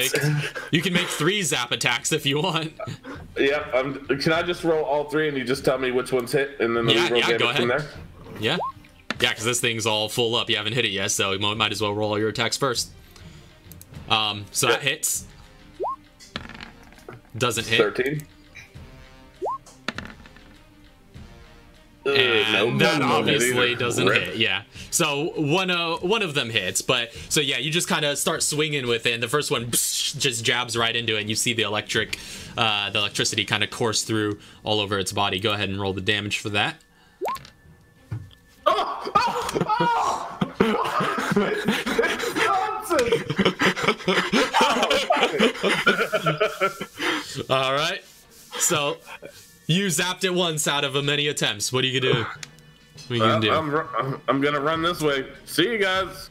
you can make 3 zap attacks if you want. Yep, can I just roll all 3 and you just tell me which ones hit? And then Yeah, roll yeah, damage go from ahead. there? Yeah. Yeah, because this thing's all full up. You haven't hit it yet, so you might as well roll all your attacks first. So that hits. Doesn't hit. 13. And that obviously either. doesn't Rip. hit, yeah. So one of them hits, but so yeah, you just kind of start swinging with it, and the first one just jabs right into it, and you see the electricity kind of course through all over its body. Go ahead and roll the damage for that. All right. So you zapped it once out of many attempts. What are you gonna do? What are you gonna do? I'm gonna run this way. See you guys.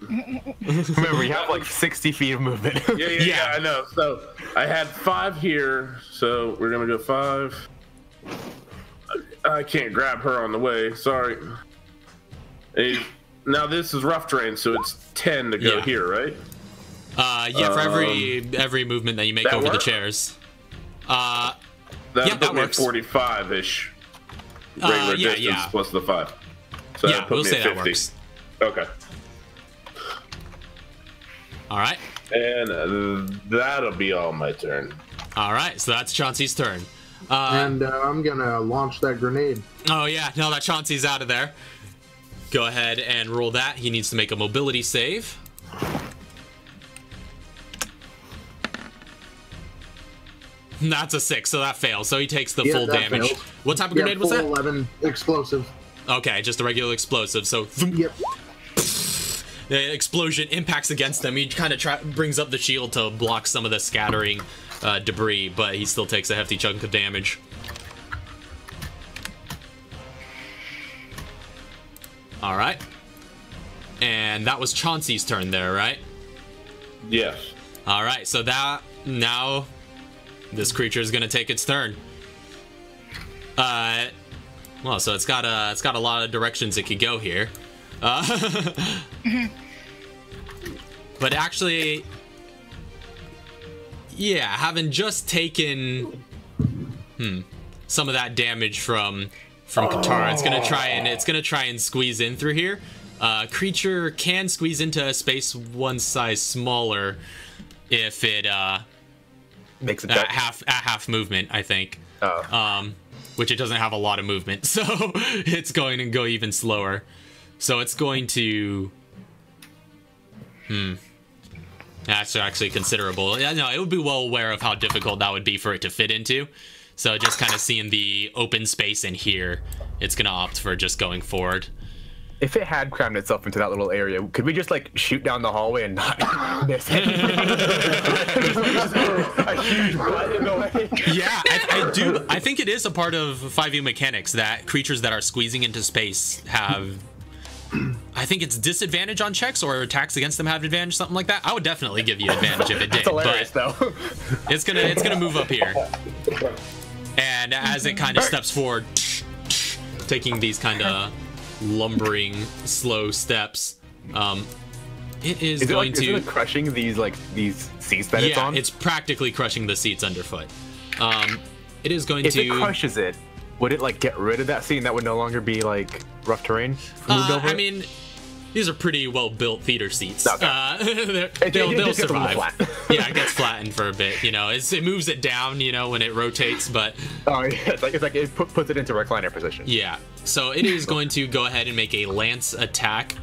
Remember, you have like 60 feet of movement. Yeah, I know. So I had 5 here, so we're gonna go 5. I can't grab her on the way. Sorry. Now this is rough terrain, so it's 10 to go Yeah. here, right? Yeah, for every movement that you make that over the work? chairs. That Yeah, put that me works. 45-ish. Regular yeah, distance yeah. plus the 5. So Yeah, that put we'll me say at that 50. works. Okay. All right. And that'll be all my turn. All right. So that's Chauncey's turn. And I'm gonna launch that grenade. Oh yeah, now that Chauncey's out of there, go ahead and roll that. He needs to make a mobility save. That's a 6, so that fails. So he takes the Yeah, full that damage. fails. What type of Yeah, grenade was full that? 11 explosive. Okay, just a regular explosive. So thump, Yep. the explosion impacts against him. He kind of brings up the shield to block some of the scattering debris, but he still takes a hefty chunk of damage. All right. And that was Chauncey's turn there, right? Yes. All right, so that now this creature is going to take its turn. Well, so it's got a lot of directions it could go here. But actually, Yeah, having just taken some of that damage from Katara, it's gonna try and squeeze in through here. Creature can squeeze into a space one size smaller if it Makes it half movement, I think. Which it doesn't have a lot of movement, so it's going to go even slower. So it's going to that's actually considerable. Yeah, no, it would be well aware of how difficult that would be for it to fit into. So just kind of seeing the open space in here, it's gonna opt for just going forward. If it had crammed itself into that little area, could we just like shoot down the hallway and not miss anything? A huge butt in the way. Yeah, I do. I think it is a part of 5e mechanics that creatures that are squeezing into space have. I think it's disadvantage on checks or attacks against them have advantage, something like that. I would definitely give you advantage if it did. It's hilarious, but though. It's gonna move up here, and as it kind of steps forward, taking these kind of lumbering slow steps, it is going to. Is it crushing these seats that it's on? Yeah, it's practically crushing the seats underfoot. It is going if to. If it crushes it, would it like get rid of that seat and that would no longer be like rough terrain? I mean, these are pretty well built theater seats. Okay. They'll survive. Yeah, it gets flattened for a bit. You know, it moves it down. You know, when it rotates, but. Oh yeah, it's like it puts it into recliner position. Yeah, so it is going to go ahead and make a lance attack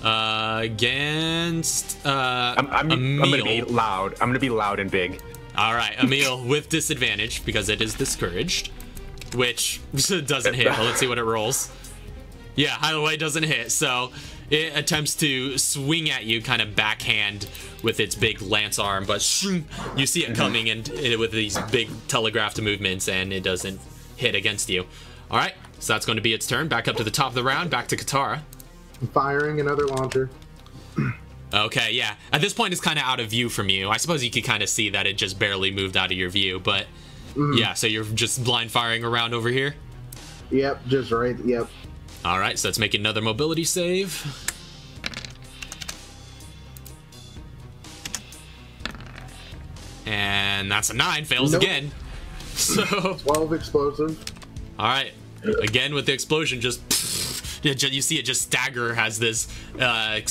against I'm gonna be loud. I'm gonna be loud and big. All right, Emil with disadvantage because it is discouraged, which doesn't hit. But let's see what it rolls. Yeah, highway doesn't hit, so it attempts to swing at you kind of backhand with its big lance arm, but you see it coming and with these big telegraphed movements, and it doesn't hit against you. All right, so that's going to be its turn. Back up to the top of the round, back to Katara. I'm firing another launcher. Okay, yeah. At this point, it's kind of out of view from you. I suppose you could kind of see that it just barely moved out of your view, but yeah, so you're just blind firing around over here? Yep, just right, yep. All right, so let's make another mobility save. And that's a 9, fails again. So 12 explosive. All right, again with the explosion, just you see it just stagger, has this a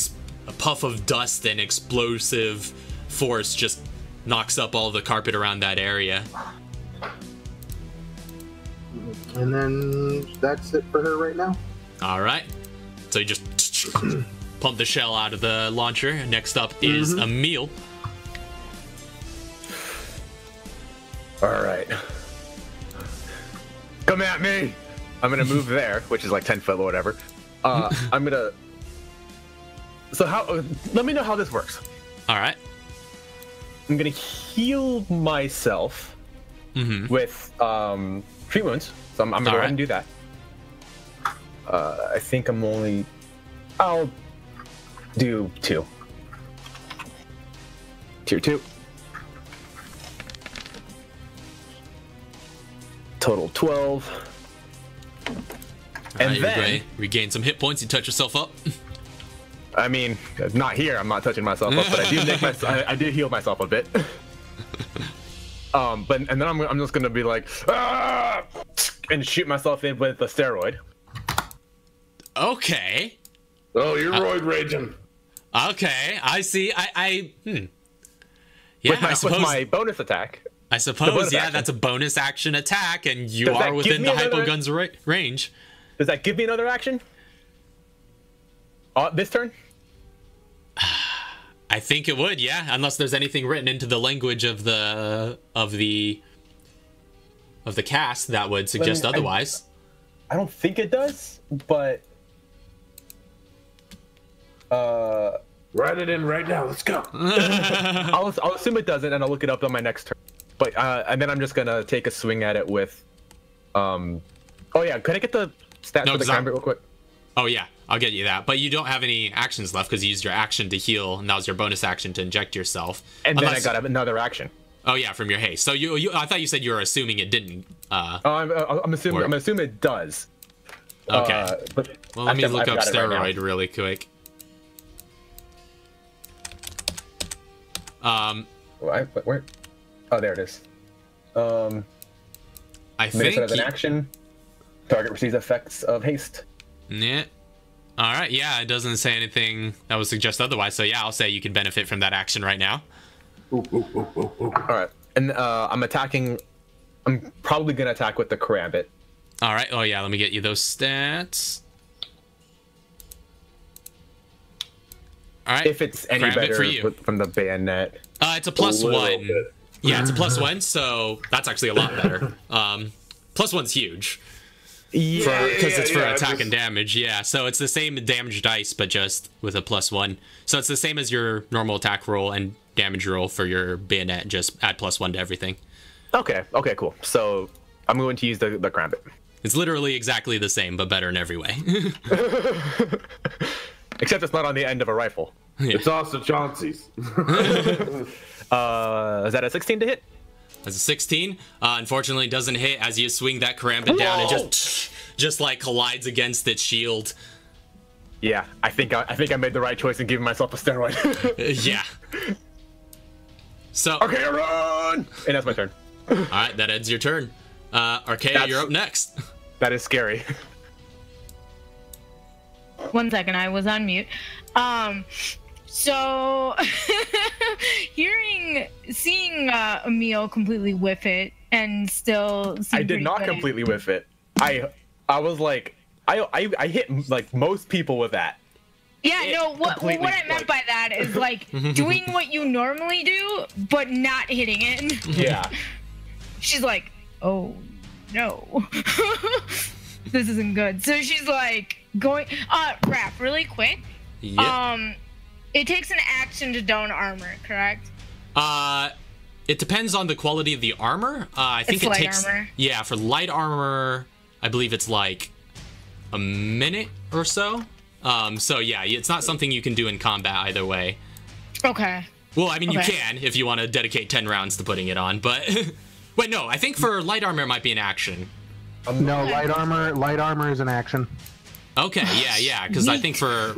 puff of dust and explosive force just knocks up all the carpet around that area. And then that's it for her right now. All right, so you just pump the shell out of the launcher. Next up is Emil. All right, come at me. I'm gonna move there, which is like 10 foot or whatever. I'm gonna. So how? Let me know how this works. All right. I'm gonna heal myself with 3 wounds. So I'm gonna go ahead and do that. I think I'll do 2. Tier 2. Total 12. And then regain some hit points. You touch yourself up. I mean, not here. I'm not touching myself up, but I do heal myself a bit. And then I'm just gonna be like, ah! And shoot myself in with a steroid. Okay. Oh, you're roid raging. Okay, I see. Yeah, with my bonus attack. I suppose, yeah, that's a bonus action attack, and you are within the hypogun's range. Does that give me another action? This turn? I think it would, yeah, unless there's anything written into the language of the cast that would suggest otherwise. I don't think it does, but write it in right now. Let's go. I'll assume it doesn't, and I'll look it up on my next turn. But and then I'm just gonna take a swing at it with. Oh yeah, could I get the stats for the combat real quick? Oh yeah, I'll get you that. But you don't have any actions left because you used your action to heal, and that was your bonus action to inject yourself. And then I got another action. Oh yeah, from your haste. So you I thought you said you were assuming it didn't. I'm assuming it does. Okay. But well, let me look up steroid really quick. Where? Oh, there it is. I Minutes think as an action. Target receives effects of haste. Yeah. All right. Yeah, it doesn't say anything that would suggest otherwise. So yeah, I'll say you can benefit from that action right now. All right, and I'm attacking. I'm probably gonna attack with the Karambit. All right. Oh yeah, let me get you those stats. All right. If it's any Karambit better for you. from the bayonet. It's a +1. bit. Yeah, it's a +1, so that's actually a lot better. +1's huge. Yeah, Because it's for yeah, attack just- and damage, yeah. So it's the same damage dice, but just with a +1. So it's the same as your normal attack roll and damage roll for your bayonet, just add +1 to everything. Okay, cool. So I'm going to use the Karambit. It's literally exactly the same, but better in every way. Except it's not on the end of a rifle. It's also Chauncey's. Is that a 16 to hit? As a 16, unfortunately doesn't hit as you swing that karambit down. It just like collides against its shield. Yeah, I think I made the right choice in giving myself a steroid. Yeah. So, Okay, run! And that's my turn. all right, that ends your turn. Archaea, you're up next. That is scary. 1 second, I was on mute. So seeing Emil completely whiff it and still seem I did pretty not good at- completely whiff it. I was like, I hit like most people with that. Yeah, no, what I completely, meant by that is like doing what you normally do, but not hitting it. Yeah. She's like, oh no. This isn't good. So she's like going Raph, really quick. Yep. It takes an action to don armor, correct? It depends on the quality of the armor. I think It's it light takes. armor. Yeah, for light armor, I believe it's like a minute or so. So yeah, it's not something you can do in combat either way. Okay. Well, I mean, you Okay. can if you want to dedicate 10 rounds to putting it on, but wait, no, I think for light armor it might be an action. No, light armor is an action. Okay, yeah, because I think for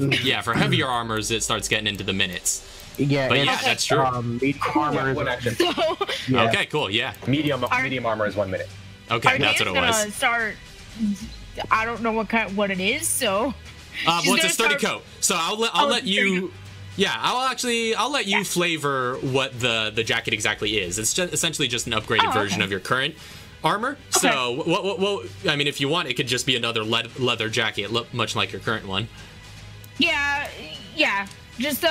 heavier armors it starts getting into the minutes. Yeah, But it's, yeah, that's true. medium armor is One action. So yeah. Okay, cool, yeah. Medium armor is 1 minute. Okay, that's what it gonna was. start. I don't know what it is. So Well, it's a gonna sturdy start- coat. So I'll let it's a you. Yeah, I'll let you flavor what the jacket exactly is. It's just essentially just an upgraded version okay. of your current armor. So what I mean, if you want, it could just be another leather jacket, much like your current one. yeah, just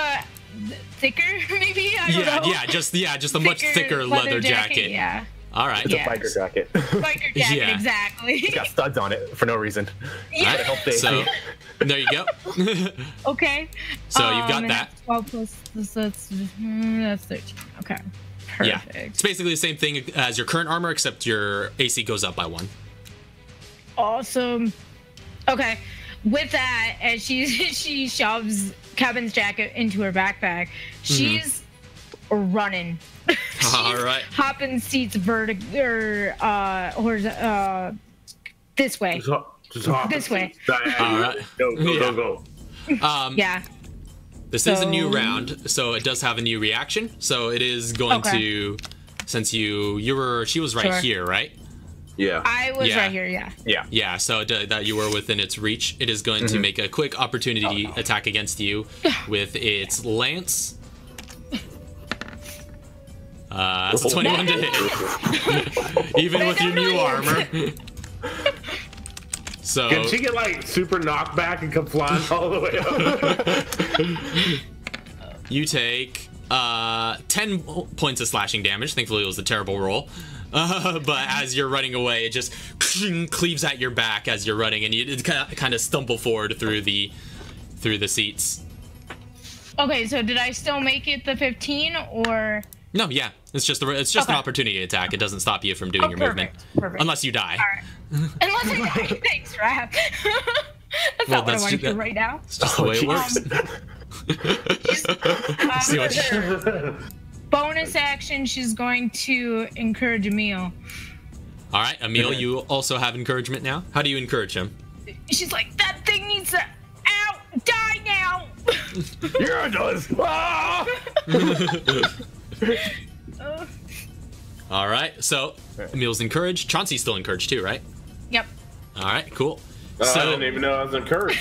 thicker maybe. I don't know. just a much thicker leather jacket. Yeah, All right. It's Yes. a biker jacket. biker jacket Yeah. exactly. Got studs on it for no reason. All right, help they- so there you go. Okay. So you've got and that. that's 12 plus that's 13. Okay. Yeah, Perfect. it's basically the same thing as your current armor, except your AC goes up by 1. Awesome. Okay. With that, as she shoves Kevin's jacket into her backpack, she's running. All right. Hopping seats this way. Just hop This way. All right. Go. Yeah. This is a new So- round, so it does have a new reaction. So it is going Okay. to, since she was right Sure. here, right? Yeah. I was Yeah. right here, yeah. Yeah. Yeah, so that you were within its reach. It is going to make a quick opportunity attack against you with its lance. That's a 21 to hit. Even with your new armor. So Can she get like super knockback and come flying all the way up? you take 10 points of slashing damage. Thankfully, it was a terrible roll. But as you're running away, it just cleaves at your back as you're running, and you kind of stumble forward through the seats. Okay, so did I still make it the 15 or? No, yeah, it's just an Okay. opportunity attack. It doesn't stop you from doing your movement, Perfect. unless you die. All right. Unless I die. Thanks, Raph. That's not what I want to do right now. It's just the way it works. See what Bonus action, she's going to encourage Emil. All right, Emil, you also have encouragement now. How do you encourage him? She's like, that thing needs to die now. Yeah, it does. Ah! All right. So Emil's encouraged. Chauncey's still encouraged too, right? Yep. All right. Cool. I didn't even know I was encouraged.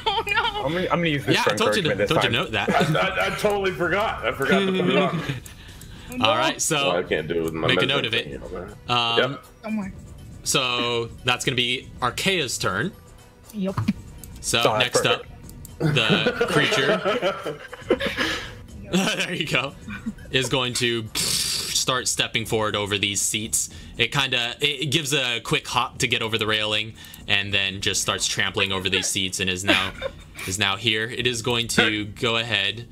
Oh no. I'm gonna use this Yeah, for I told you encouragement to this time. note that. I totally forgot. I forgot to put it on. All right. So I can't do it with my make a measuring note of it. thing, you know, man. Yep. Somewhere. So that's gonna be Archaea's turn. Yep. So Oh, that's next up, the creature. There you go. Is going to start stepping forward over these seats. It gives a quick hop to get over the railing, and then just starts trampling over these seats, and is now here. It is going to go ahead.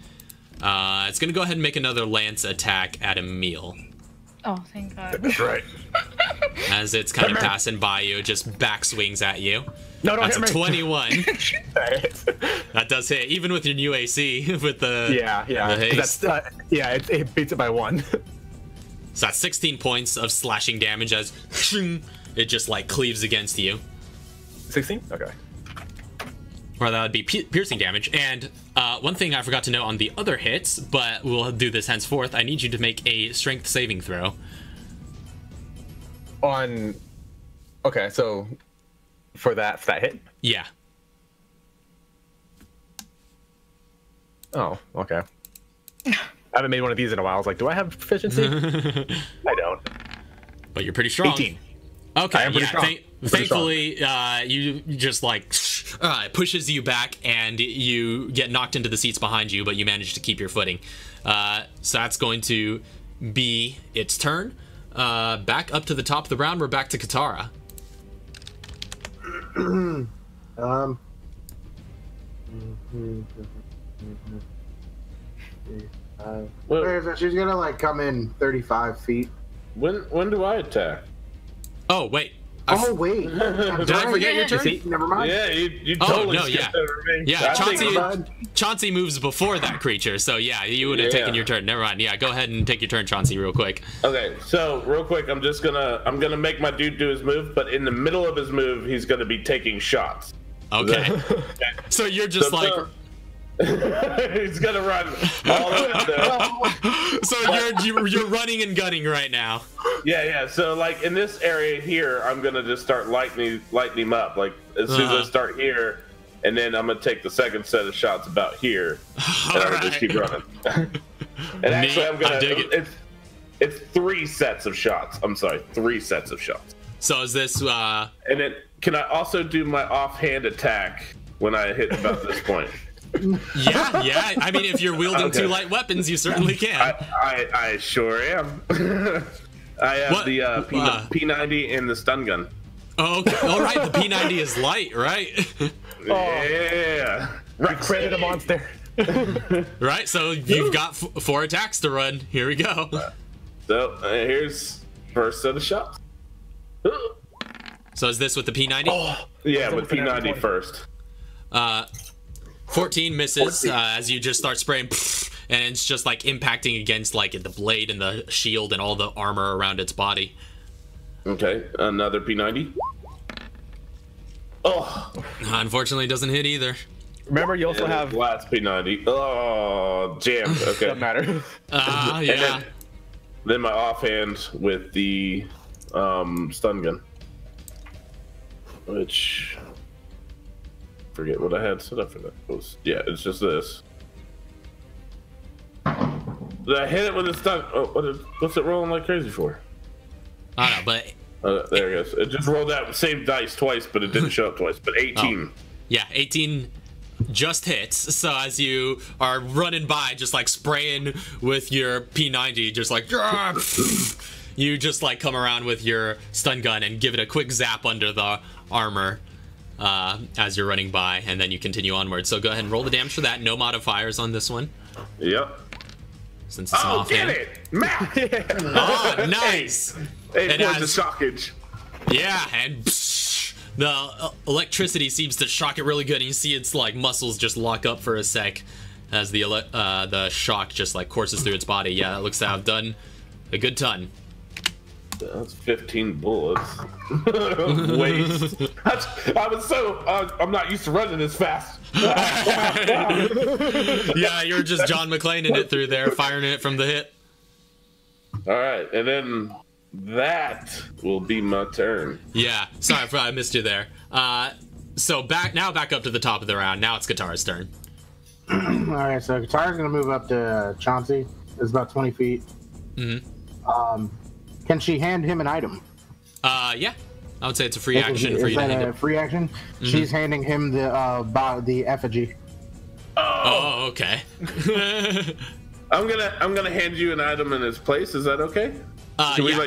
It's going to go ahead and make another lance attack at Emil. Oh, thank God. That's right. As it's kind of passing by you, it just back swings at you. No, don't That's a hit me. 21. That does hit, even with your new AC, with the Yeah. the haste. That's it beats it by 1. So that's 16 points of slashing damage as it just like cleaves against you. 16. Okay. Or that would be piercing damage. And one thing I forgot to note on the other hits, but we'll do this henceforth. I need you to make a strength saving throw. Okay, so for that hit. Yeah. Oh, okay. I haven't made one of these in a while. I was like, do I have proficiency? I don't. But you're pretty strong. 18. Okay, I am pretty yeah. strong. Thankfully, you just like it pushes you back, and you get knocked into the seats behind you, but you manage to keep your footing. So that's going to be its turn. Back up to the top of the round. We're back to Katara. Well, She's gonna like come in 35 feet. when do I attack? Oh wait. Oh wait, Did I forget your turn? Never mind. Yeah, you Oh, totally no, skipped yeah. over me. Yeah, I think- Chauncey moves before that creature, so yeah, you would have taken your turn. Never mind. Yeah, go ahead and take your turn, Chauncey, real quick. Okay, so real quick, I'm gonna make my dude do his move, but in the middle of his move, he's gonna be taking shots. Okay. So you're just like, he's gonna run all over the. so you're running and gunning right now. Yeah. So like in this area here, I'm gonna just start lighting him up. Like as soon as I start here, and then I'm gonna take the second set of shots about here, and I'm gonna just keep running. And actually, I'm gonna. I dig it. It's 3 sets of shots. I'm sorry, 3 sets of shots. So is this? And then can I also do my offhand attack when I hit about this point? Yeah. I mean, if you're wielding 2 light weapons, you certainly can. I sure am. I have What? the P90 and the stun gun. Oh, okay. All right. The P90 is light, right? Yeah. You created a monster. Right. So you've got 4 attacks to run. Here we go. So here's first set of shots. So is this with the P90? Yeah, with P90 first. 14 misses as you just start spraying, and it's just like impacting against like the blade and the shield and all the armor around its body. Okay, another P90. Oh, Unfortunately, it doesn't hit either. Remember, you also have. last P90. Oh, jammed. Okay. Doesn't matter. Yeah. Then my offhand with the stun gun, which forget what I had set up for that. Yeah, it's just this. Did I hit it with a stun? Oh, what's it rolling like crazy for? I don't know, but There it goes. It just rolled that same dice twice, but it didn't show up twice. But 18. yeah, 18 just hits. So as you are running by, just like spraying with your P90, just like you just like come around with your stun gun and give it a quick zap under the armor as you're running by, and then you continue onward. So go ahead and roll the damage for that. No modifiers on this one, Yep. since it's an Oh, offhand. get it! Matt! Oh, nice. 8 It points has- of shockage. Yeah, and the electricity seems to shock it really good, and you see its like muscles just lock up for a sec as the shock just like courses through its body. Yeah, that looks to have done a good ton. That's 15 bullets. Waste. I'm not used to running this fast. Yeah, you're just John McClane in it through there, firing it from the hip. All right, and then that will be my turn. Yeah, sorry if I missed you there. So back up to the top of the round. Now it's Katara's turn. All right, so Katara's gonna move up to Chauncey. It's about 20 feet. Mm-hmm. Can she hand him an item? Yeah, I would say it's a free action for you to hand it. it. Free action? Mm-hmm. She's handing him the effigy. Oh, okay. I'm gonna hand you an item in its place. Is that okay? Yeah,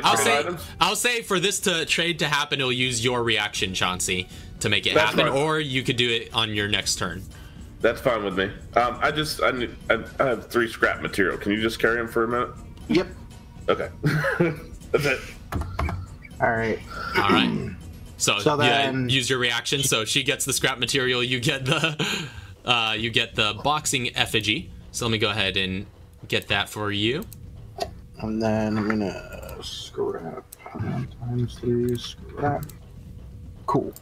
I'll say for this trade to happen, it'll use your reaction, Chauncey, to make it happen, or you could do it on your next turn. That's fine with me. I have 3 scrap material. Can you just carry them for a minute? Yep. Okay. That's it. All right. All right. So then, use your reaction. So she gets the scrap material. You get the boxing effigy. So let me go ahead and get that for you. And then I'm gonna scrap times 3 scrap. Cool.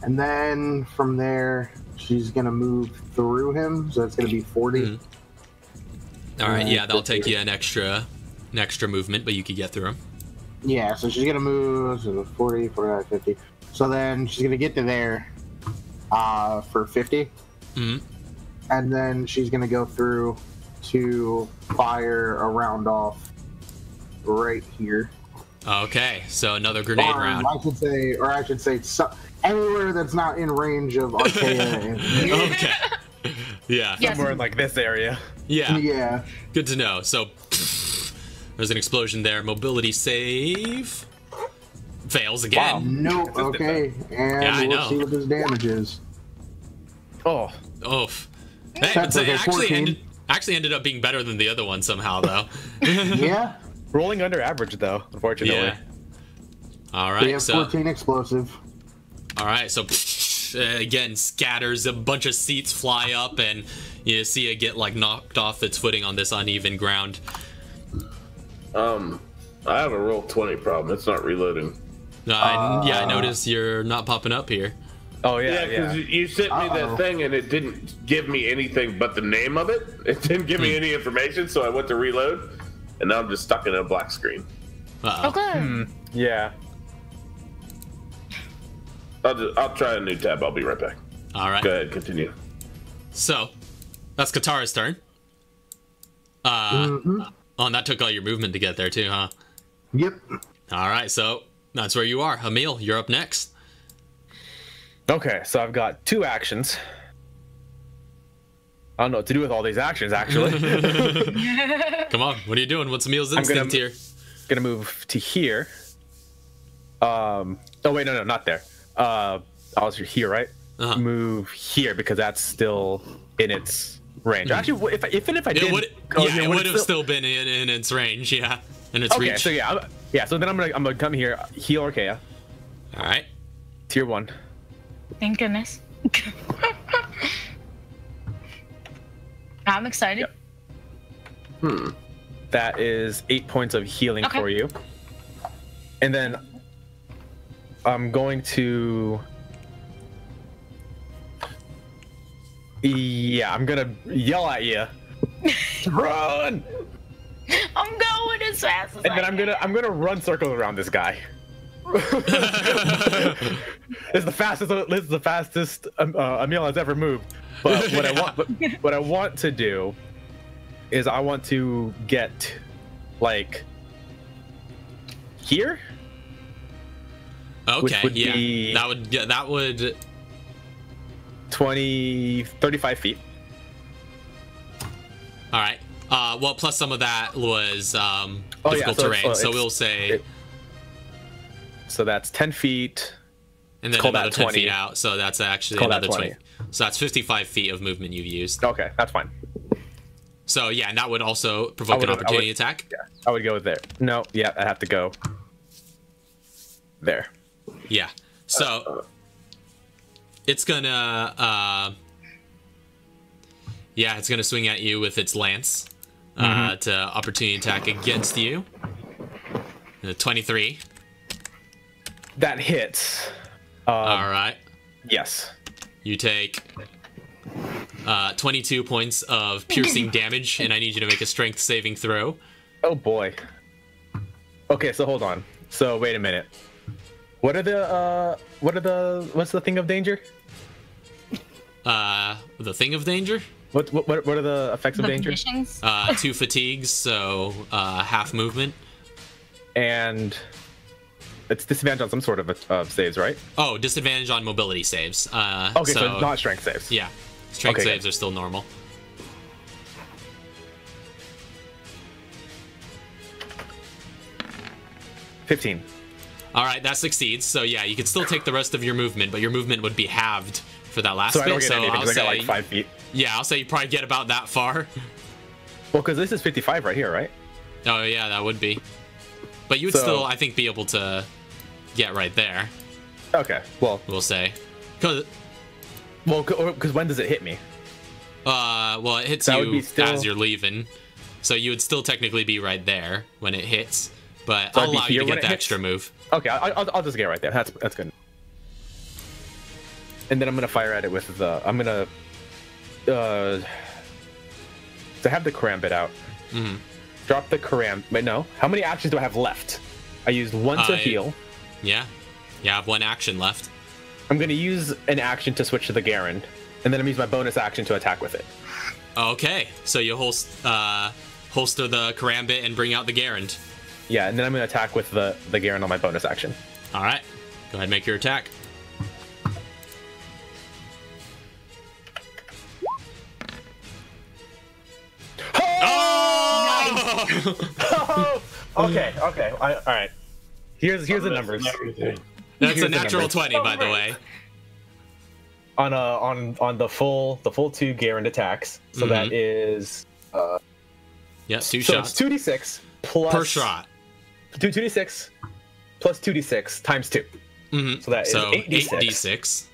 And then from there, she's gonna move through him, so it's gonna be 40. Mm-hmm. All right, yeah, that'll take you an extra movement, but you could get through him. Yeah, so she's gonna move so 40, 45, 50. So then she's gonna get to there for 50. Mm-hmm. And then she's gonna go through to fire a round off right here. Okay, so another grenade round. I should say anywhere that's not in range of Archaea. Okay. Yeah. Somewhere in like this area. Yeah. Yeah. Good to know. So there's an explosion there. Mobility save fails again. Wow. Nope. Okay. And yeah, I we'll know. see what this damage is. Oh. Oof. Hey, That's it okay, actually ended up being better than the other one somehow, though. Yeah. Rolling under average, though, unfortunately. Yeah. All right. We have 14 explosive. All right. So again, scatters. A bunch of seats fly up, and you see it get like knocked off its footing on this uneven ground. I have a roll 20 problem. It's not reloading. I noticed you're not popping up here. Oh, Yeah, yeah. because you sent me that thing and it didn't give me anything but the name of it. It didn't give me any information, so I went to reload, and now I'm just stuck in a black screen. Uh-oh. Okay. Yeah. I'll try a new tab. I'll be right back. All right. Go ahead, continue. So that's Katara's turn. Oh, and that took all your movement to get there too, huh? Yep. All right, so that's where you are. Emil, you're up next. Okay, so I've got 2 actions. I don't know what to do with all these actions, actually. Come on, what are you doing? What's Emil's instinct here? Gonna move to here. Oh wait, no, not there. I was here, right? Uh-huh. Move here because that's still in its range. Actually, if I did, It would have still been in its range, yeah, in its okay, reach. so yeah. So then I'm gonna come here, heal Archaea. All right. Tier 1. Thank goodness. I'm excited. Yep. That is 8 points of healing for you. And then I'm going to... Yeah, I'm gonna yell at you. Run! I'm going as fast as And then I'm gonna run circles around this guy. This is the fastest Emil has ever moved. But what I want to do is I want to get like here. Okay, would yeah. be That would 35 feet. All right. Well, plus some of that was difficult terrain, so we'll say. So that's 10 feet. And then another 10 feet out, so that's actually another 20. So that's 55 feet of movement you've used. Okay, that's fine. So yeah, and that would also provoke an opportunity attack. Yeah, I would go there. No, yeah, I have to go there. Yeah. So it's gonna it's gonna swing at you with its lance to opportunity attack against you. 23. That hits. All right. Yes. You take 22 points of piercing damage, and I need you to make a strength saving throw. Oh boy. Okay, so hold on. So wait a minute. What's the thing of danger? The thing of danger? What are the effects of The danger? conditions? 2 fatigues, so half movement. And it's disadvantage on some sort of saves, right? Oh, disadvantage on mobility saves. Okay, so not strength saves. Yeah, strength Okay, saves good. are still normal. 15. All right, that succeeds. So yeah, you could still take the rest of your movement, but your movement would be halved for that last So I bit. don't get anything I'll because I got say, like 5 feet. yeah, I'll say you probably get about that far. Well, because this is 55 right here, right? Oh yeah, that would be. But you would So- still, I think, be able to get right there. Okay. Well, We'll say, because when does it hit me? well, it hits That would be you still- as you're leaving, so you would still technically be right there when it hits. But So I'll I'd be allow you here to when get it the hits? extra move. Okay, I'll just get right there. That's good. And then I'm gonna fire at it with the. I'm gonna. To have the karambit out. Mhm. Drop the karambit. Wait, no. How many actions do I have left? I used one to heal. Yeah, you have one action left. I'm gonna use an action to switch to the Garand, and then I'm use my bonus action to attack with it. Okay, so you holster the karambit and bring out the Garand. Yeah, and then I'm gonna attack with the Garand on my bonus action. All right, go ahead and make your attack. Oh! Okay. All right. Here's the numbers. Everything. That's a Here's the natural numbers. 20, by the way. On the full 2 Garand attacks. So that is Yeah, 2 so shots it's 2d6 plus per shot. 2d6 plus 2d6 times 2. Mhm. So that is So 8d6.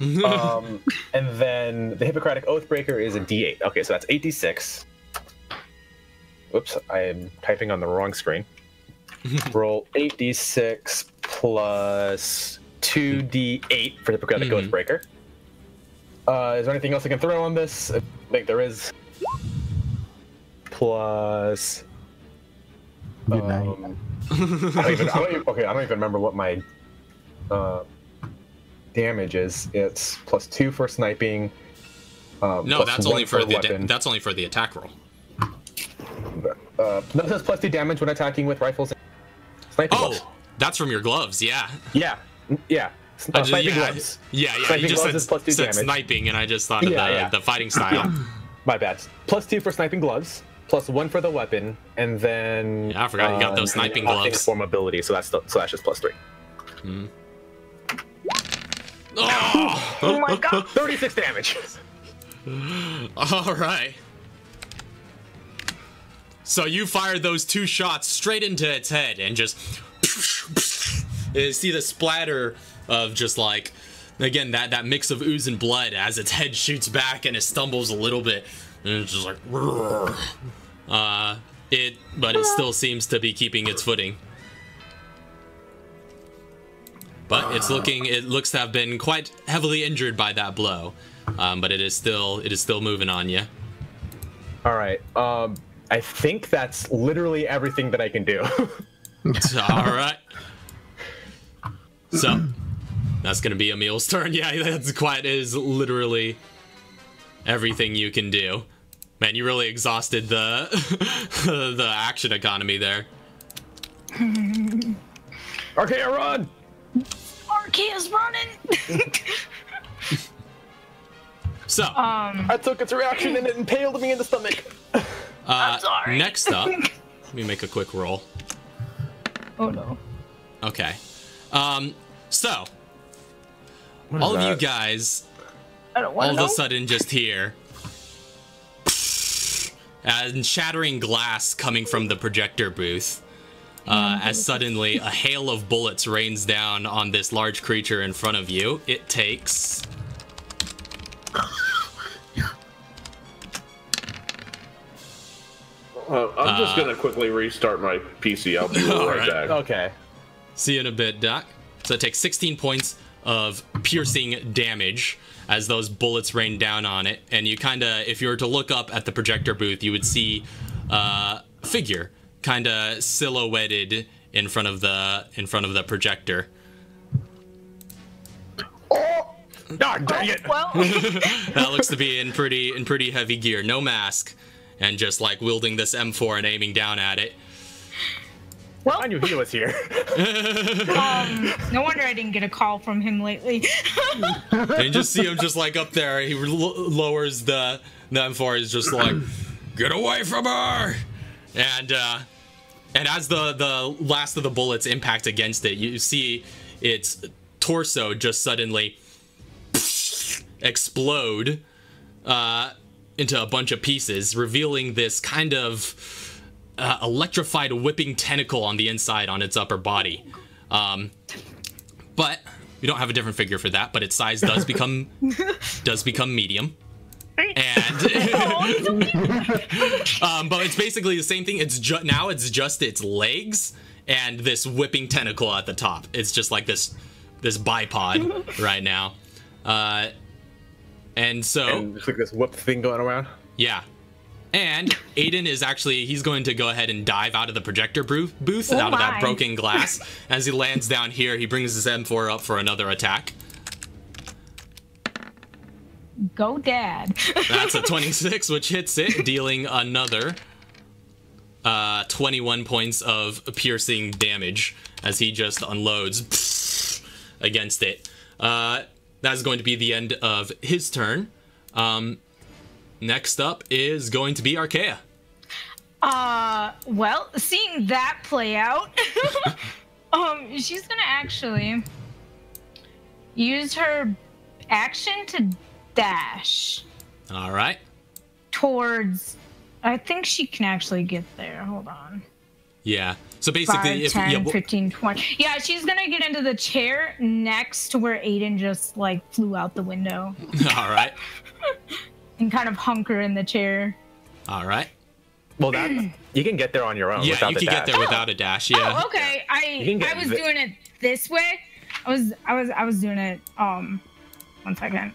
8d6. And then the Hippocratic Oathbreaker is a d8. Okay, so that's 8d6. Whoops, I am typing on the wrong screen. Roll 8d6 plus 2d8 for the Hippocratic Oathbreaker. Is there anything else I can throw on this? I think there is. Plus. Good night. I don't even remember what my damage is. It's plus 2 for sniping. No, plus that's 1 only for the weapon. that's only for the attack roll. No, it says plus 2 damage when attacking with rifles. And sniping gloves. Oh, that's from your gloves. Yeah. Yeah. Sniping gloves. Yeah. Sniping You just gloves is plus 2 said damage. sniping, and I just thought of the fighting style. My bad. Plus 2 for sniping gloves. Plus 1 for the weapon, and then Yeah, I forgot you got those sniping gloves. Form ability, so that's just plus 3. Oh! Oh my god! 36 damage. All right. So you fired those 2 shots straight into its head, and just you see the splatter of just like, again, that mix of ooze and blood as its head shoots back and it stumbles a little bit, and it's just like, but it still seems to be keeping its footing. But it looks to have been quite heavily injured by that blow, but it is still moving on you. All right. I think that's literally everything that I can do. All right. So that's gonna be Emil's turn. Yeah, that is literally everything you can do. Man, you really exhausted the the action economy there. Archaea, run! Archaea's running. So I took its reaction and it impaled me in the stomach. I'm sorry. next up, let me make a quick roll. Oh no. Okay. So all of you guys I don't want all to of know. a sudden just hear and shattering glass coming from the projector booth as suddenly a hail of bullets rains down on this large creature in front of you. It takes I'm just gonna quickly restart my PC. I'll be right Alright. back. Okay. see you in a bit, Doc. So it takes 16 points of piercing damage as those bullets rain down on it, and you kind of, if you were to look up at the projector booth, you would see a figure kind of silhouetted in front of the projector. God dang it! Well, That looks to be in pretty heavy gear. No mask, and just like wielding this M4 and aiming down at it. well, I knew he was here. no wonder I didn't get a call from him lately. And you just see him just like up there. He lowers the M4. He's just like, "Get away from her!" And as the last of the bullets impact against it, you see its torso just suddenly explode into a bunch of pieces, revealing this kind of electrified whipping tentacle on the inside on its upper body. But we don't have a different figure for that, but its size does become medium. And but it's basically the same thing. Now it's just its legs and this whipping tentacle at the top. It's just like this bipod right now. And so And there's like this whoop thing going around. yeah. And Aiden is he's going to go ahead and dive out of the projector booth, Oh out of that my. broken glass. As he lands down here, he brings his M4 up for another attack. Go, Dad. That's a 26, which hits it, dealing another 21 points of piercing damage as he just unloads against it. That's going to be the end of his turn. Next up is going to be Archaea. Well, seeing that play out, she's gonna actually use her action to dash All right. towards. I think she can actually get there. Hold on. Yeah. So basically, 5, 10, 15, 20. Yeah, she's gonna get into the chair next to where Aiden just like flew out the window all right. and kind of hunker in the chair. All right. Well, that you can get there on your own. Yeah, without you the can get dash. there without a dash. Yeah. Oh, okay. can get I was doing it this way. I was doing it. 1 second.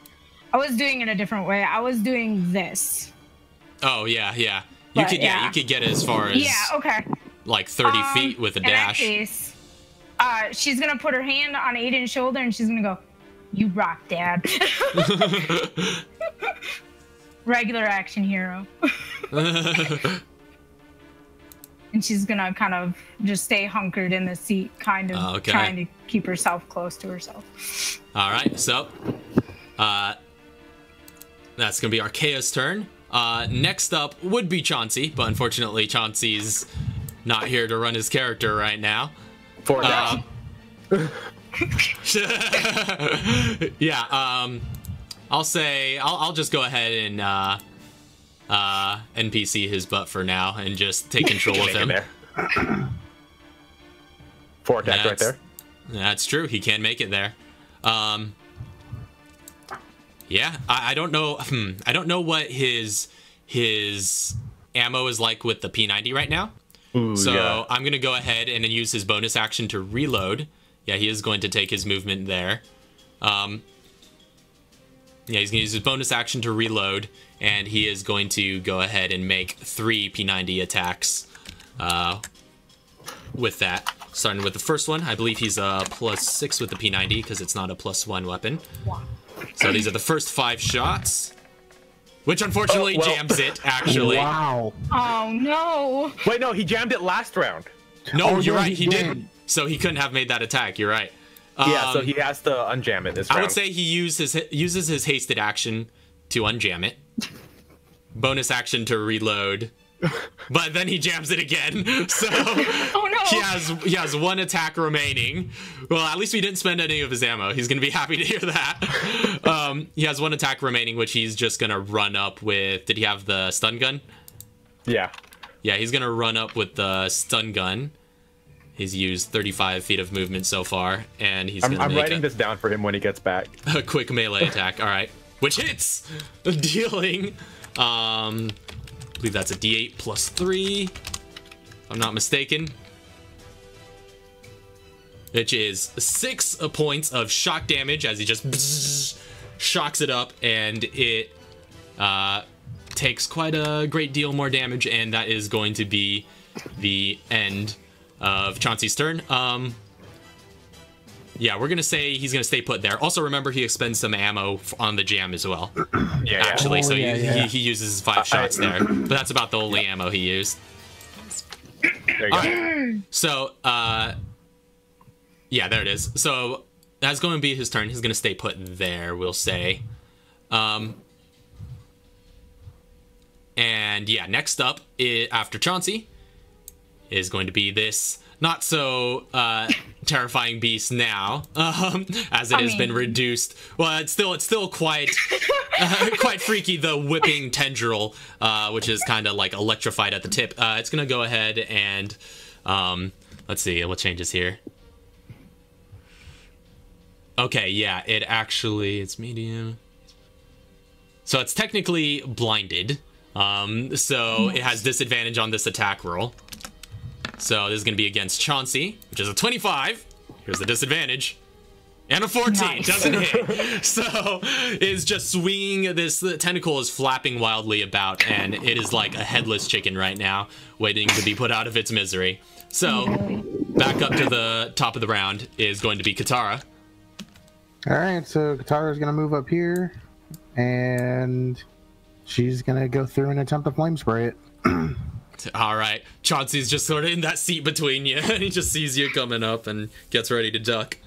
I was doing it a different way. I was doing this. Oh yeah. You But, could yeah. you could get as far as Yeah. Okay. like 30 feet with a In that dash. case, she's gonna put her hand on Aiden's shoulder and she's gonna go, "You rock, Dad." Regular action hero. And she's gonna kind of just stay hunkered in the seat, kind of Okay. trying to keep herself close to herself. All right. So, that's gonna be Archaea's turn. Next up would be Chauncey, but unfortunately Chauncey's not here to run his character right now. For that. Yeah. I'll just go ahead and NPC his butt for now and just take control of Make it him. there. 4 attack right there. That's true. He can make it there. Yeah, I don't know. I don't know what his ammo is like with the P90 right now. Ooh, So yeah. I'm gonna go ahead and then use his bonus action to reload. Yeah, he is going to take his movement there. Yeah, he's gonna use his bonus action to reload, and he is going to go ahead and make 3 P90 attacks with that. Starting with the first one, I believe he's a +6 with the P90 because it's not a +1 weapon. So these are the first 5 shots, which unfortunately jams it, actually. Wow. Oh no! Wait, no, he jammed it last round. No, Oh, you're yeah, right, he he did. didn't. So he couldn't have made that attack, you're right. Yeah, so he has to unjam it this round. I would say he uses his hasted action to unjam it. Bonus action to reload. But then he jams it again. So Oh no! he has 1 attack remaining. Well, at least we didn't spend any of his ammo. He's gonna be happy to hear that. He has 1 attack remaining, which he's just gonna run up with. Did he have the stun gun? Yeah. Yeah, he's gonna run up with the stun gun. He's used 35 feet of movement so far, and he's gonna I'm make writing this down for him when he gets back. a quick melee attack. All right, which hits, dealing. I believe that's a D8 +3. If I'm not mistaken. Which is 6 points of shock damage as he just shocks it up, and it takes quite a great deal more damage, and that is going to be the end of Chauncey's turn. Yeah, we're gonna say he's gonna stay put there. Also, remember he expends some ammo on the jam as well. Yeah, Actually, so yeah. he uses 5 shots there, but that's about the only ammo he used. There you go. Alright, so, yeah, there it is. So, that's going to be his turn. He's going to stay put there, we'll say. And, yeah, next up, after Chauncey, is going to be this not so terrifying beast now, as it has been reduced. Well, it's still quite quite freaky. The whipping tendril, which is kind of like electrified at the tip. It's gonna go ahead and let's see what changes here. Okay, yeah, it's medium. So it's technically blinded. So it has disadvantage on this attack roll. So this is going to be against Chauncey, which is a 25. Here's the disadvantage. And a 14. Nice. Doesn't hit. So is just swinging. The tentacle is flapping wildly about, and it is like a headless chicken right now, waiting to be put out of its misery. So back up to the top of the round is going to be Katara. All right, so Katara's going to move up here, and she's going to go through and attempt to flame spray it. All right, Chauncey's just sort of in that seat between you, and he just sees you coming up and gets ready to duck.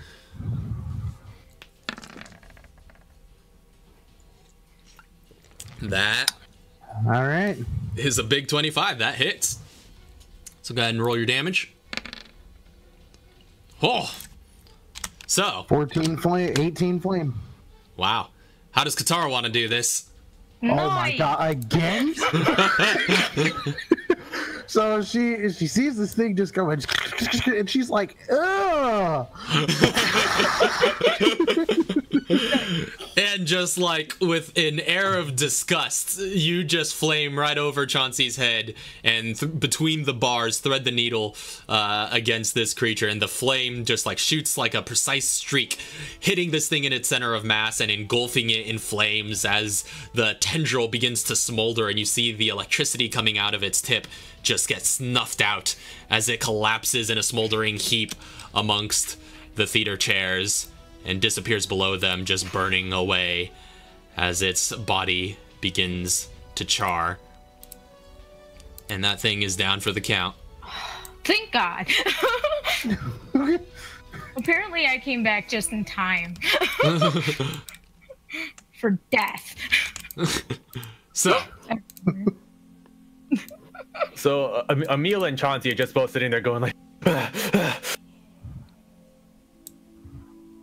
That all right is a big 25. That hits. So go ahead and roll your damage. Oh, so 14 flame, 18 flame. Wow. How does Katara want to do this? Oh my god, again? So she sees this thing just going, and she's like, ugh! And just like with an air of disgust, you just flame right over Chauncey's head, and between the bars, thread the needle against this creature, and the flame just like shoots like a precise streak, hitting this thing in its center of mass and engulfing it in flames as the tendril begins to smolder, and you see the electricity coming out of its tip just gets snuffed out as it collapses in a smoldering heap amongst the theater chairs and disappears below them, just burning away as its body begins to char. And that thing is down for the count. Thank God. Apparently I came back just in time. For death. So Emil and Chauncey are just both sitting there going like,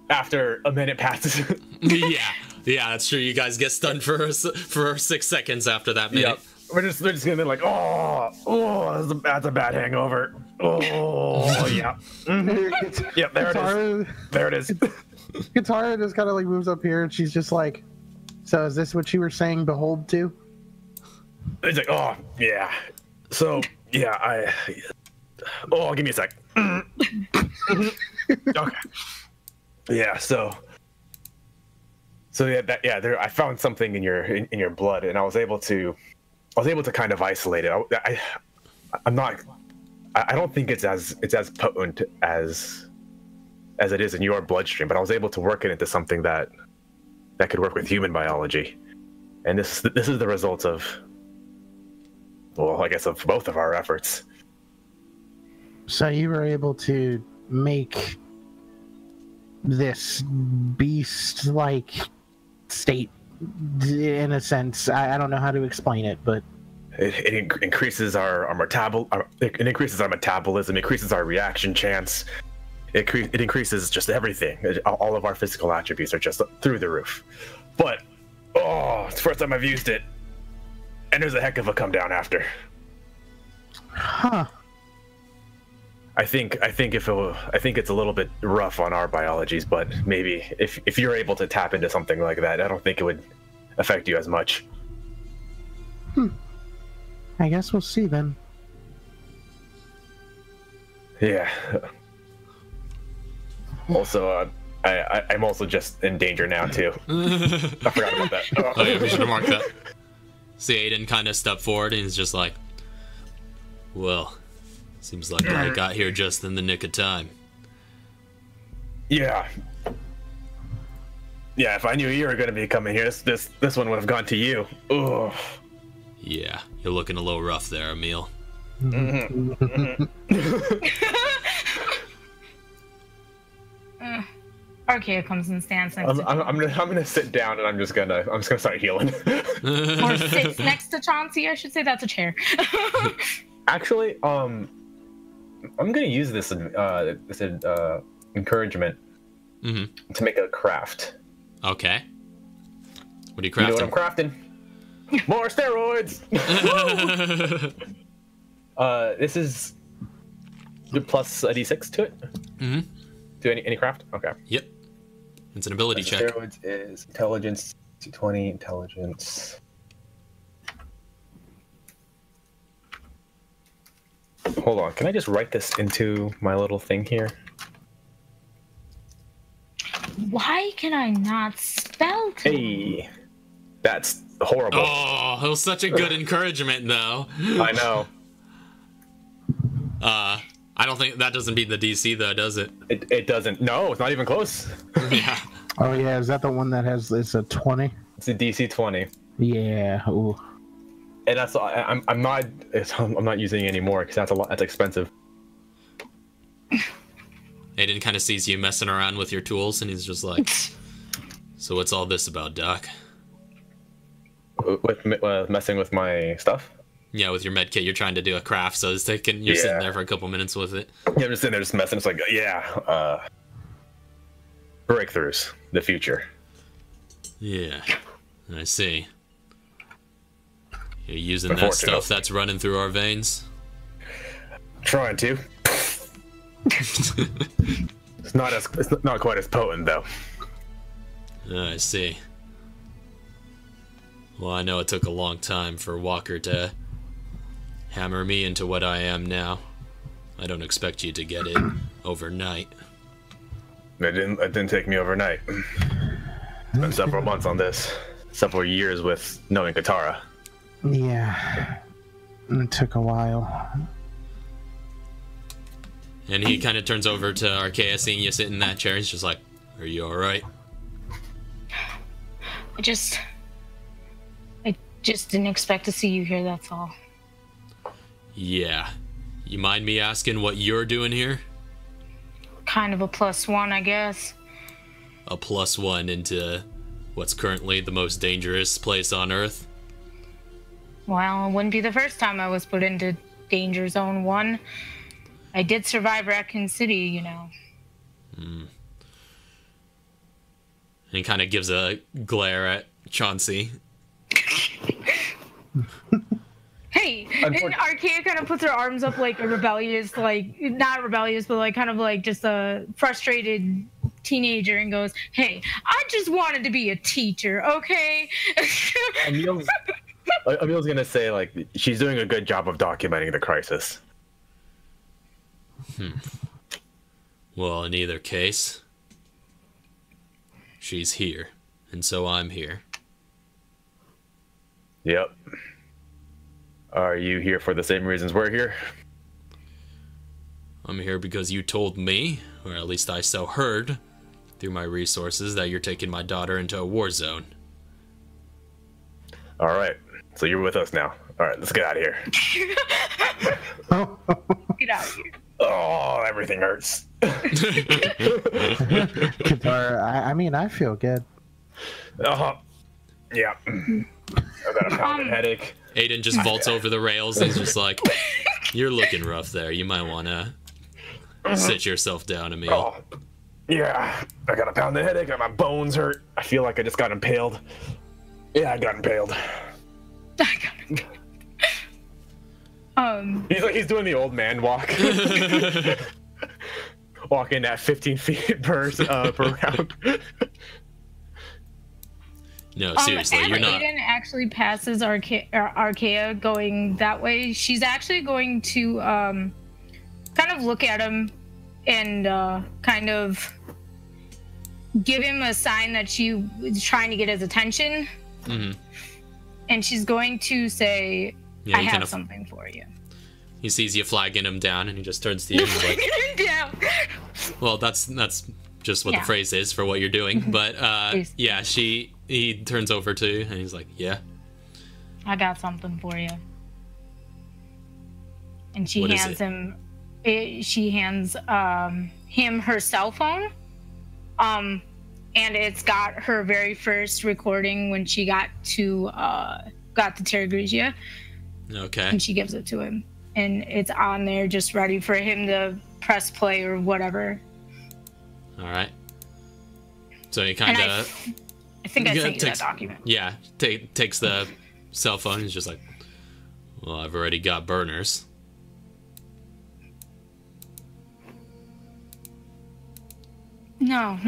after a minute passes. yeah, that's true. You guys get stunned for 6 seconds after that minute. Yep. They're just gonna be like, oh, that's a bad hangover. Oh, yeah. Mm-hmm. Yep, there it is. There it is. Katara just kind of like moves up here, and she's just like, so is this what you were saying, behold to? It's like, oh, yeah. So, yeah, give me a sec. Okay. Yeah, so yeah, I found something in your blood, and I was able to kind of isolate it. I don't think it's as potent as it is in your bloodstream, but I was able to work it into something that could work with human biology, and this is the result of, well, I guess of both of our efforts. So you were able to make this beast-like state, in a sense. I don't know how to explain it, but it increases our metabolism, increases our reaction chance. It increases just everything. All of our physical attributes are just through the roof. But it's the first time I've used it, and there's a heck of a come down after. Huh. I think it's a little bit rough on our biologies, but maybe if you're able to tap into something like that, I don't think it would affect you as much. I guess we'll see then. Yeah. Also, I'm also just in danger now too. I forgot about that. Oh yeah, we should have marked that. See, Aiden kind of stepped forward and he's just like, well, Seems like I got here just in the nick of time. Yeah. Yeah, if I knew you were going to be coming here, this one would have gone to you. Ugh. Yeah, you're looking a little rough there, Emil. Archaea comes and stands next to I'm gonna sit down and I'm just gonna start healing. or sits next to Chauncey, I should say. That's a chair. Actually, I'm gonna use this encouragement to make a craft. Okay. What are you crafting? You know what I'm crafting? More steroids. This is plus a d6 to it. Do any craft? Okay. Yep. It's an ability check. Steroids is intelligence, 20 intelligence. Hold on, can I just write this into my little thing here? Why can I not spell? Hey, that's horrible. Oh, it was such a good encouragement, though. I know. I don't think that doesn't beat the DC, though, does it? It doesn't. No, it's not even close. Yeah. Oh yeah, is that the one that has it's a 20? It's a DC 20. Yeah. Ooh. And that's I'm not using it anymore because that's a lot. That's expensive. Aiden kind of sees you messing around with your tools, and he's just like, "So what's all this about, Doc?" With messing with my stuff. Yeah, with your med kit, you're trying to do a craft, so it's taking you're sitting there for a couple minutes with it. Yeah, I'm just sitting there just messing. It's like, yeah, breakthroughs, the future. Yeah, I see. You're using that stuff that's running through our veins. Trying to. It's not quite as potent though. I see. Well, I know it took a long time for Walker to hammer me into what I am now. I don't expect you to get it overnight. It didn't take me overnight. It's been several months on this. Several years with knowing Katara. Yeah. It took a while. And he kind of turns over to Archaea, seeing you sit in that chair. He's just like, "Are you alright?" I just didn't expect to see you here, that's all. Yeah. You mind me asking what you're doing here? Kind of a +1, I guess. A +1 into what's currently the most dangerous place on Earth? Well, it wouldn't be the first time I was put into Danger Zone 1. I did survive Raccoon City, you know. And he kind of gives a glare at Chauncey. Hey, and Archaea kind of puts her arms up like a rebellious, like, not rebellious, but like kind of like just a frustrated teenager and goes, "Hey, I just wanted to be a teacher, okay?" Emil's gonna say, like, she's doing a good job of documenting the crisis. Well, in either case, she's here, and so I'm here. Yep. Are you here for the same reasons we're here? I'm here because you told me, or at least I so heard, through my resources, that you're taking my daughter into a war zone. Alright, so you're with us now. Alright, let's get out of here. Get out of here. Oh, everything hurts. Katara, I mean, I feel good. Yeah. I've got a pounding headache. Aiden just vaults over the rails and is just like, "You're looking rough there. You might want to sit yourself down, Emil." Oh, yeah. I got a pounding headache and my bones hurt. I feel like I just got impaled. Yeah, I got impaled. He's doing the old man walk. Walking at 15 feet per round. No, seriously, you're not. Aiden actually passes Archaea going that way. She's actually going to kind of look at him and kind of give him a sign that she is trying to get his attention. And she's going to say, "I have something for you." He sees you flagging him down, and he just turns to you and he's like, Yeah. well, that's just what the phrase is for what you're doing. But yeah, he turns over to you and he's like, yeah. I got something for you. And she What is hands it? him. She hands him her cell phone. And it's got her very first recording when she got to Terragrigia. Okay. And she gives it to him. And it's on there just ready for him to press play or whatever. All right. So he kind of... I think I sent you that document. Yeah, takes the cell phone and he's just like, well, I've already got burners. No.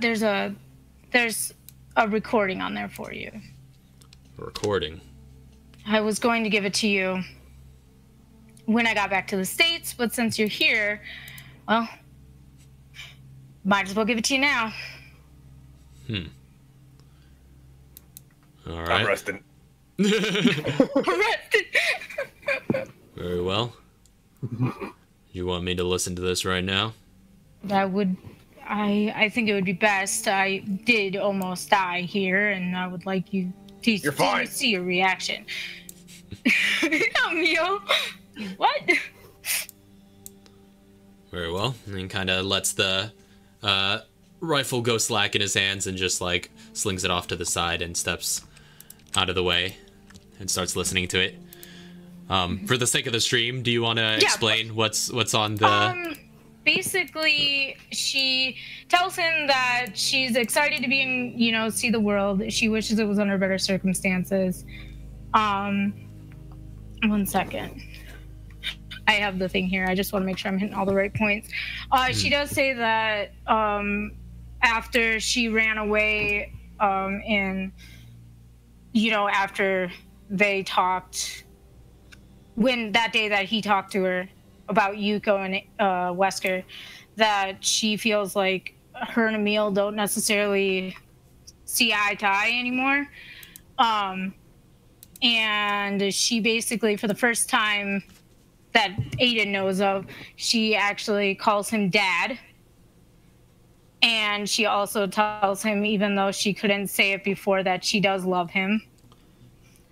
There's a recording on there for you. A recording. I was going to give it to you when I got back to the States, but since you're here, well, might as well give it to you now. All right. I'm resting. Very well. You want me to listen to this right now? I think it would be best. I did almost die here, and I would like you to see your reaction. Emil, what? Very well. And he kind of lets the rifle go slack in his hands and just like slings it off to the side and steps out of the way and starts listening to it. For the sake of the stream, do you want to explain what's on the... Basically, she tells him that she's excited to be in, see the world. She wishes it was under better circumstances. 1 second. I have the thing here. I just want to make sure I'm hitting all the right points. She does say that after she ran away and, after they talked, when that day that he talked to her about Yuko and Wesker, that she feels like her and Emil don't necessarily see eye to eye anymore. And she basically, for the first time that Aiden knows of, she actually calls him Dad. And she also tells him, even though she couldn't say it before, that she does love him.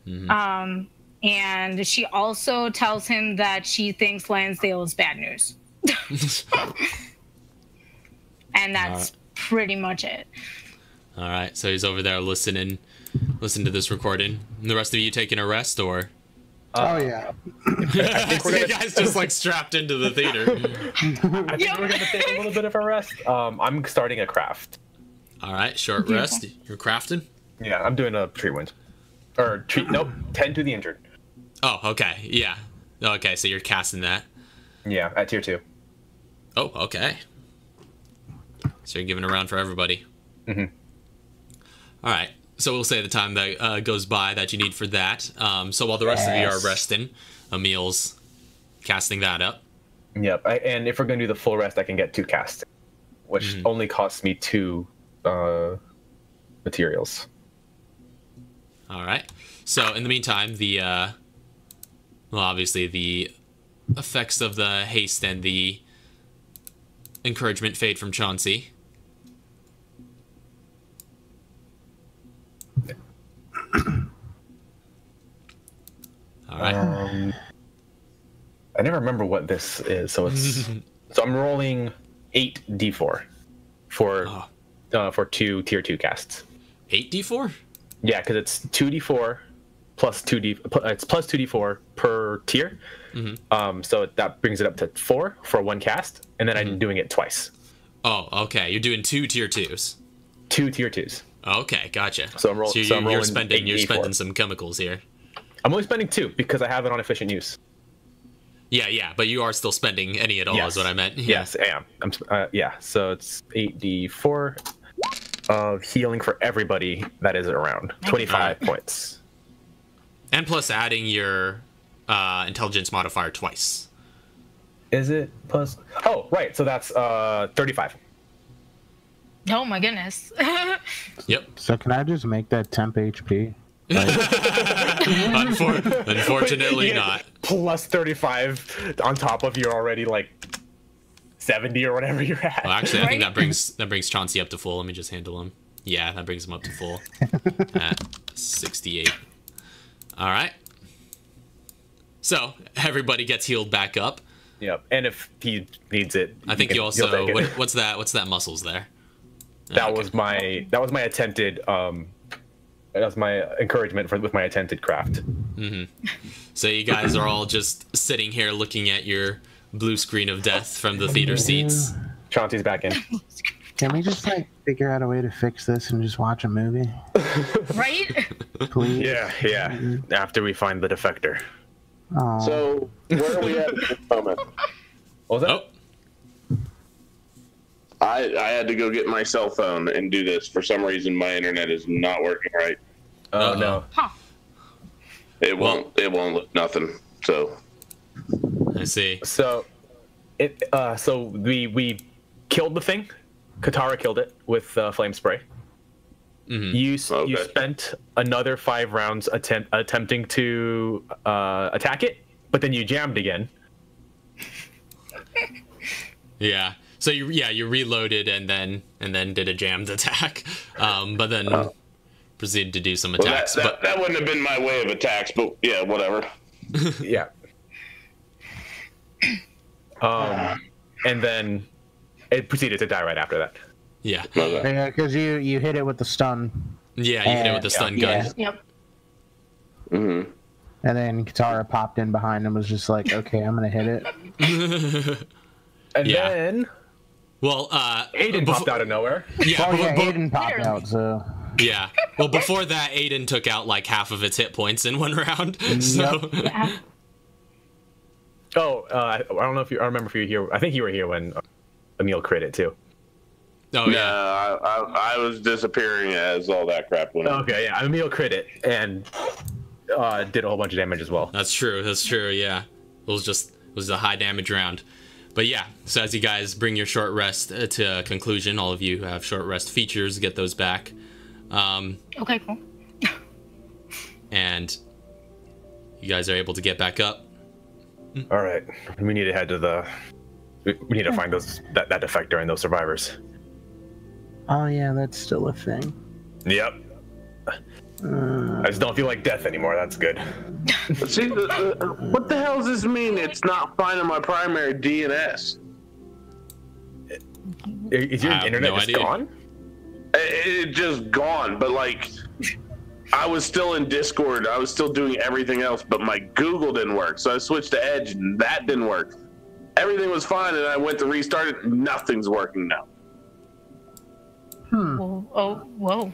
Mm-hmm. And she also tells him that she thinks Lansdale is bad news. And that's pretty much it. All right, so he's over there listening to this recording. And the rest of you taking a rest, or? Oh, yeah. I think you guys just like strapped into the theater. I think we're going to take a little bit of a rest. I'm starting a craft. All right, short rest. You're crafting? Yeah, I'm doing a tree wound. Or treat, nope, tend to the injured. Oh, okay, yeah. Okay, so you're casting that. Yeah, at tier 2. Oh, okay. So you're giving a round for everybody. Mm-hmm. All right. So we'll say the time that goes by that you need for that. So while the rest of you are resting, Emil's casting that up. Yep, and if we're going to do the full rest, I can get 2 casts, which only costs me 2 materials. All right. So in the meantime, obviously the effects of the haste and the encouragement fade from Chauncey. All right. I never remember what this is, so it's so I'm rolling 8d4 for 2 tier 2 casts. 8d4? Yeah, because it's 2d4 plus 2d. It's plus 2d4 per tier. So that brings it up to 4 for 1 cast, and then I'm doing it twice. Oh, okay. You're doing 2 tier 2s. 2 tier 2s. Okay, gotcha. So I'm rolling. You're spending some chemicals here. I'm only spending 2 because I have it on efficient use. Yeah, but you are still spending any at all, is what I meant. Yeah. Yes, I am. So it's 8d4 of healing for everybody that is around. 25 points. And plus adding your intelligence modifier twice. Is it plus? Oh, right. So that's 35. Oh my goodness. Yep. So can I just make that temp HP? Unfortunately, You get not. Plus 35 on top of your already like 70 or whatever you're at. Well, actually, I think Right? that brings Chauncey up to full. Let me just handle him. Yeah, that brings him up to full at 68. All right. So everybody gets healed back up. Yep. And if he needs it, I think you you'll also take it. what's that muscles there? That Okay. was my attempted that was my encouragement with my attempted craft. So you guys are all just sitting here looking at your blue screen of death from the theater seats. Chauncey's back in. Can we just like figure out a way to fix this and just watch a movie, Right? please? Yeah. After we find the defector. Oh, So where are we at this moment? What was that? Oh, I had to go get my cell phone and do this. For some reason, my internet is not working right. Oh Uh-oh. no. Huh. It won't look nothing. So I see. So we killed the thing. Katara killed it with flame spray. You Okay. spent another 5 rounds attempting to attack it, but then you jammed again. Yeah. So you reloaded and then did a jammed attack, but then proceeded to do some well, attacks. that wouldn't have been my way of attacks, but yeah, whatever. Yeah. And then it proceeded to die right after that. yeah, Okay. yeah, because you hit it with the stun, yeah, you hit it with the stun gun. Yep. Mm-hmm. and then Katara popped in behind and was just like, "Okay, I'm gonna hit it." And Yeah. then Well, Aiden popped out of nowhere. Yeah, Oh yeah, bu- Aiden popped out. So yeah. Well, before that, Aiden took out like half of its hit points in one round. So Yeah. I don't know if I remember if you were here. I think you were here when Emil crit it too. oh Yeah, yeah, I was disappearing as all that crap went on. Okay, yeah, Emil crit it and did a whole bunch of damage as well. that's true. Yeah, it was a high damage round. But yeah, so as you guys bring your short rest to a conclusion, all of you who have short rest features get those back. Okay, cool. And you guys are able to get back up. All right, we need to head to we need to find that defector and those survivors. oh yeah, that's still a thing. Yep. I just don't feel like death anymore. That's good. See, what the hell does this mean? It's not finding my primary DNS. Is your I have internet no just idea. gone? It just gone, but like, I was still in Discord. I was still doing everything else, but my Google didn't work. So I switched to Edge, and that didn't work. Everything was fine, and I went to restart it. Nothing's working now. Whoa. Oh, whoa.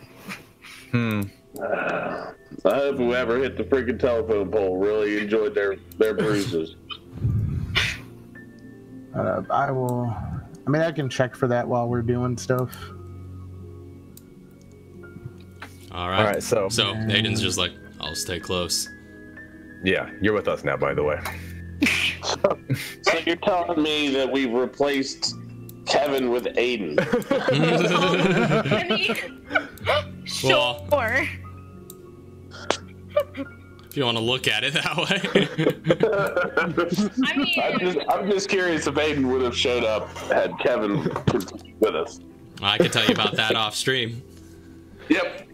I hope whoever hit the freaking telephone pole really enjoyed their bruises. I will. I mean, I can check for that while we're doing stuff. All right. All right, so Aiden's just like, I'll stay close. yeah, you're with us now, by the way. So you're telling me that we've replaced Kevin with Aiden? I mean, sure. If you want to look at it that way. I mean, I'm just curious if Aiden would have showed up had Kevin with us. I can tell you about that off stream. Yep.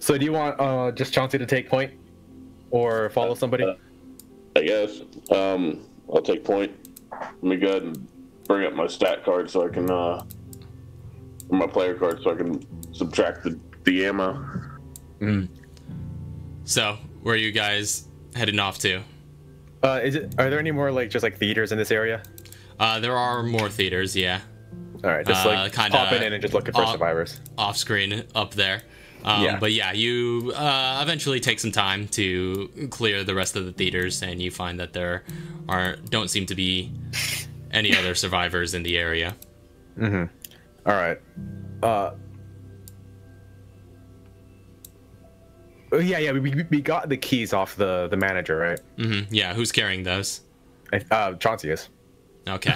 So do you want just Chauncey to take point, or follow somebody? I guess. I'll take point. Let me go ahead and bring up my stat card so I can, or my player card so I can subtract the ammo. So, where are you guys heading off to? Are there any more like just like theaters in this area? There are more theaters, yeah. All right, just like kinda popping in and just looking for survivors. Off screen up there. Yeah. But yeah, you eventually take some time to clear the rest of the theaters, and you find that there don't seem to be any other survivors in the area. All right. Yeah. We got the keys off the manager, right? Yeah, who's carrying those? Chauncey is. Okay.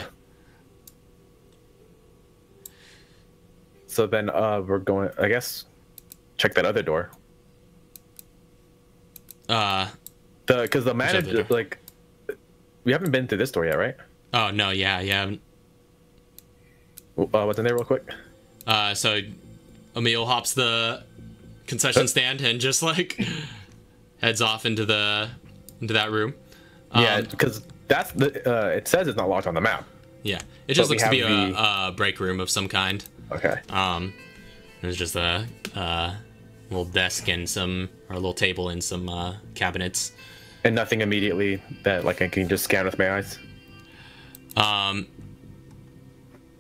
So then we're going. I guess check that other door. Because the manager, elevator? like, we haven't been through this door yet, right? Oh no, yeah, yeah. What's in there, real quick? So Emil hops the concession stand and just like heads off into that room. Yeah, because that's the. It says it's not locked on the map. Yeah, it just But we looks to be have a break room of some kind. Okay. There's just a little desk and a little table and some cabinets. And nothing immediately that like I can just scan with my eyes.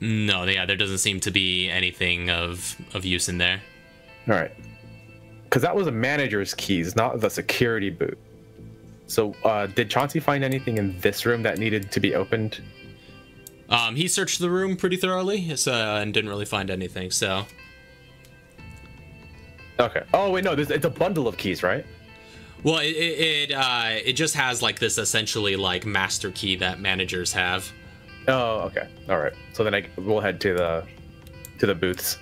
No, yeah, there doesn't seem to be anything of use in there. All right. Because that was a manager's keys, not the security booth. So, did Chauncey find anything in this room that needed to be opened? He searched the room pretty thoroughly, and didn't really find anything. So. Okay. Oh wait, no. It's a bundle of keys, right? Well, it just has like this essentially like master key that managers have. Oh, okay. All right. So then we'll head to the booths.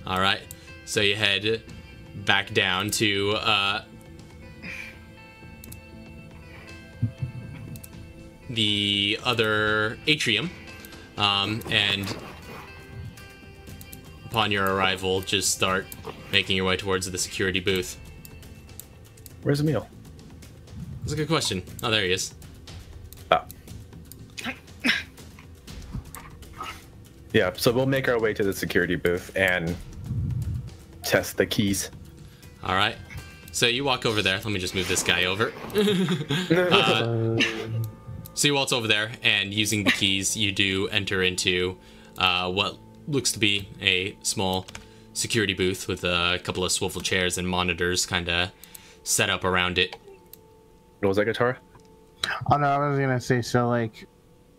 All right. So you head back down to the other atrium, and upon your arrival, just start making your way towards the security booth. Where's Emil? That's a good question. Oh, there he is. Oh. Yeah, so we'll make our way to the security booth and test the keys. All right. So you walk over there. Let me just move this guy over. So you waltz over there, and using the keys, you do enter into what looks to be a small security booth with a couple of swivel chairs and monitors kind of set up around it. What was that, Guitar? Oh no, I was gonna say, so like,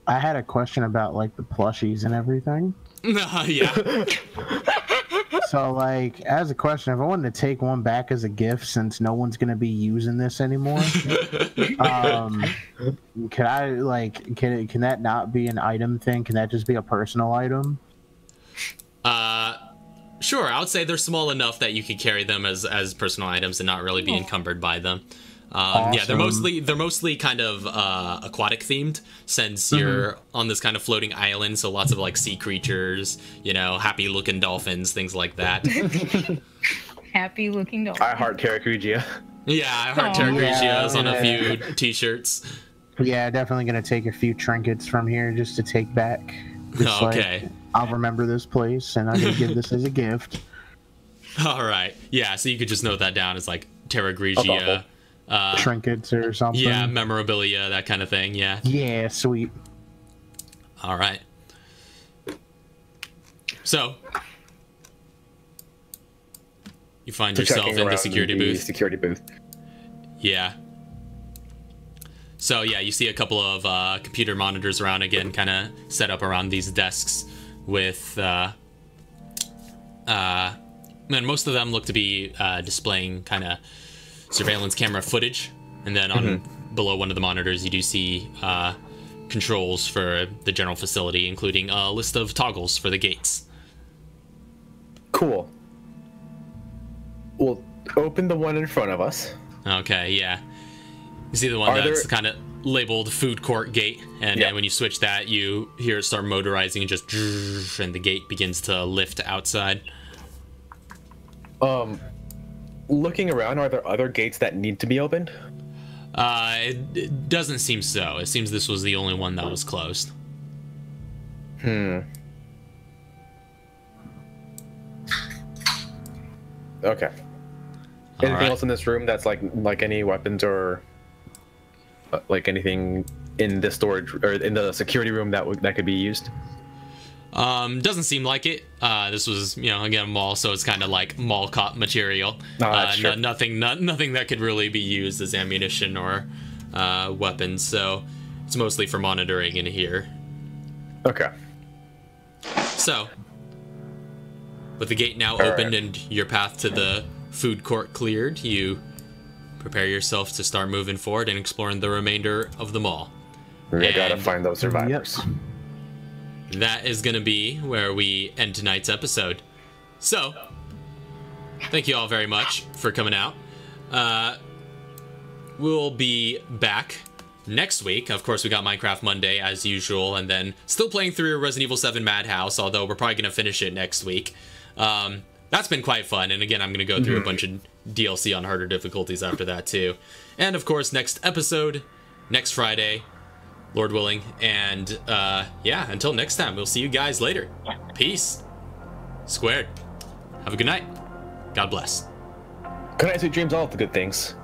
I had a question about like the plushies and everything. Yeah. So like, as a question, if I wanted to take one back as a gift, since no one's gonna be using this anymore, can I like, can that not be an item thing? Can that just be a personal item? Sure. I would say they're small enough that you could carry them as personal items and not really be encumbered by them. Yeah, they're mostly kind of aquatic themed, since you're on this kind of floating island, so lots of like sea creatures, you know, happy looking dolphins, things like that. Happy looking dolphin. I heart Terragrigia. Yeah, I heard Terragrigia's on a few t-shirts. Yeah, definitely gonna take a few trinkets from here just to take back. Just Okay. Like, I'll remember this place, and I'm gonna give this as a gift. All right. Yeah, so you could just note that down as like Terragrigia. Trinkets or something. Yeah, memorabilia, that kind of thing. Yeah. Yeah, sweet. All right. So you find yourself Checking in the around security the booth. Security booth. Yeah. So yeah, you see a couple of computer monitors around again, kind of set up around these desks with, and most of them look to be displaying kind of surveillance camera footage. And then on below one of the monitors, you do see controls for the general facility, including a list of toggles for the gates. Cool. We'll open the one in front of us. Okay, yeah. You see the one that's kind of labeled food court gate, and then when you switch that, you hear it start motorizing and just, and the gate begins to lift outside. Looking around, are there other gates that need to be opened? It doesn't seem so. It seems this was the only one that was closed. Okay. Anything right. else in this room that's like any weapons or like anything in the storage or in the security room that could be used? Doesn't seem like it. This was, you know, again, a mall, so it's kind of like mall cop material. That's true. Nothing that could really be used as ammunition or weapons. So it's mostly for monitoring in here. Okay. So, with the gate now opened and your path to the food court cleared, you prepare yourself to start moving forward and exploring the remainder of the mall. We gotta find those survivors. That is going to be where we end tonight's episode. So, thank you all very much for coming out. we'll be back next week. Of course, we got Minecraft Monday as usual, and then still playing through Resident Evil 7 Madhouse, although we're probably going to finish it next week. That's been quite fun, and again, I'm going to go through a bunch of DLC on harder difficulties after that too. And of course, next episode, next Friday, Lord willing. And yeah, until next time, we'll see you guys later. Peace. Squared. Have a good night. God bless. Good night, sweet dreams, all of the good things.